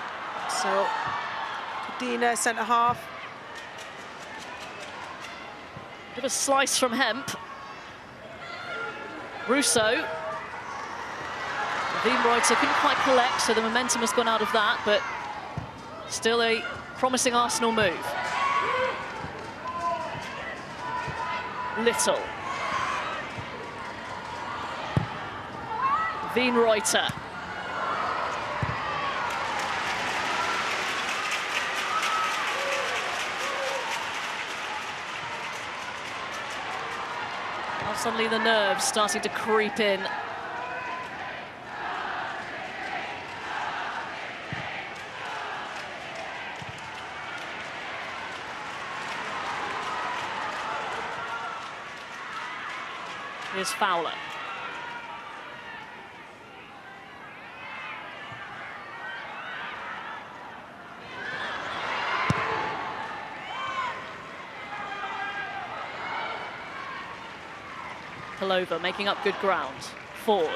So Cadena centre half. Bit of a slice from Hemp. Russo. Wienreuter couldn't quite collect, so the momentum has gone out of that, but still a promising Arsenal move. Little. Wienreuter. Now suddenly the nerves starting to creep in. Here's Fowler. Palova making up good ground. Ford.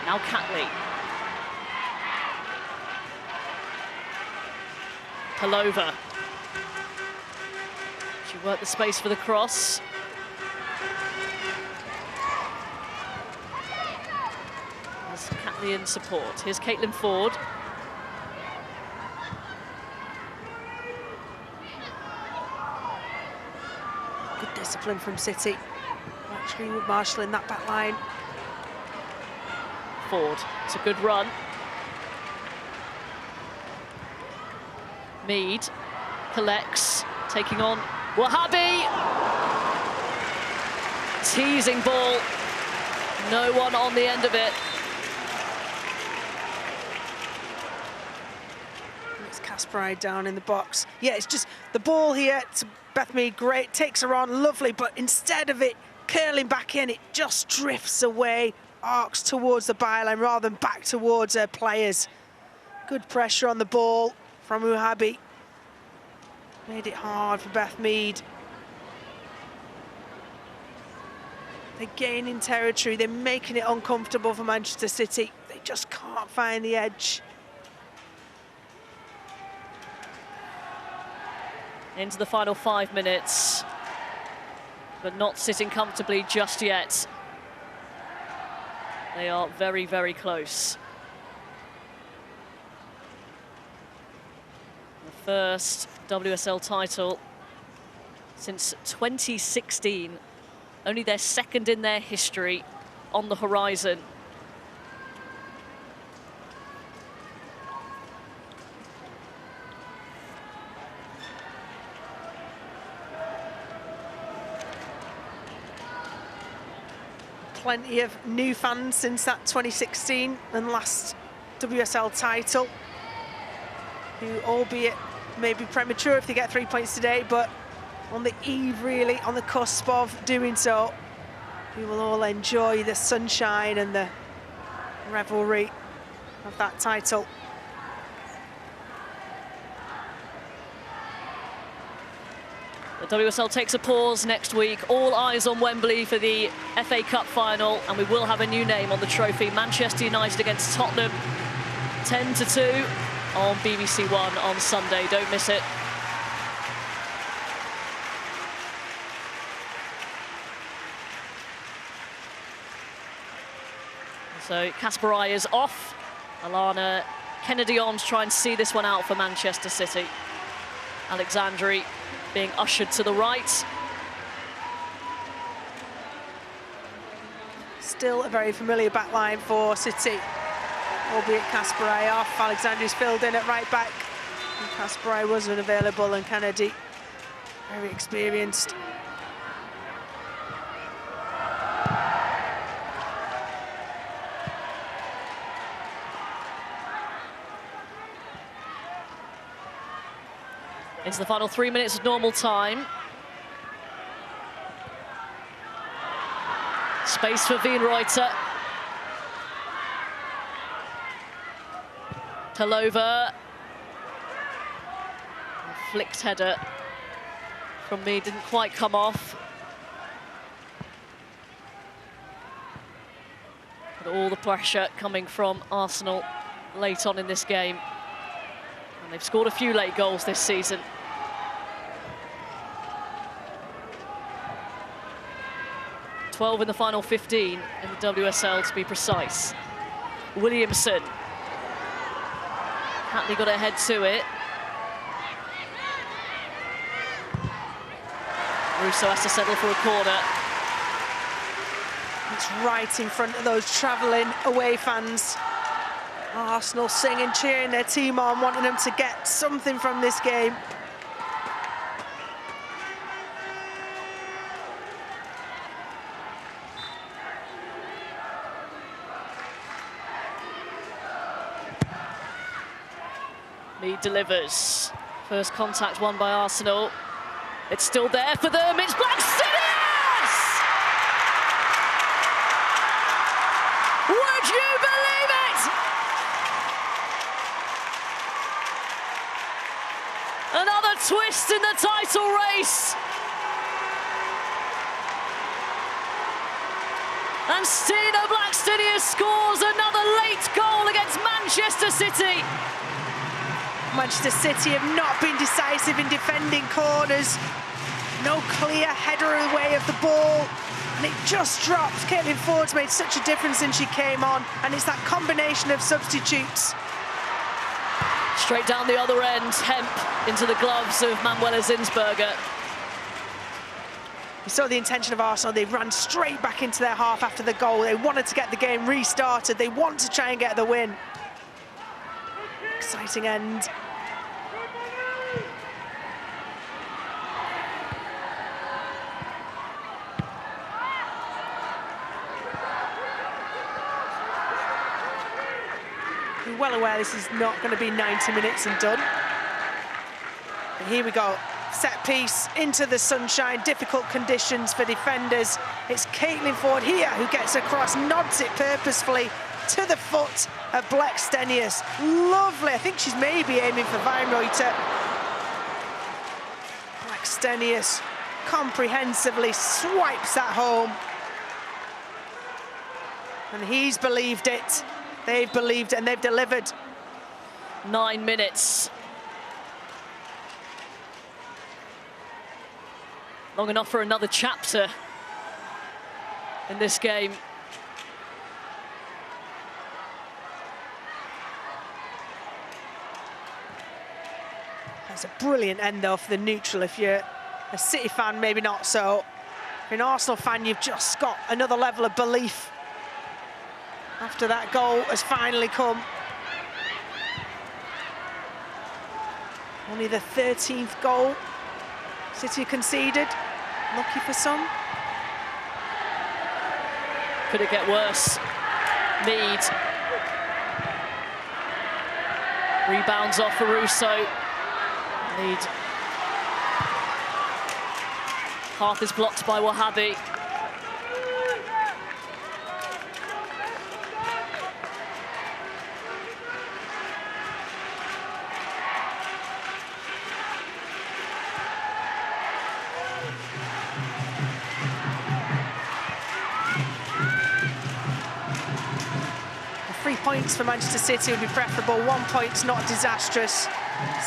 Now Catley. Palova. She worked the space for the cross. There's Catley in support. Here's Caitlin Ford. Good discipline from City. Actually, with Marshall in that back line. Ford, it's a good run. Mead collects, taking on Wahabi. Teasing ball. No one on the end of it. It's Kasparov down in the box. Yeah, it's just the ball here to Beth Mead, great, takes her on, lovely, but instead of it curling back in, it just drifts away, arcs towards the byline rather than back towards her players. Good pressure on the ball from Wahabi. Made it hard for Beth Mead. They're gaining territory, they're making it uncomfortable for Manchester City. They just can't find the edge. Into the final 5 minutes, but not sitting comfortably just yet. They are very, very close. The first WSL title since 2016. Only their second in their history on the horizon. Plenty of new fans since that 2016 and last WSL title, who, albeit maybe premature if they get 3 points today, but on the eve, really, on the cusp of doing so, we will all enjoy the sunshine and the revelry of that title. The WSL takes a pause next week. All eyes on Wembley for the FA Cup final, and we will have a new name on the trophy. Manchester United against Tottenham, 10-2 on BBC One on Sunday. Don't miss it. So Kasparov is off. Alana Kennedy on to try and see this one out for Manchester City. Alexandri being ushered to the right. Still a very familiar backline for City. albeit Kasparai off. Alexandri's filled in at right back. And Kasparai wasn't available, and Kennedy, very experienced. Into the final 3 minutes of normal time. Space for Wienreuter. Talova. Flicked header from me, didn't quite come off. But all the pressure coming from Arsenal late on in this game. And they've scored a few late goals this season. In the final 15 in the WSL, to be precise. Williamson. Hatley got ahead to it. Russo has to settle for a corner. It's right in front of those travelling away fans. Arsenal singing, cheering their team on, wanting them to get something from this game. Mead delivers. First contact won by Arsenal. It's still there for them. It's Blackstenius! Would you believe it? Another twist in the title race. And Stina Blackstenius scores another late goal against Manchester City. Manchester City have not been decisive in defending corners. No clear header away of the ball. And it just drops. Caitlin Ford's made such a difference since she came on. And it's that combination of substitutes. Straight down the other end, Hemp into the gloves of Manuela Zinsberger. You saw the intention of Arsenal. They ran straight back into their half after the goal. They wanted to get the game restarted. They want to try and get the win. Exciting end. We're well aware this is not going to be 90 minutes and done. But here we go. Set piece into the sunshine, difficult conditions for defenders. It's Caitlin Ford here who gets across, nods it purposefully to the foot of Blackstenius. Lovely. I think she's maybe aiming for Wienreuter. Blackstenius comprehensively swipes that home. And he's believed it. They've believed it and they've delivered. 9 minutes. Long enough for another chapter in this game. That's a brilliant end though for the neutral. If you're a City fan, maybe not so. If you're an Arsenal fan, you've just got another level of belief after that goal has finally come. Only the 13th goal City conceded. Lucky for some. Could it get worse? Mead. Rebounds off for Russo. Mead. Path is blocked by Wahabi. Points for Manchester City would be preferable. 1 point's not disastrous.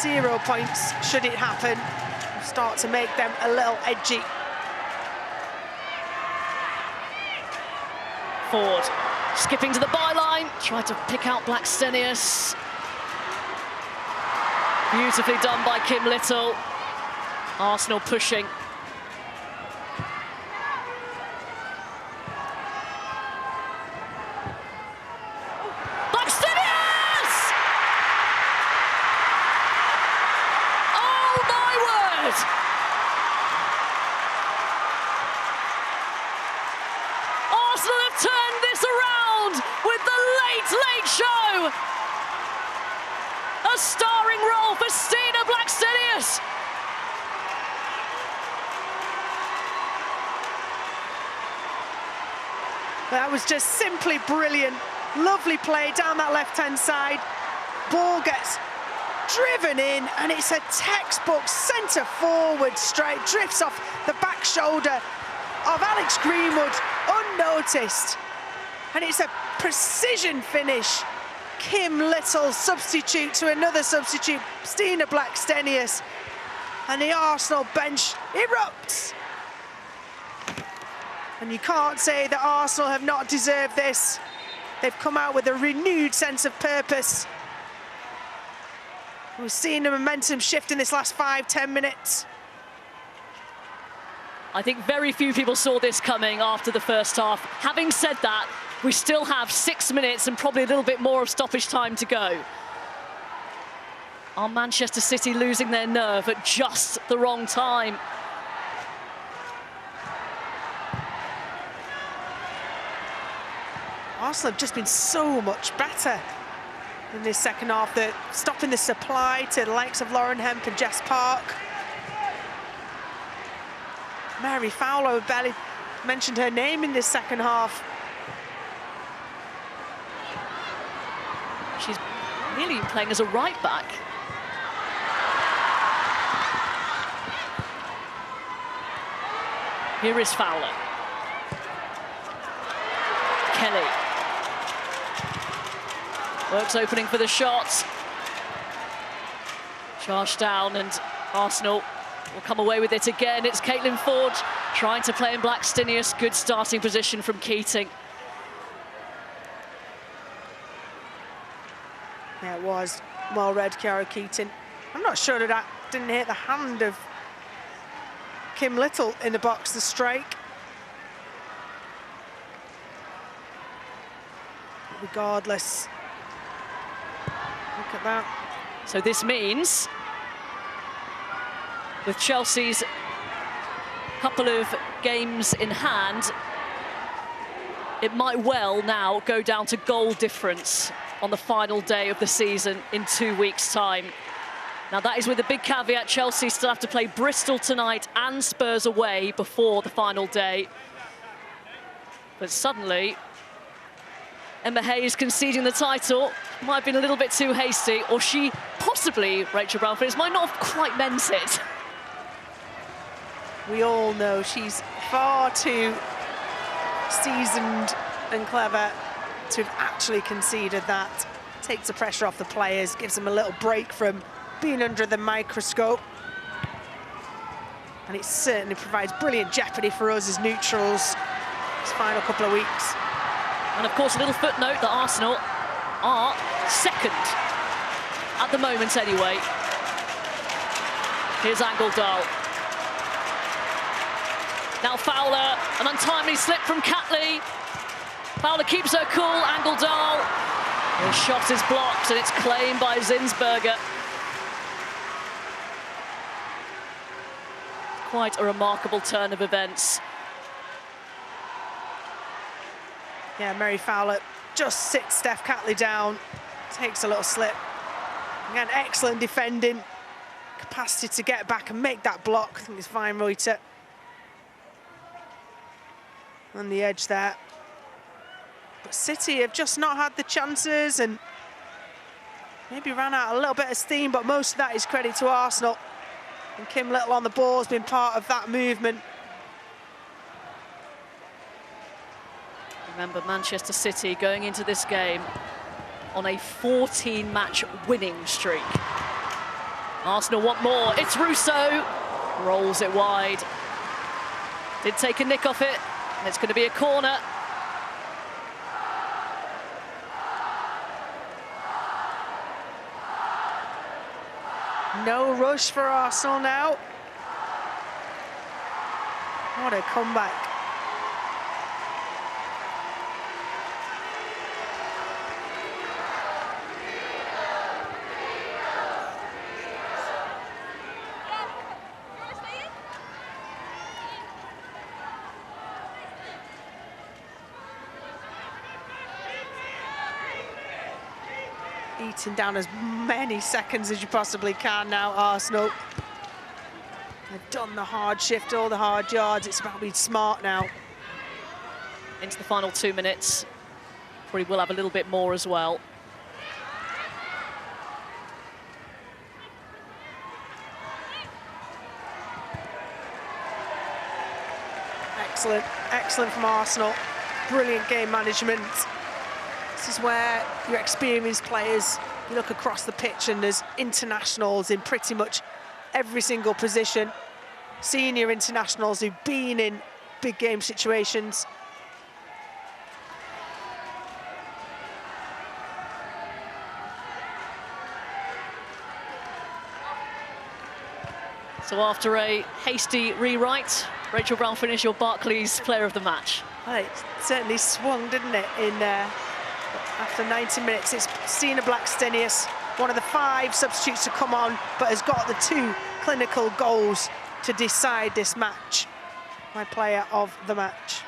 0 points should it happen. Start to make them a little edgy. Ford skipping to the byline, tried to pick out Blackstenius. Beautifully done by Kim Little. Arsenal pushing. Arsenal have turned this around with the late show. A starring role for Stina Blackstenius. That was just simply brilliant. Lovely play down that left-hand side. Ball gets driven in, and it's a textbook centre-forward straight. Drifts off the back shoulder of Alex Greenwood, unnoticed. And it's a precision finish. Kim Little substitute to another substitute, Stina Blackstenius. And the Arsenal bench erupts. And you can't say that Arsenal have not deserved this. They've come out with a renewed sense of purpose. We've seen the momentum shift in this last 5-10 minutes. I think very few people saw this coming after the first half. Having said that, we still have 6 minutes and probably a little bit more of stoppage time to go. Are Manchester City losing their nerve at just the wrong time? Arsenal have just been so much better in this second half. They're stopping the supply to the likes of Lauren Hemp and Jess Park. Mary Fowler barely mentioned her name in this second half. She's nearly playing as a right back. Here is Fowler. Kelly. Works opening for the shot. Charged down, and Arsenal will come away with it again. It's Caitlin Ford trying to play in Blackstenius. Good starting position from Keating. Yeah, it was well read, Kiara Keating. I'm not sure that that didn't hit the hand of Kim Little in the box, the strike. Regardless, look at that. So this means, with Chelsea's couple of games in hand, it might well now go down to goal difference on the final day of the season in 2 weeks' time. Now that is with a big caveat: Chelsea still have to play Bristol tonight and Spurs away before the final day. But suddenly, Emma Hayes conceding the title might have been a little bit too hasty, or she possibly, Rachel Brown-Phillips, might not have quite meant it. We all know she's far too seasoned and clever to have actually conceded that. Takes the pressure off the players, gives them a little break from being under the microscope. And it certainly provides brilliant jeopardy for us as neutrals this final couple of weeks. And of course, a little footnote that Arsenal are second at the moment anyway. Here's Angeldal. Now Fowler, an untimely slip from Catley. Fowler keeps her cool, Angeldal. The shot is blocked and it's claimed by Zinsberger. Quite a remarkable turn of events. Yeah, Mary Fowler just sits Steph Catley down, takes a little slip. Again, excellent defending, capacity to get back and make that block. I think it's fine, Reuter. On the edge there. But City have just not had the chances and maybe ran out a little bit of steam, but most of that is credit to Arsenal. And Kim Little on the ball has been part of that movement. Remember, Manchester City going into this game on a 14-match winning streak. Arsenal want more. It's Russo. Rolls it wide. Did take a nick off it, and it's going to be a corner. No rush for Arsenal now. What a comeback. eating down as many seconds as you possibly can now, Arsenal. They've done the hard shift, all the hard yards. It's about being smart now. Into the final 2 minutes. Probably will have a little bit more as well. Excellent, excellent from Arsenal. Brilliant game management. This is where your experienced players, you look across the pitch and there's internationals in pretty much every single position. Senior internationals who've been in big game situations. So after a hasty rewrite, Rachel Brown finished your Barclays Player of the Match. Well, it certainly swung, didn't it, after 90 minutes. It's Stina Blackstenius, one of the 5 substitutes to come on, but has got the 2 clinical goals to decide this match. My Player of the Match.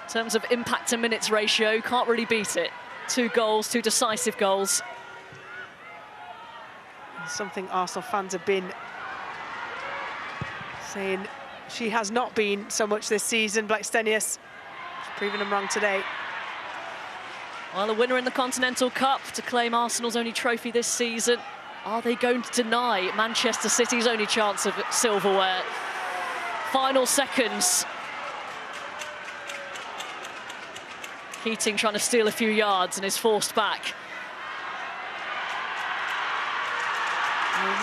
In terms of impact to minutes ratio, can't really beat it. 2 goals, 2 decisive goals. Something Arsenal fans have been saying she has not been so much this season, Blackstenius. She's proving them wrong today. Well, the winner in the Continental Cup to claim Arsenal's only trophy this season. Are they going to deny Manchester City's only chance of silverware? Final seconds. Keating trying to steal a few yards and is forced back.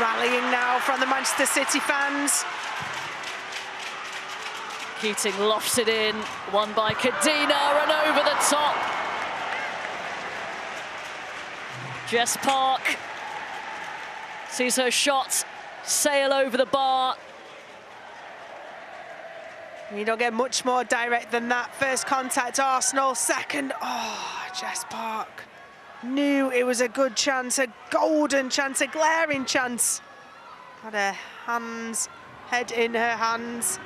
Rallying now from the Manchester City fans. Keating lofts it in, won by Kadina and over the top. Jess Park sees her shot sail over the bar. You don't get much more direct than that. First contact, Arsenal. Second, Jess Park knew it was a good chance, a golden chance, a glaring chance. Had her hands, head in her hands.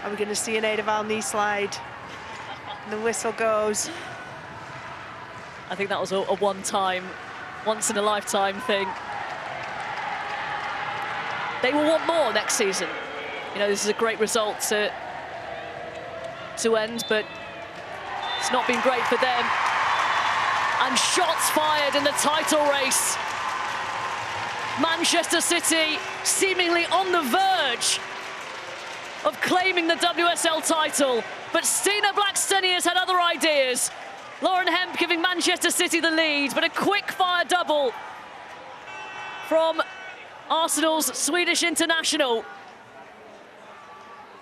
Are we going to see an Edeval knee slide? And the whistle goes. I think that was a one-time, once-in-a-lifetime thing. They will want more next season. You know, this is a great result to end, but it's not been great for them. And shots fired in the title race. Manchester City seemingly on the verge of claiming the WSL title, but Stina Blackstenius had other ideas. Lauren Hemp giving Manchester City the lead, but a quick-fire double from Arsenal's Swedish international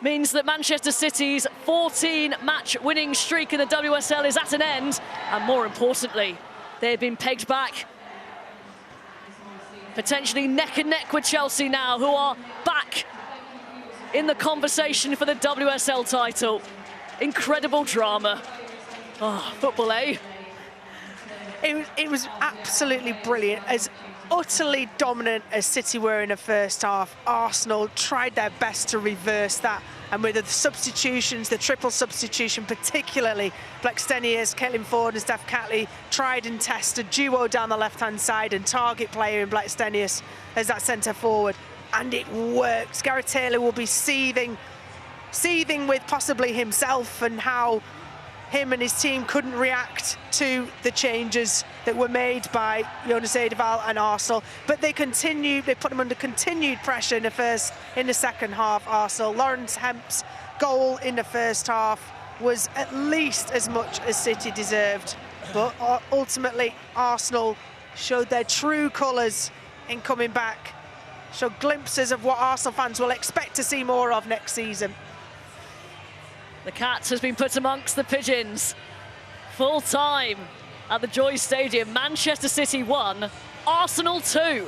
means that Manchester City's 14-match winning streak in the WSL is at an end, and more importantly, they've been pegged back, potentially neck and neck with Chelsea now, who are back in the conversation for the WSL title. Incredible drama. Oh, football, eh? It was absolutely brilliant. As utterly dominant as City were in the first half, Arsenal tried their best to reverse that. And with the substitutions, the triple substitution, particularly Blackstenius, Caitlin Ford and Steph Catley, tried and tested duo down the left-hand side and target player in Blackstenius as that centre forward. And it works. Gareth Taylor will be seething with possibly himself and how him and his team couldn't react to the changes that were made by Jonas Edeval and Arsenal. But they put him under continued pressure in the second half, Arsenal. Lawrence Hemp's goal in the first half was at least as much as City deserved. But ultimately, Arsenal showed their true colours in coming back, showed glimpses of what Arsenal fans will expect to see more of next season. The Cats has been put amongst the Pigeons. Full time at the Joy Stadium. Manchester City 1, Arsenal 2.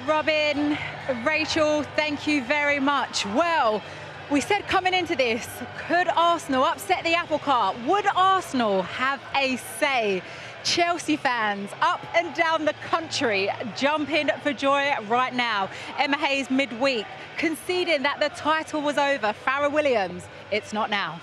Robin, Rachel, thank you very much. Well, we said coming into this, could Arsenal upset the apple cart? Would Arsenal have a say? Chelsea fans up and down the country jumping for joy right now. Emma Hayes midweek conceding that the title was over. Farrah Williams, it's not now.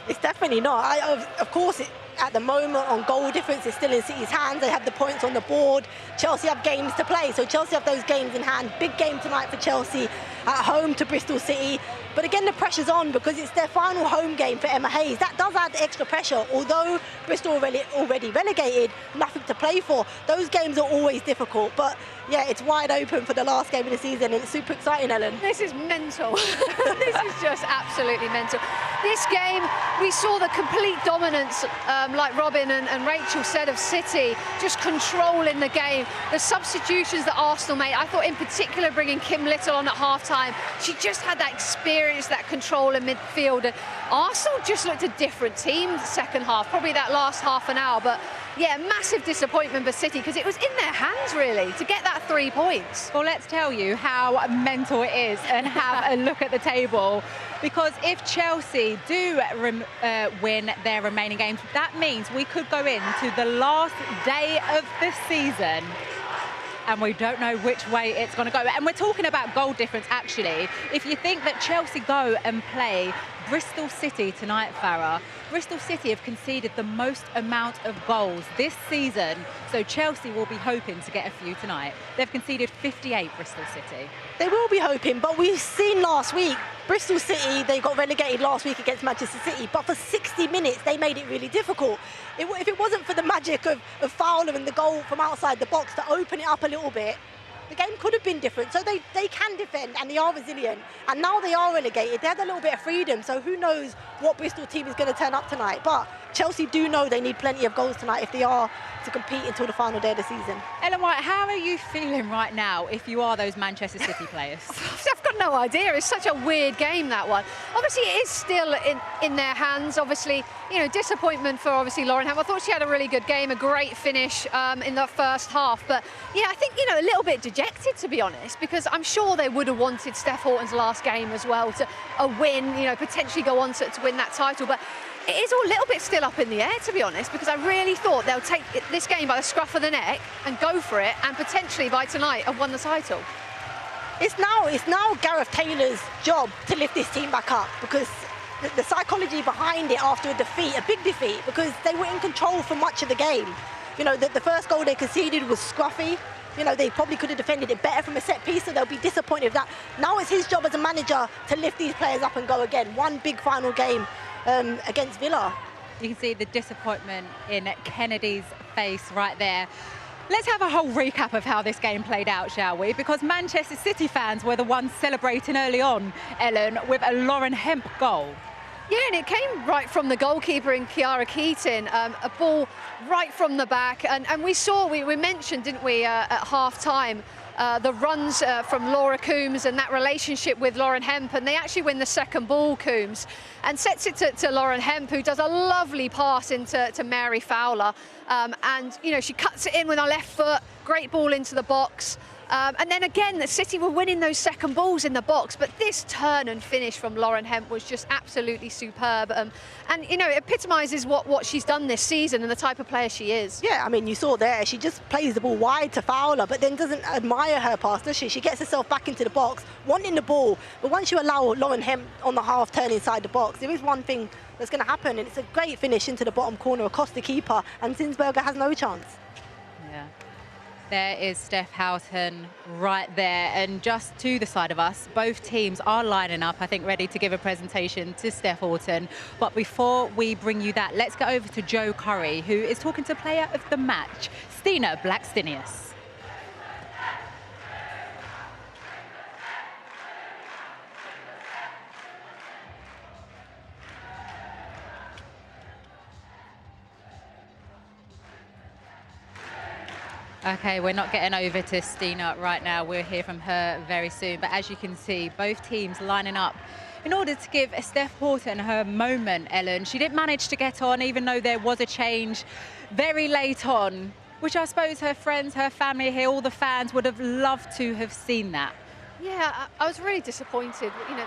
It's definitely not. Of course, at the moment on goal difference, it's still in City's hands. They have the points on the board. Chelsea have games to play, so Chelsea have those games in hand. Big game tonight for Chelsea at home to Bristol City. But again, the pressure's on because it's their final home game for Emma Hayes. That does add extra pressure. Although Bristol already relegated, nothing to play for. Those games are always difficult. But yeah, it's wide open for the last game of the season, and it's super exciting, Ellen. This is mental. This is just absolutely mental. This game, we saw the complete dominance, like Robin and Rachel said, of City, just controlling the game. The substitutions that Arsenal made, I thought in particular bringing Kim Little on at half-time, she just had that experience, that control in midfield. And Arsenal just looked a different team second half, probably that last half an hour, but yeah, massive disappointment for City because it was in their hands really to get that 3 points. Well, let's tell you how mental it is and have a look at the table, because if Chelsea do win their remaining games, that means we could go into the last day of the season and we don't know which way it's going to go. And we're talking about goal difference, actually. If you think that Chelsea go and play Bristol City tonight, Farrah, Bristol City have conceded the most amount of goals this season, so Chelsea will be hoping to get a few tonight. They've conceded 58, Bristol City. They will be hoping, but we've seen last week, Bristol City, they got relegated last week against Manchester City, but for 60 minutes, they made it really difficult. If it wasn't for the magic of Fowler and the goal from outside the box to open it up a little bit, the game could have been different. So they can defend and they are resilient. And now they are relegated. They had a little bit of freedom. So who knows what Bristol team is going to turn up tonight. But Chelsea do know they need plenty of goals tonight if they are to compete until the final day of the season. Ellen White, how are you feeling right now if you are those Manchester City players? I've got no idea. It's such a weird game, that one. Obviously, it is still in their hands. Obviously, you know, disappointment for obviously Lauren Hemp. I thought she had a really good game, a great finish in that first half. But yeah, I think, you know, a little bit dejected, to be honest, because I'm sure they would have wanted Steph Houghton's last game as well to a win, you know, potentially go on to win that title. But it is all a little bit still up in the air, to be honest, because I really thought they'll take this game by the scruff of the neck and go for it, and potentially by tonight have won the title. It's now Gareth Taylor's job to lift this team back up, because the psychology behind it after a defeat, a big defeat, because they were in control for much of the game. You know, the first goal they conceded was scruffy. You know, they probably could have defended it better from a set piece, so they'll be disappointed with that. Now it's his job as a manager to lift these players up and go again. One big final game against Villa. You can see the disappointment in Kennedy's face right there. Let's have a whole recap of how this game played out, shall we? Because Manchester City fans were the ones celebrating early on, Ellen, with a Lauren Hemp goal. Yeah, and it came right from the goalkeeper in Kiara Keaton, a ball right from the back. And we mentioned, didn't we, at half-time, the runs from Laura Coombs and that relationship with Lauren Hemp, and they actually win the second ball, Coombs, and sets it to Lauren Hemp, who does a lovely pass into Mary Fowler. And, you know, she cuts it in with her left foot, great ball into the box. And then again, the City were winning those second balls in the box, but this turn and finish from Lauren Hemp was just absolutely superb. And, you know, it epitomises what she's done this season and the type of player she is. Yeah, I mean, you saw there, she just plays the ball wide to Fowler, but then doesn't admire her pass, does she? She gets herself back into the box, wanting the ball, but once you allow Lauren Hemp on the half turn inside the box, there is one thing that's going to happen, and it's a great finish into the bottom corner across the keeper, and Zinsberger has no chance. Yeah. There is Steph Houghton right there, and just to the side of us, both teams are lining up, I think, ready to give a presentation to Steph Houghton. But before we bring you that, let's go over to Joe Curry, who is talking to player of the match, Stina Blackstenius. Okay, we're not getting over to Stina right now. We'll hear from her very soon. But as you can see, both teams lining up in order to give Steph Houghton her moment, Ellen. She didn't manage to get on, even though there was a change very late on, which I suppose her friends, her family here, all the fans would have loved to have seen that. Yeah, I was really disappointed. You know,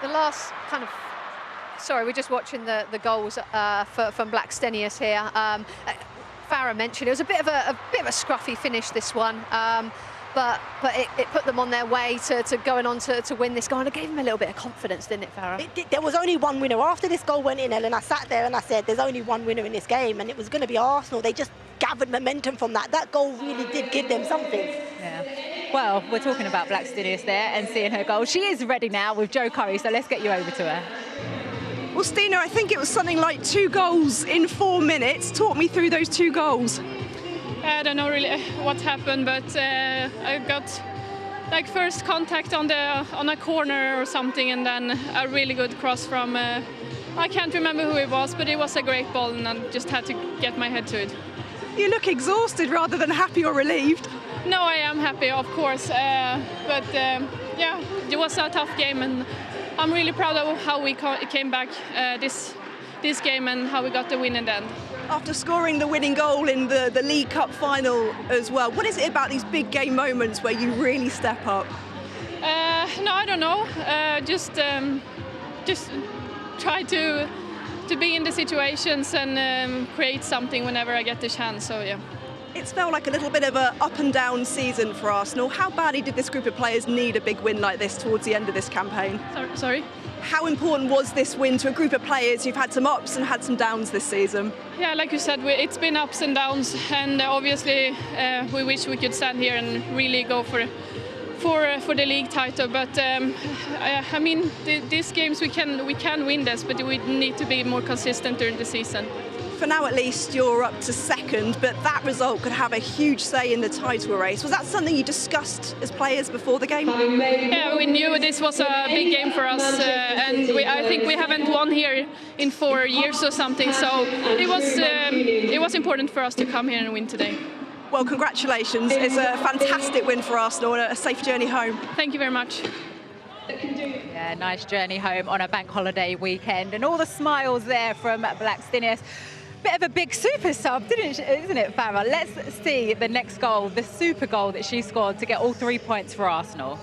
the last kind of... Sorry, we're just watching the goals from Blackstenius here. Farah mentioned, it was a bit of a scruffy finish, this one. But it put them on their way to going on to win this goal, and it gave them a little bit of confidence, didn't it, Farah? There was only one winner. After this goal went in, Ellen, I sat there and I said, there's only one winner in this game, and it was going to be Arsenal. They just gathered momentum from that. That goal really did give them something. Yeah. Well, we're talking about Blackstenius there and seeing her goal. She is ready now with Jo Curry, so let's get you over to her. Well, Stina, I think it was something like 2 goals in 4 minutes. Talk me through those 2 goals. I don't know really what happened, but I got like first contact on a corner or something, and then a really good cross from I can't remember who it was, but it was a great ball, and I just had to get my head to it. You look exhausted rather than happy or relieved. No, I am happy, of course, but yeah, it was a tough game, and I'm really proud of how we came back this game and how we got the win in the end. After scoring the winning goal in the League Cup final as well, what is it about these big game moments where you really step up? No, I don't know. Just try to be in the situations and create something whenever I get the chance. So yeah. It's felt like a little bit of an up and down season for Arsenal. How badly did this group of players need a big win like this towards the end of this campaign? Sorry? How important was this win to a group of players who've had some ups and had some downs this season? Yeah, like you said, it's been ups and downs, and obviously we wish we could stand here and really go for the league title. But I mean, these games we can win this, but we need to be more consistent during the season. For now, at least, you're up to second, but that result could have a huge say in the title race. Was that something you discussed as players before the game? Yeah, we knew this was a big game for us, and I think we haven't won here in 4 years or something, so it was important for us to come here and win today. Well, congratulations. It's a fantastic win for Arsenal and a safe journey home. Thank you very much. Yeah, nice journey home on a bank holiday weekend, and all the smiles there from Blackstenius. Bit of a big super sub, isn't it, Farah? Let's see the next goal, the super goal that she scored to get all 3 points for Arsenal.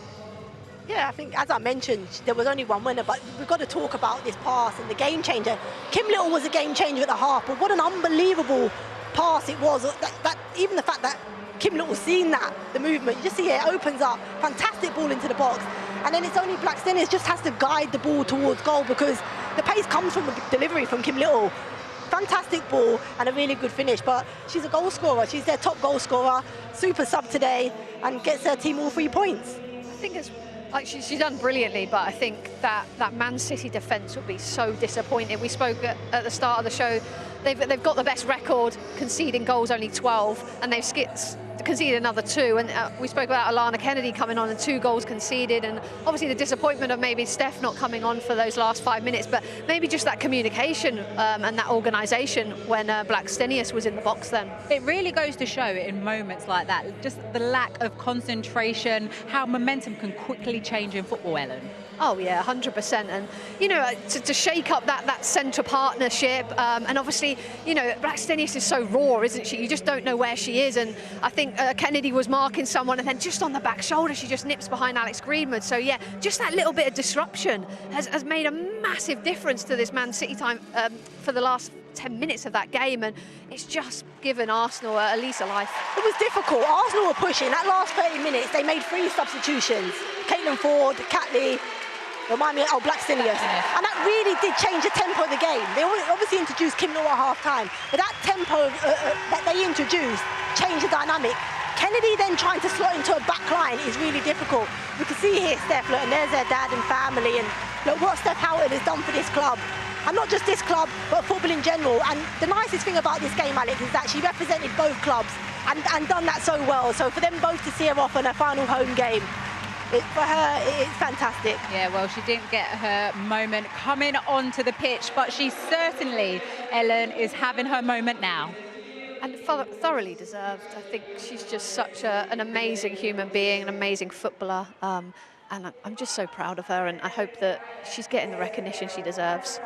Yeah, I think, as I mentioned, there was only one winner, but we've got to talk about this pass and the game changer. Kim Little was a game changer at the half, but what an unbelievable pass it was. Even the fact that Kim Little seen that, the movement, you just see it opens up, fantastic ball into the box. And then it's only Blackstenius just has to guide the ball towards goal because the pace comes from the delivery from Kim Little. Fantastic ball and a really good finish, but she's a goal scorer. She's their top goal scorer, super sub today, and gets her team all 3 points. I think it's like she's done brilliantly, but I think that Man City defence will be so disappointed. We spoke at the start of the show. They've got the best record, conceding goals, only 12, and they've conceded another 2. And we spoke about Alana Kennedy coming on and 2 goals conceded, and obviously the disappointment of maybe Steph not coming on for those last 5 minutes, but maybe just that communication and that organisation when Blackstenius was in the box then. It really goes to show in moments like that, just the lack of concentration, how momentum can quickly change in football, Ellen. Oh yeah, 100%, and you know, to shake up that centre partnership, and obviously, you know, Blackstenius is so raw, isn't she? You just don't know where she is, and I think Kennedy was marking someone, and then just on the back shoulder, she just nips behind Alex Greenwood. So yeah, just that little bit of disruption has made a massive difference to this Man City time for the last 10 minutes of that game, and it's just given Arsenal at least a life. It was difficult. Arsenal were pushing. That last 30 minutes, they made 3 substitutions. Caitlin Ford, Catley, Blackstenius. And that really did change the tempo of the game. They obviously introduced Kim Little at half-time, but that tempo that they introduced changed the dynamic. Kennedy then trying to slot into a back line is really difficult. We can see here Steph, look, and there's their dad and family, and look what Steph Houghton has done for this club. And not just this club, but football in general. And the nicest thing about this game, Alex, is that she represented both clubs and done that so well. So for them both to see her off on her final home game, for her, it's fantastic. Yeah, well, she didn't get her moment coming onto the pitch, but she certainly, Ellen, is having her moment now. And thoroughly deserved. I think she's just such an amazing human being, an amazing footballer. And I'm just so proud of her, and I hope that she's getting the recognition she deserves.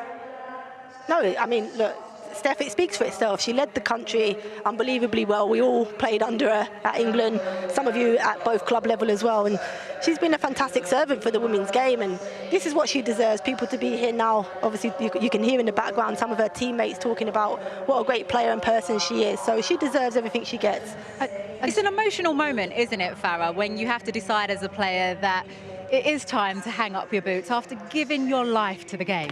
No, I mean, look, Steph, it speaks for itself. She led the country unbelievably well. We all played under her at England, some of you at both club level as well. And she's been a fantastic servant for the women's game. And this is what she deserves, people to be here now. Obviously, you can hear in the background some of her teammates talking about what a great player and person she is. So she deserves everything she gets. It's an emotional moment, isn't it, Farah, when you have to decide as a player that it is time to hang up your boots after giving your life to the game?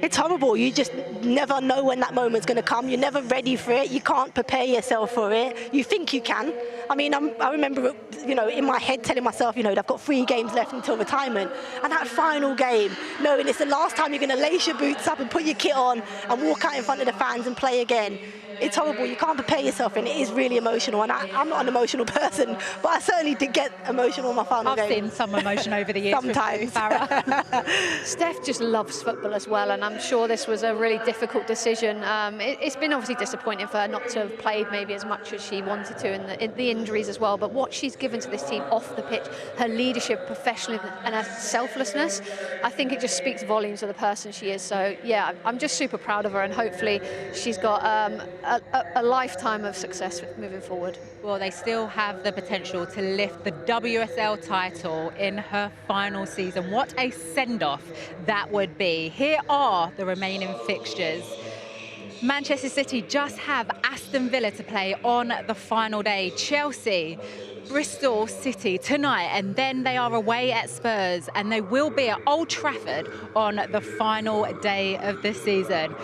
It's horrible. You just never know when that moment's going to come. You're never ready for it. You can't prepare yourself for it. You think you can. I mean, I remember, in my head telling myself, I've got 3 games left until retirement. And that final game, knowing it's the last time you're going to lace your boots up and put your kit on and walk out in front of the fans and play again. It's horrible. You can't prepare yourself, and it is really emotional. And I'm not an emotional person, but I certainly did get emotional in my final game. I've seen some emotion over the years. Sometimes. Farah. Steph just loves football as well, and I'm sure this was a really difficult decision. It's been obviously disappointing for her not to have played maybe as much as she wanted to, and the injuries as well. But what she's given to this team off the pitch, her leadership, professionalism, and her selflessness, I think it just speaks volumes of the person she is. So yeah, I'm just super proud of her, and hopefully she's got a lifetime of success moving forward. Well, they still have the potential to lift the WSL title in her final season. What a send-off that would be. Here are the remaining fixtures. Manchester City just have Aston Villa to play on the final day. Chelsea, Bristol City tonight, and then they are away at Spurs, and they will be at Old Trafford on the final day of the season.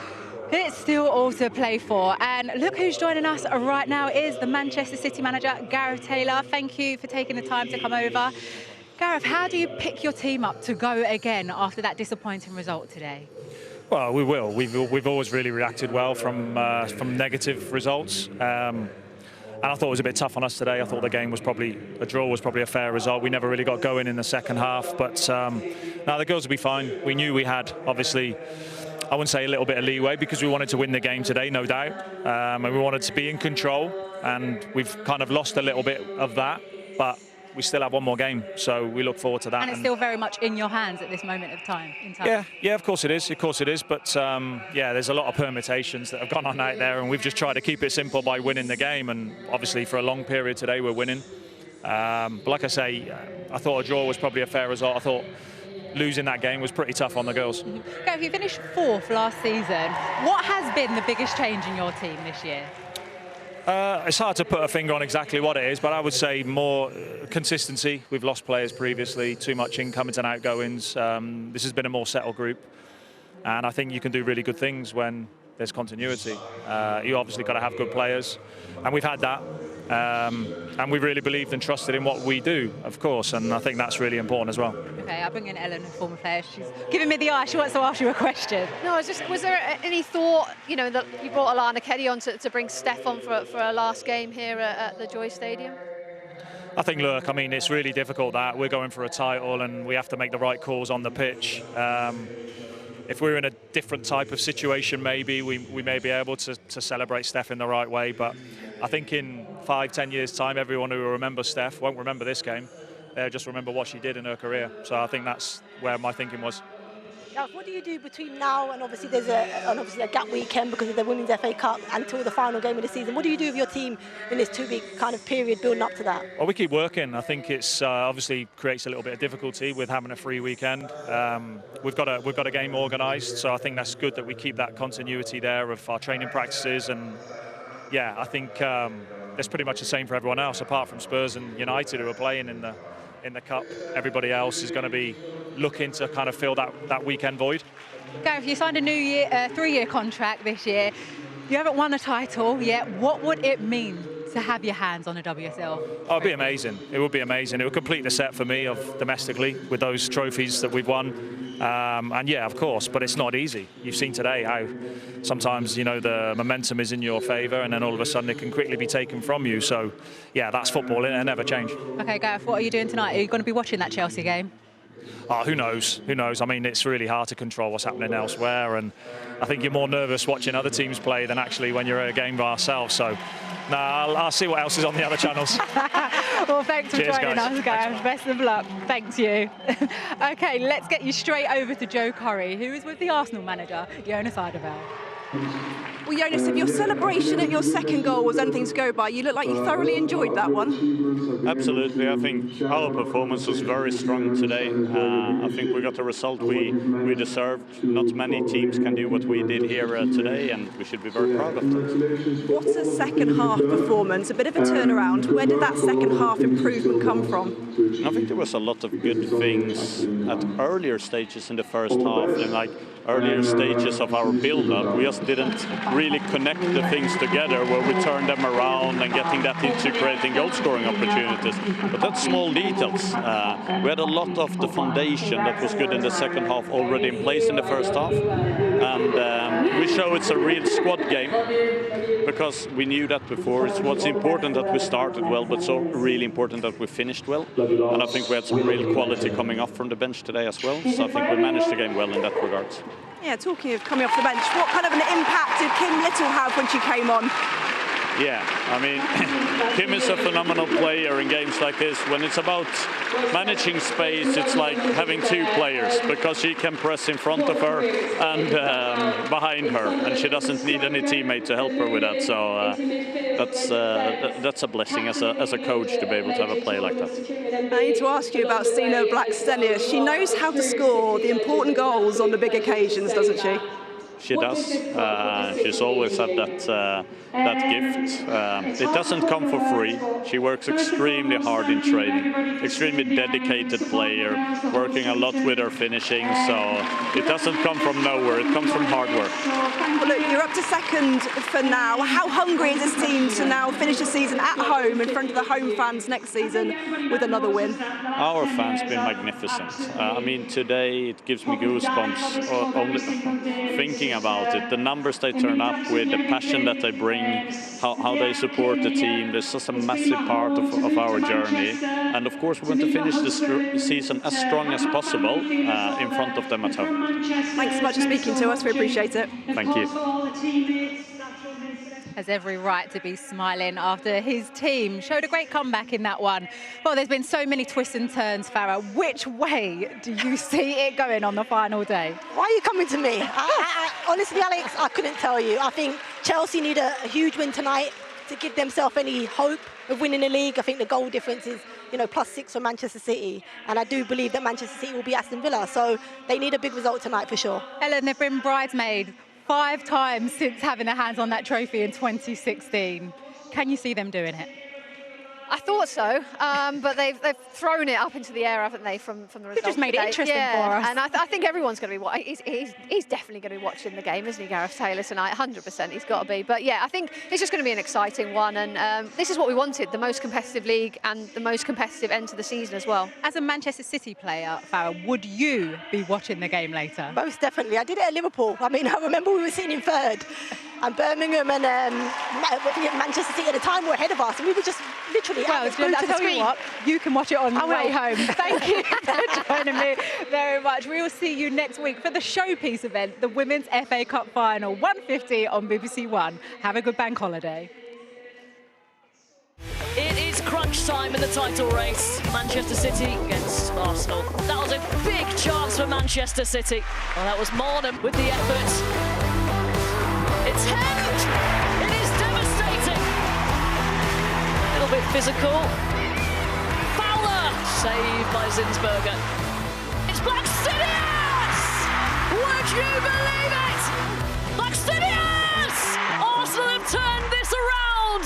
It's still all to play for. And look who's joining us right now is the Manchester City manager, Gareth Taylor. Thank you for taking the time to come over. Gareth, how do you pick your team up to go again after that disappointing result today? Well, we will. We've always really reacted well from negative results. And I thought it was a bit tough on us today. I thought the game was a draw was probably a fair result. We never really got going in the second half. But now the girls will be fine. We knew we had, obviously, I wouldn't say a little bit of leeway, because we wanted to win the game today, no doubt. And we wanted to be in control. And we've kind of lost a little bit of that. But we still have one more game, so we look forward to that. And it's still very much in your hands at this moment of time. Yeah, of course it is. But yeah, there's a lot of permutations that have gone on out there, and we've just tried to keep it simple by winning the game. And obviously, for a long period today, we're winning. But like I say, I thought a draw was probably a fair result. I thought losing that game was pretty tough on the girls. Gareth, you finished 4th last season. What has been the biggest change in your team this year? It's hard to put a finger on exactly what it is, but I would say more consistency. We've lost players previously, too much incomings and outgoings. This has been a more settled group, and I think you can do really good things when there's continuity. You obviously got to have good players, and we've had that. And we really believed and trusted in what we do, of course, and I think that's really important as well. Okay, I'll bring in Ellen, a former player. She's giving me the eye. She wants to ask you a question. No, was there any thought, that you brought Alana Keddy on to bring Steph on for a last game here at the Joy Stadium? I think, look, I mean, it's really difficult that we're going for a title and we have to make the right calls on the pitch. If we were in a different type of situation, maybe we may be able to celebrate Steph in the right way. But I think in 5-10 years' time, everyone who will remember Steph won't remember this game. They'll just remember what she did in her career. So I think that's where my thinking was. What do you do between now and obviously there's a gap weekend because of the Women's FA Cup until the final game of the season? What do you do with your team in this 2-week kind of period building up to that? Well, we keep working. I think it's obviously creates a little bit of difficulty with having a free weekend. We've got a game organised, so I think that's good that we keep that continuity there of our training practices. And yeah, I think it's pretty much the same for everyone else, apart from Spurs and United who are playing in the cup. Everybody else is going to be looking to kind of fill that weekend void. Gareth, you signed a new 3-year contract this year. You haven't won a title yet. What would it mean to have your hands on a WSL? Oh, it'd be amazing. It would be amazing. It would complete the set for me of domestically with those trophies that we've won. And yeah, of course, but it's not easy. You've seen today how sometimes, the momentum is in your favour and then all of a sudden it can quickly be taken from you. So yeah, that's football, it'll never change. Okay, Gareth, what are you doing tonight? Are you going to be watching that Chelsea game? Oh, who knows? Who knows? I mean, it's really hard to control what's happening elsewhere, and I think you're more nervous watching other teams play than actually when you're at a game by ourselves. So, I'll see what else is on the other channels. Well, thanks for joining us, Gareth. Best of luck. Thanks you. Okay, let's get you straight over to Joe Curry, who is with the Arsenal manager, Jonas Eideveld. Well, Jonas, if your celebration at your second goal was anything to go by, you look like you thoroughly enjoyed that one. Absolutely. I think our performance was very strong today. I think we got the result we deserved. Not many teams can do what we did here today, and we should be very proud of that. What a second half performance, a bit of a turnaround. Where did that second half improvement come from? I think there was a lot of good things at earlier stages in the first half, and like earlier stages of our build-up. We just didn't really connect the things together where we turned them around and getting that into creating goal-scoring opportunities. But that's small details. We had a lot of the foundation that was good in the second half already in place in the first half. And we show it's a real squad game because we knew that before. It's what's important that we started well, but so really important that we finished well. And I think we had some real quality coming off from the bench today as well. So I think we managed the game well in that regard. Yeah, talking of coming off the bench, what kind of an impact did Kim Little have when she came on? Yeah, I mean, Kim is a phenomenal player in games like this. When it's about managing space, it's like having two players because she can press in front of her and behind her, and she doesn't need any teammate to help her with that. So that's a blessing as a coach to be able to have a play like that. I need to ask you about Stina Blackstenius. She knows how to score the important goals on the big occasions, doesn't she? She does. She's always had that gift. It doesn't come for free. She works extremely hard in training. Extremely dedicated player, working a lot with her finishing. So it doesn't come from nowhere. It comes from hard work. Well, look, you're up to second for now. How hungry is this team to now finish the season at home in front of the home fans next season with another win? Our fans been magnificent. I mean, today it gives me goosebumps only thinking about it. The numbers they turn up with, the passion that they bring, how they support the team. This is a massive part of our journey. And of course, we want to finish the season as strong as possible in front of them at home. Thanks so much for speaking to us. We appreciate it. Thank you. Has every right to be smiling after his team showed a great comeback in that one. Well, there's been so many twists and turns, Farah. Which way do you see it going on the final day? Why are you coming to me? Honestly, Alex, I couldn't tell you. I think Chelsea need a huge win tonight to give themselves any hope of winning the league. I think the goal difference is, +6 for Manchester City. And I do believe that Manchester City will be Aston Villa. So they need a big result tonight for sure. Ellen, they've been bridesmaid 5 times since having their hands on that trophy in 2016. Can you see them doing it? I thought so, but they've thrown it up into the air, haven't they, from the result? They've just made it interesting for us. And I think everyone's going to be watching. He's definitely going to be watching the game, isn't he, Gareth Taylor, tonight? 100%, he's got to be. But yeah, I think it's just going to be an exciting one, and this is what we wanted, the most competitive league and the most competitive end to the season as well. As a Manchester City player, Farah, would you be watching the game later? Most definitely. I did it at Liverpool. I mean, I remember we were sitting in third, and Birmingham and Manchester City at the time were ahead of us, and we were just literally I'll tell you what, you can watch it on the way home. Thank you for joining me very much. We will see you next week for the showpiece event, the Women's FA Cup Final, 1:50 on BBC One. Have a good bank holiday. It is crunch time in the title race. Manchester City against Arsenal. That was a big chance for Manchester City. Well, that was Marnham with the effort. It's hemmed! It is devastating! A little bit physical. Fowler! Saved by Zinsberger. It's Blackstenius! Would you believe it? Blackstenius! Arsenal have turned this around!